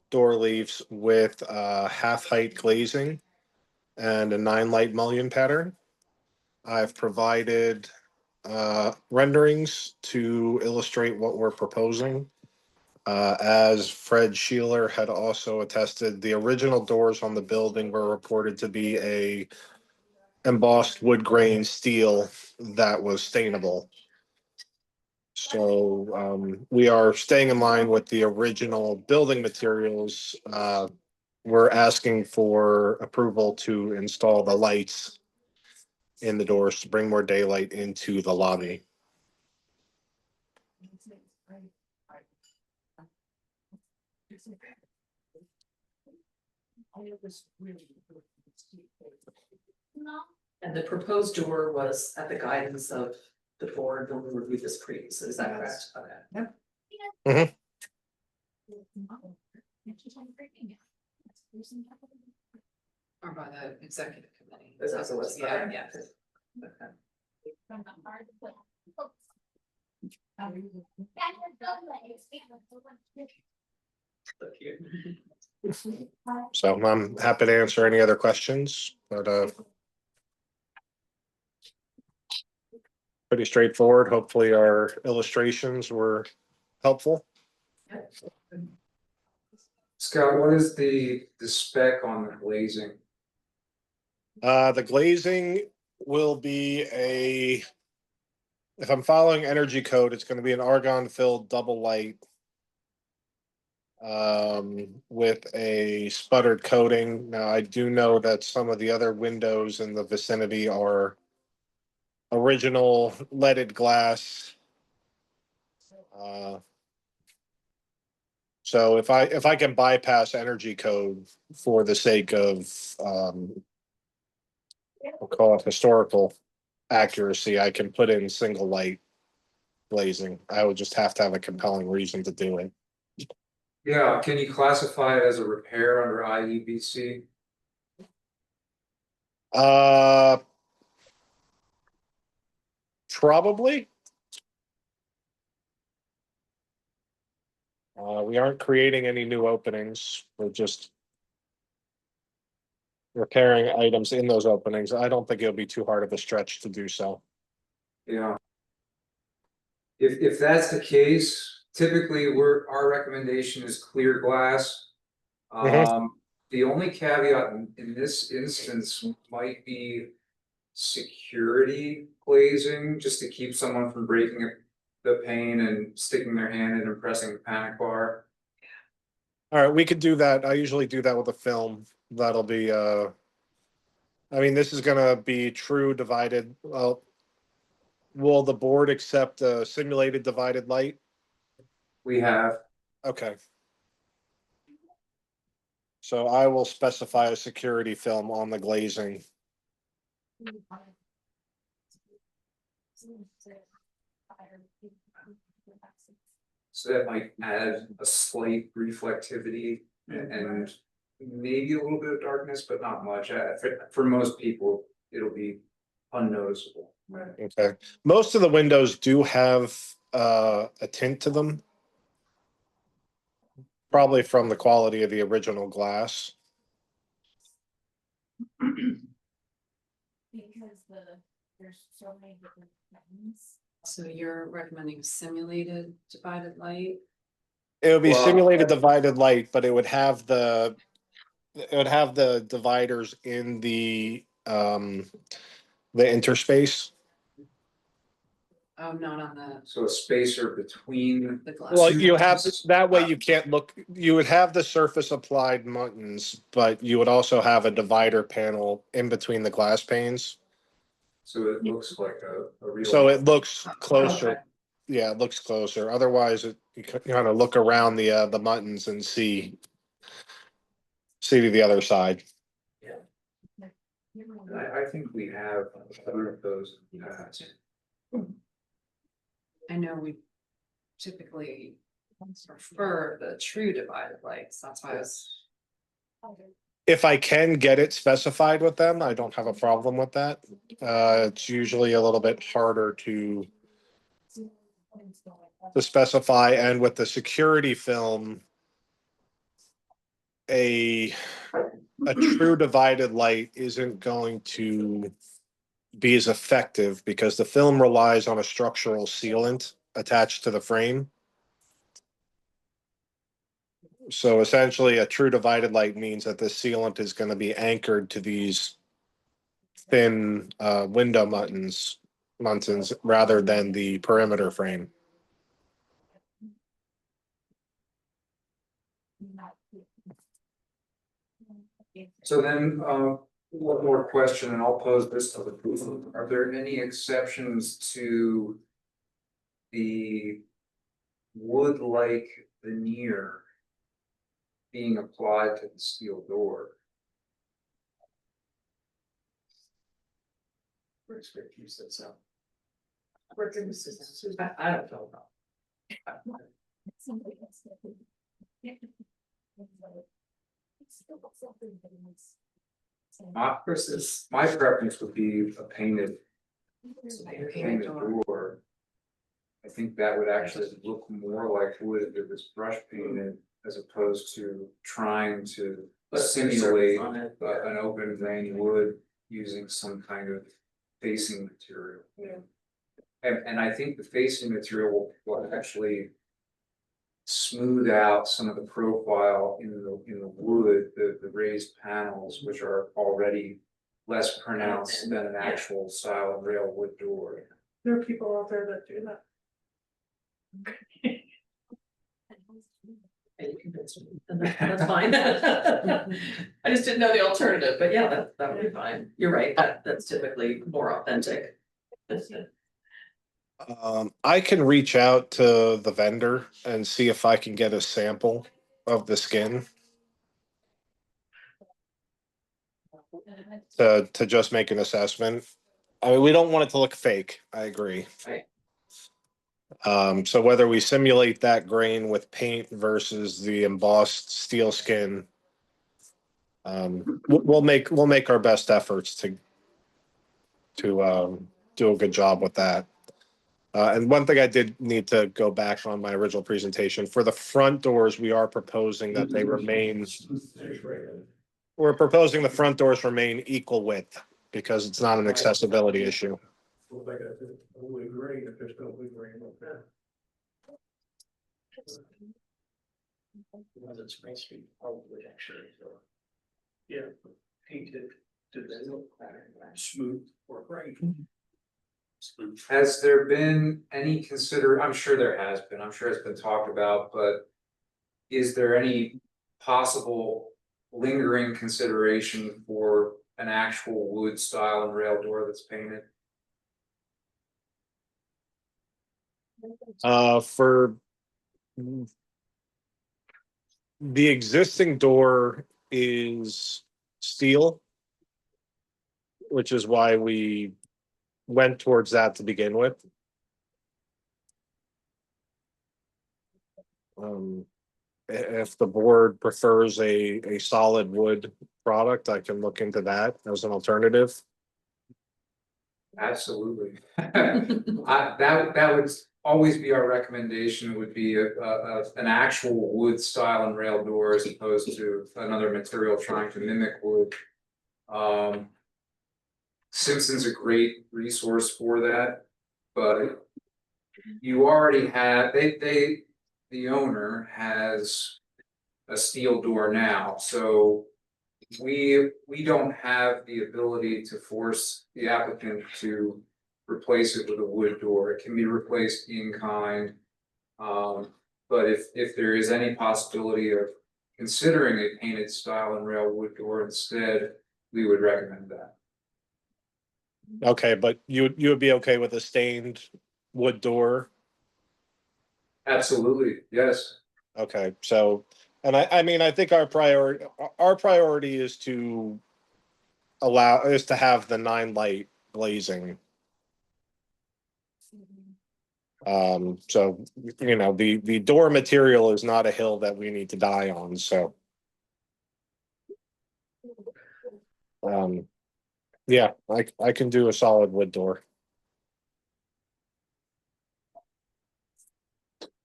door leaves with half height glazing and a 9-light mullion pattern. I've provided renderings to illustrate what we're proposing. As Fred Sheeler had also attested, the original doors on the building were reported to be a embossed wood grain steel that was stainable. So we are staying in line with the original building materials. We're asking for approval to install the lights in the doors to bring more daylight into the lobby. And the proposed door was at the guidance of the board when we reviewed this previously, is that correct? Okay. Mhm. Or by the executive committee. Is that what it was? Yeah, Okay. yeah. Okay. So I'm happy to answer any other questions, but pretty straightforward. Hopefully our illustrations were helpful. Scott, what is the spec on the glazing? The glazing will be if I'm following energy code, it's going to be an argon filled double light with a sputtered coating. Now, I do know that some of the other windows in the vicinity are original leaded glass. So if I can bypass energy code for the sake of we'll call it historical accuracy, I can put in single light glazing. I would just have to have a compelling reason to do it. Yeah, can you classify it as a repair under IEBC? Probably. We aren't creating any new openings. We're just repairing items in those openings. I don't think it'll be too hard of a stretch to do so. Yeah. If that's the case, typically our recommendation is clear glass. The only caveat in this instance might be security glazing, just to keep someone from breaking the pane and sticking their hand in and pressing the panic bar. All right, we could do that. I usually do that with a film. That'll be I mean, this is gonna be true divided. Well, will the board accept a simulated divided light? We have. Okay. So I will specify a security film on the glazing. So that might add a slight reflectivity and maybe a little bit of darkness, but not much. For most people, it'll be unnoticeable. Okay, most of the windows do have a tint to them. Probably from the quality of the original glass. So you're recommending simulated divided light? It would be Well, simulated divided light, but it would have the dividers in the interspace. Oh, not on the, So a spacer between. the glass. Well, you have, that way you can't look, you would have the surface applied buttons, but you would also have a divider panel in between the glass panes. So it looks like a real. So it looks closer. Okay. Yeah, it looks closer. Otherwise, you kind of look around the buttons and see to the other side. I think we have one of those. I know we typically prefer the true divided lights, that's why I was. If I can get it specified with them, I don't have a problem with that. It's usually a little bit harder to specify, and with the security film, a true divided light isn't going to be as effective because the film relies on a structural sealant attached to the frame. So essentially, a true divided light means that the sealant is going to be anchored to these thin window muntins rather than the perimeter frame. So then, one more question, and I'll pose this to the group. Are there any exceptions to the wood-like veneer being applied to the steel door? I don't know about. My preference would be a painted Painted door. door. I think that would actually look more like wood if it was brush painted, as opposed to trying to simulate an open grain wood using some kind of facing material. And I think the facing material will actually smooth out some of the profile in the wood, the raised panels, which are already less pronounced than an actual style of rail wood door. There are people out there that do that. You convinced me. That's fine. I just didn't know the alternative, but yeah, that would be fine. You're right, that's typically more authentic. I can reach out to the vendor and see if I can get a sample of the skin to just make an assessment. I mean, we don't want it to look fake. I agree. Right. So whether we simulate that grain with paint versus the embossed steel skin, we'll make our best efforts to do a good job with that. And one thing I did need to go back on my original presentation, for the front doors, we are proposing that they remain, we're proposing the front doors remain equal width because it's not an accessibility issue. Spring Street, probably actually, yeah, painted to the smooth or gray. Has there been any I'm sure there has been, I'm sure it's been talked about, but is there any possible lingering consideration for an actual wood style and rail door that's painted? For the existing door is steel, which is why we went towards that to begin with. If the board prefers a solid wood product, I can look into that as an alternative. Absolutely. That would always be our recommendation, would be an actual wood style and rail door as opposed to another material trying to mimic wood. Simpson's a great resource for that, but you already have, the owner has a steel door now, so we don't have the ability to force the applicant to replace it with a wood door. It can be replaced in kind. But if there is any possibility of considering a painted style and rail wood door instead, we would recommend that. Okay, but you would be okay with a stained wood door? Absolutely, yes. Okay, so, and I mean, I think our priority is to have the 9 light glazing. So, you know, the door material is not a hill that we need to die on, so. Yeah, I can do a solid wood door.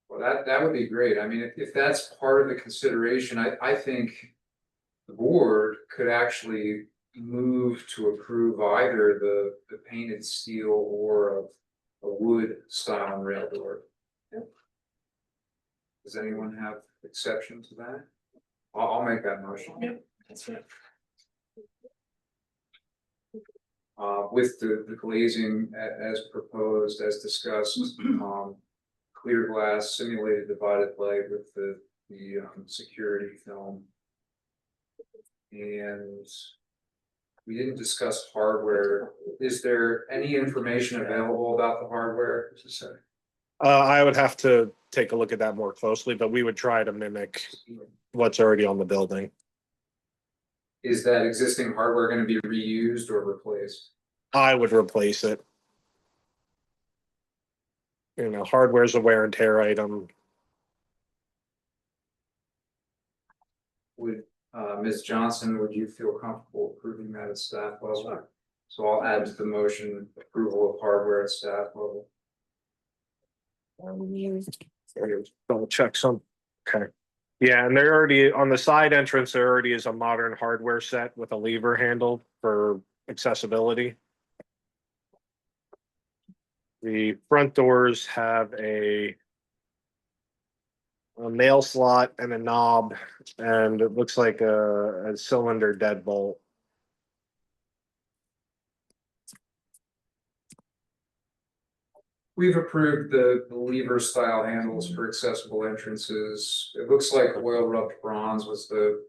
Well, that would be great. I mean, if that's part of the consideration, I think the board could actually move to approve either the painted steel or a wood style and rail door. Does anyone have exception to that? I'll make that motion. That's right. With the glazing as proposed, as discussed, clear glass, simulated divided light with the security film. And we didn't discuss hardware. Is there any information available about the hardware? I would have to take a look at that more closely, but we would try to mimic what's already on the building. Is that existing hardware going to be reused or replaced? I would replace it. You know, hardware is a wear and tear item. Would Ms. Johnson, would you feel comfortable approving that at staff level? So I'll add to the motion approval of hardware at staff level. Double check some. Okay. Yeah, and there already on the side entrance, there already is a modern hardware set with a lever handle for accessibility. The front doors have a nail slot and a knob, and it looks like a cylinder deadbolt. We've approved the lever style handles for accessible entrances. It looks like oil rubbed bronze was the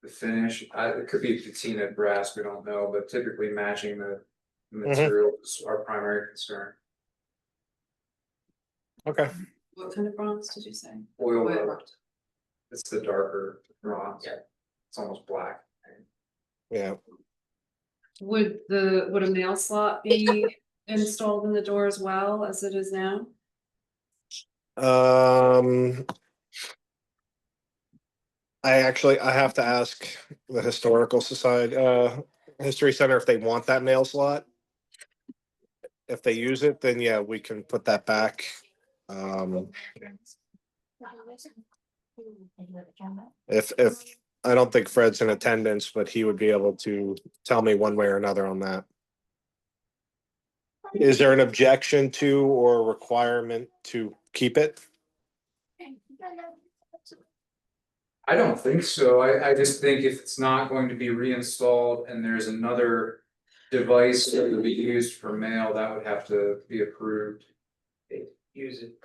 finish. It could be patina brass, we don't know, but typically matching the material is our primary concern. Okay. What kind of bronze did you say? Oil rubbed. It's the darker bronze. Yeah. It's almost black. Yeah. Would a nail slot be installed in the door as well as it is now? I have to ask the historical society, history center if they want that nail slot. If they use it, then yeah, we can put that back. If I don't think Fred's in attendance, but he would be able to tell me one way or another on that. Is there an objection to or requirement to keep it? I don't think so. I just think if it's not going to be reinstalled and there's another device that would be used for mail, that would have to be approved. Use it.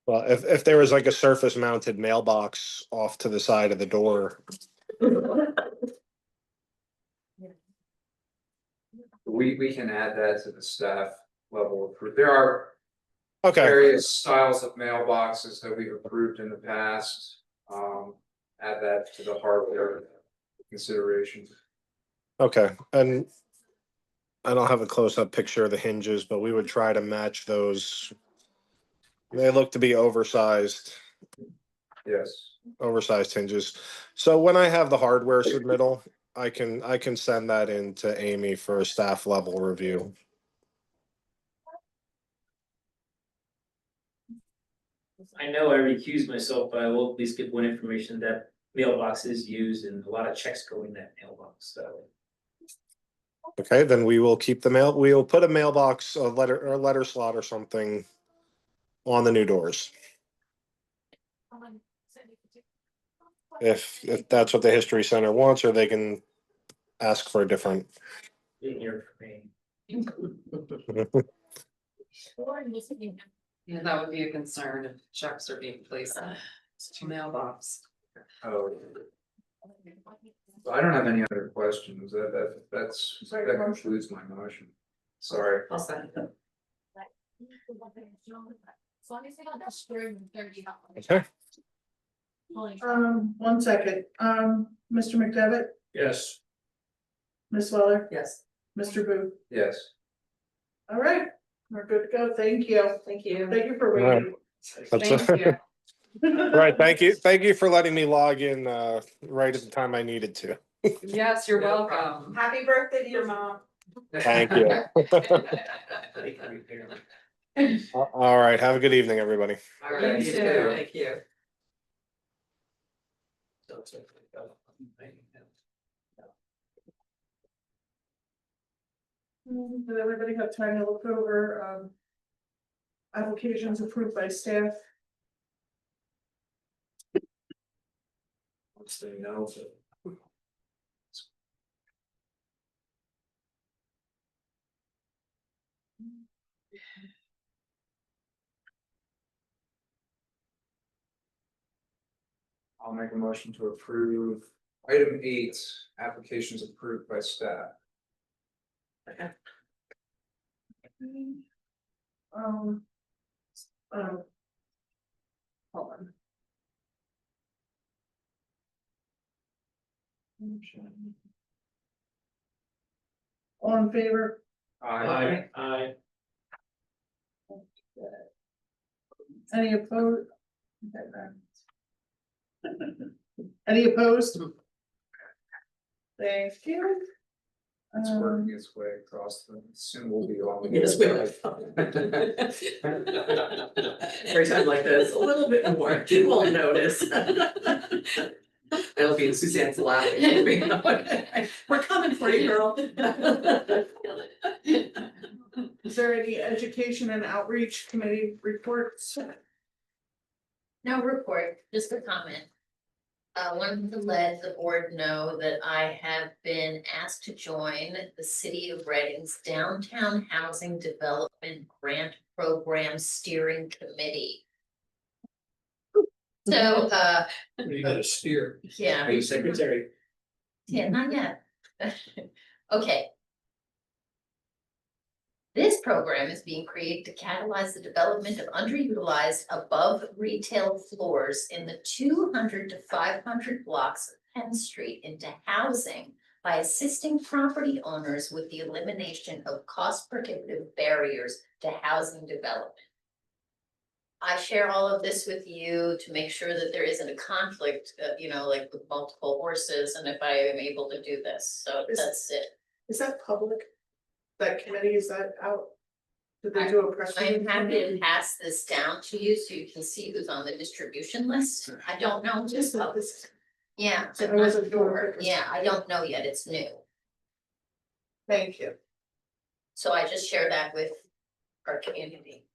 Well, if there was like a surface mounted mailbox off to the side of the door. We can add that to the staff level. There are Okay. various styles of mailboxes that we've approved in the past. Add that to the hardware considerations. Okay, and I don't have a close-up picture of the hinges, but we would try to match those. They look to be oversized hinges. So when I have the hardware submittal, I can send that in to Amy for a staff level review. I know I recused myself, but I will at least give one information that mailbox is used and a lot of checks go in that mailbox, so. Okay, then we will keep the mail, we will put a mailbox, a letter slot or something on the new doors. If that's what the History Center wants, or they can ask for a different. In here for me. Yeah, that would be a concern if checks are being placed in the mailbox. Oh. I don't have any other questions, that concludes my motion. Sorry. I'll second that. Okay. 1 second, Mr. McDevitt, Yes. Ms. Weller, Yes. Mr. Booth. Yes. All right, we're good to go. Thank you. Thank you. Thank you for All right. waiting. That's Thank you. right. Thank you for letting me log in right at the time I neaded to. Yes, you're welcome. Happy birthday to your mom. Thank you. All right. Have a good evening, everybody. All right, you too. Thank you. Did everybody have time to look over, applications approved by staff? Once they know, I'll make a motion to approve item 8, applications approved by staff. Um. Hold on. All in favor? Aye. Any opposed? Any opposed? Thank you. It's working its way across the, soon we'll be on. the Yes, we have. Every time like this, a little bit more, you won't notice. It'll be Suzanne's laughing. We're coming for you, girl. Is there any education and outreach committee reports? No report, just a comment. Wanted to let the board know that I have been asked to join the City of Reading's Downtown Housing Development Grant Program Steering Committee. So, You gotta steer. yeah. Are you secretary? Yeah, not yet. Okay. This program is being created to catalyze the development of underutilized above retail floors in the 200 to 500 blocks of Penn Street into housing by assisting property owners with the elimination of cost prohibitive barriers to housing development. I share all of this with you to make sure that there isn't a conflict, like with multiple horses, and if I am able to do this, so that's it. Is that public? That committee, is that out? Did they do a press I'm release? happy to pass this down to you so you can see who's on the distribution list. I don't know, just, yeah, So I I'm not wasn't sure sure. if it was- Yeah, I don't know yet, it's new. Thank you. So I just share that with our community.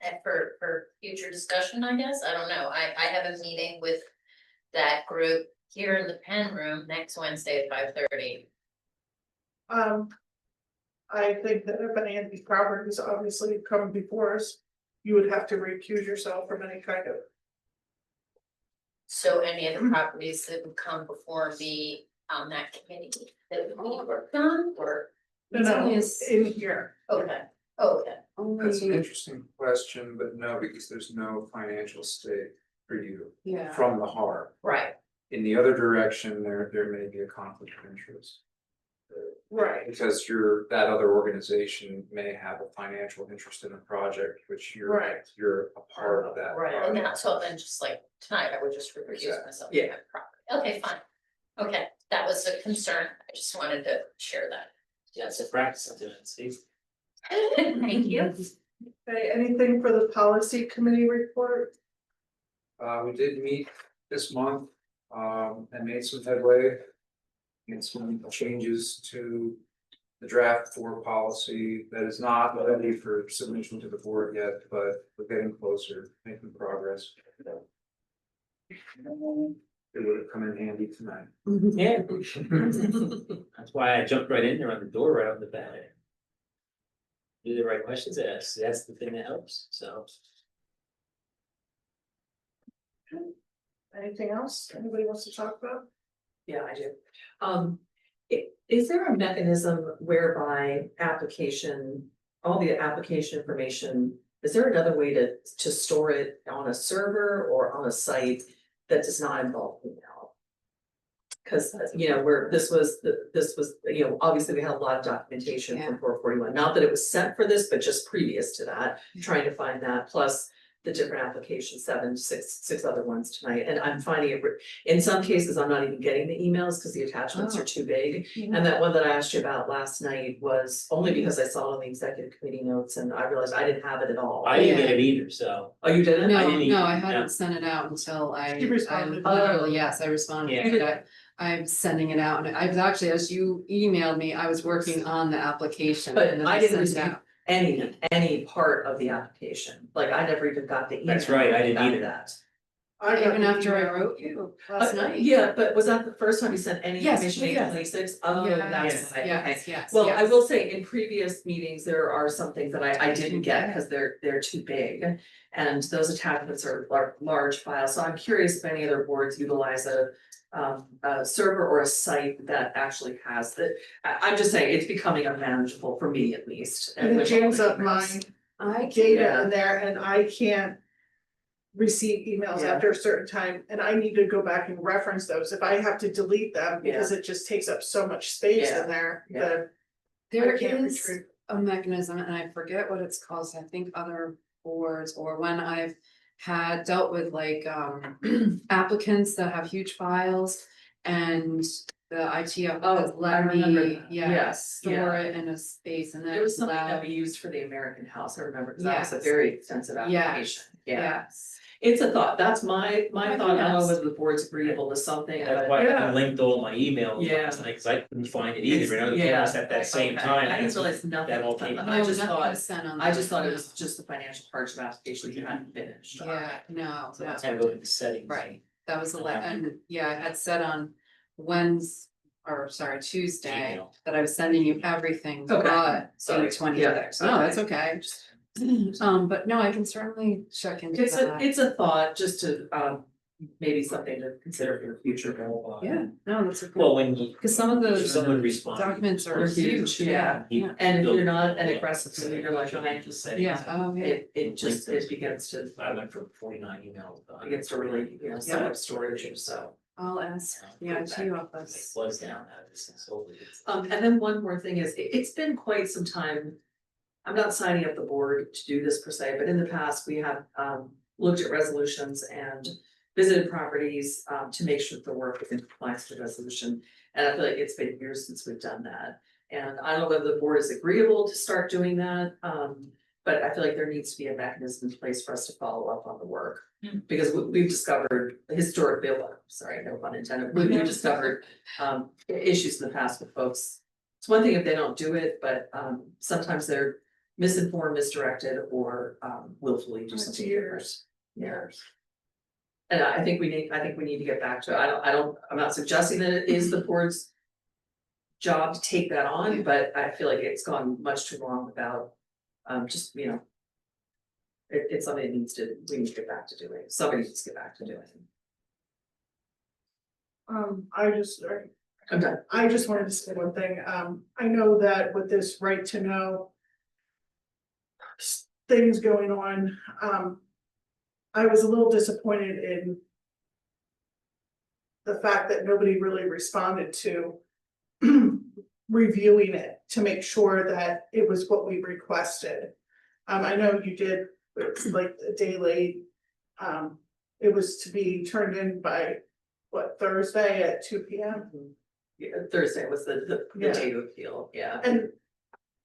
And for future discussion, I guess, I don't know, I have a meeting with that group here in the Penn Room next Wednesday at 5:30. I think that if any of these properties obviously come before us, you would have to recuse yourself from any kind of. So any of the properties that would come before me on that committee that would be worked on, or? No, in here. Okay, That's an interesting question, but no, because there's no financial stake for you Yeah. from the HARB. right. In the other direction, there may be a conflict of interest. Right. Because that other organization may have a financial interest in the project, which Right. you're a part of that. Right, and project. now, so then just like tonight, I would just recuse Exactly. myself. Yeah. from that property. Okay, fine. Okay, that was a concern. I just wanted to share that. Yeah, it's a practice I'm doing, Steve. Thank you. Okay, anything for the policy committee report? We did meet this month, and made some headway. Made some changes to the draft 4 policy that is not ready for submission to the board yet, but we're getting closer, making progress. It would have come in handy tonight. Yeah. That's why I jumped right in there on the door right off the bat. Do the right questions asked, that's the thing that helps, so. Anything else anybody wants to talk about? Yeah, I do. Is there a mechanism whereby all the application information, is there another way to store it on a server or on a site that does not involve email? Cause, this was, obviously we had a lot of documentation from 441, not that it was sent for this, but just previous to that, trying to find that, plus the different applications, six other ones tonight, and I'm finding it, in some cases, I'm not even getting the emails because the attachments are too big. And that one that I asked you about last night was only because I saw it on the executive committee notes and I realized I didn't have it at all. I didn't get it either, so. Oh, you didn't? No, I didn't no, even- I no. hadn't sent it out until She responded. yes, I responded. Yeah. I'm sending it out, and I was actually, as you emailed me, I was working on the application. But and then I didn't sent it receive out. any part of the application, like I never even got the email. That's right, I didn't about either. that. I got Even the after I email. wrote you last night. Yeah, but was that the first time you sent any Yes, information, yes. 26? Oh, that's right, okay. Yes. Well, I will say in previous meetings, there are some things that I didn't get because they're too big. And those attachments are large files, so I'm curious if any other boards utilize a server or a site that actually has that. I'm just saying, it's becoming unmanageable for me at least. And it jams up my data in there and I can't receive emails Yeah. after a certain time and I need to go back and reference those. If I have to delete them because it just takes up so much space in there, Yeah. then There I can't is retrieve. a mechanism, and I forget what it's called, so I think other boards, or when I've had dealt with like applicants that have huge files. And the ITF has I let remember me, that. yeah, Yes, store yeah. it in a space, and then There was it's something that allowed. we used for the American House, I remember, because that was a Yes. very extensive application. Yeah, Yes. it's a thought, that's my Oh, thought, I don't know yes. whether the board's agreeable to something, That's but. why Yeah. I linked all my emails Yeah. last night, cause I couldn't find it either, and I was Yeah. almost at that same Okay. time. I didn't realize nothing. That all came. I No, just nothing thought, was sent on I that, just thought it no. was just the financial hardship application you hadn't finished. Yeah, no, So no. that's I go to the settings. Right, that was and yeah, I had said on Tuesday, Email. that I was sending you everything, Okay. but Sorry. the 26th. Yeah, No, okay. that's okay. But no, I can certainly check into that. It's a thought, just to, maybe something to consider for the future. Yeah, no, that's a Well, good, when you. because some of those Someone responded. documents are They're huge, huge, yeah, yeah. yeah. And if you're not an Yeah. aggressive leader like I just said. Yeah, oh, yeah. It just, it begins to, I went from 49 emails. begins to really, set up storage and so. I'll ask, yeah, to you office. It was down, this is so. And then one more thing is, it's been quite some time. I'm not signing up the board to do this per se, but in the past, we have looked at resolutions and visited properties to make sure that the work is in compliance with the resolution. And I feel like it's been years since we've done that. And I don't know whether the board is agreeable to start doing that. But I feel like there needs to be a mechanism in place for us to follow up on the work. Because we've discovered historically, sorry, no pun intended, we've discovered issues in the past with folks. It's one thing if they don't do it, but sometimes they're misinformed, misdirected, or willfully do something different. Yeah. And I think we need to get back to it. I'm not suggesting that it is the board's job to take that on, but I feel like it's gone much too long without just, it's something that we need to get back to doing. Somebody needs to get back to doing. I'm done. I just wanted to say one thing, I know that with this right to know. Things going on, I was a little disappointed in. The fact that nobody really responded to. reviewing it to make sure that it was what we requested. I know you did, it's like a day late. It was to be turned in by, what, Thursday at 2 p.m.? Yeah, Thursday was the Yeah. day to appeal, yeah. And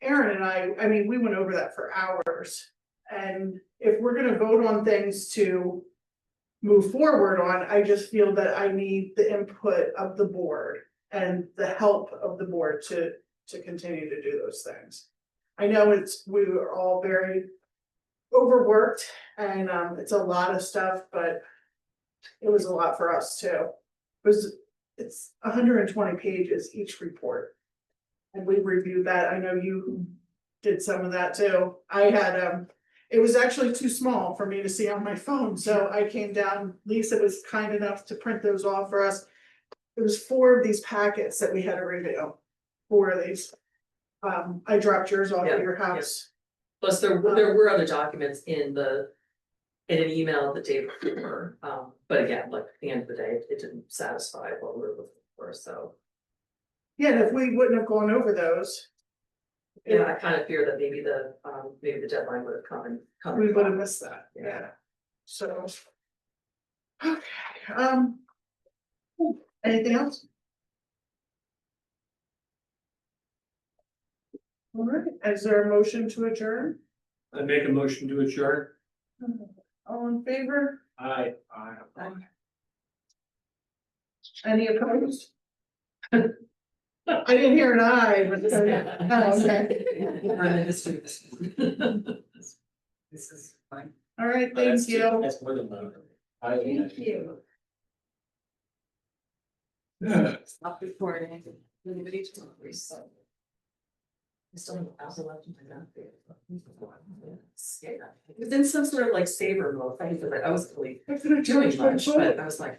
Aaron and I mean, we went over that for hours. And if we're gonna vote on things to move forward on, I just feel that I need the input of the board and the help of the board to continue to do those things. I know we were all very overworked and it's a lot of stuff, but it was a lot for us too. It's 120 pages each report. And we reviewed that. I know you did some of that too. I had it was actually too small for me to see on my phone, so I came down, Lisa was kind enough to print those off for us. It was 4 of these packets that we had to review, 4 of these. I dropped yours off at your house. Plus, there were other documents in an email the day before, but again, like, at the end of the day, it didn't satisfy what we were looking for, so. Yeah, and if we wouldn't have gone over those. Yeah, I kind of fear that maybe the deadline would have come. We would have missed that, yeah, so. Okay, anything else? All right, is there a motion to adjourn? I make a motion to adjourn. All in favor? Aye. Any opposed? I didn't hear an aye, but, oh, okay. We're in the history of this. This is fine. All right, thank you. That's more than one. Thank you. Stop recording. Anybody to talk, please. I still have 1,000 left in my mouth. It was in some sort of like saver mode. I was really I could have doing changed my much, vote. but I was like,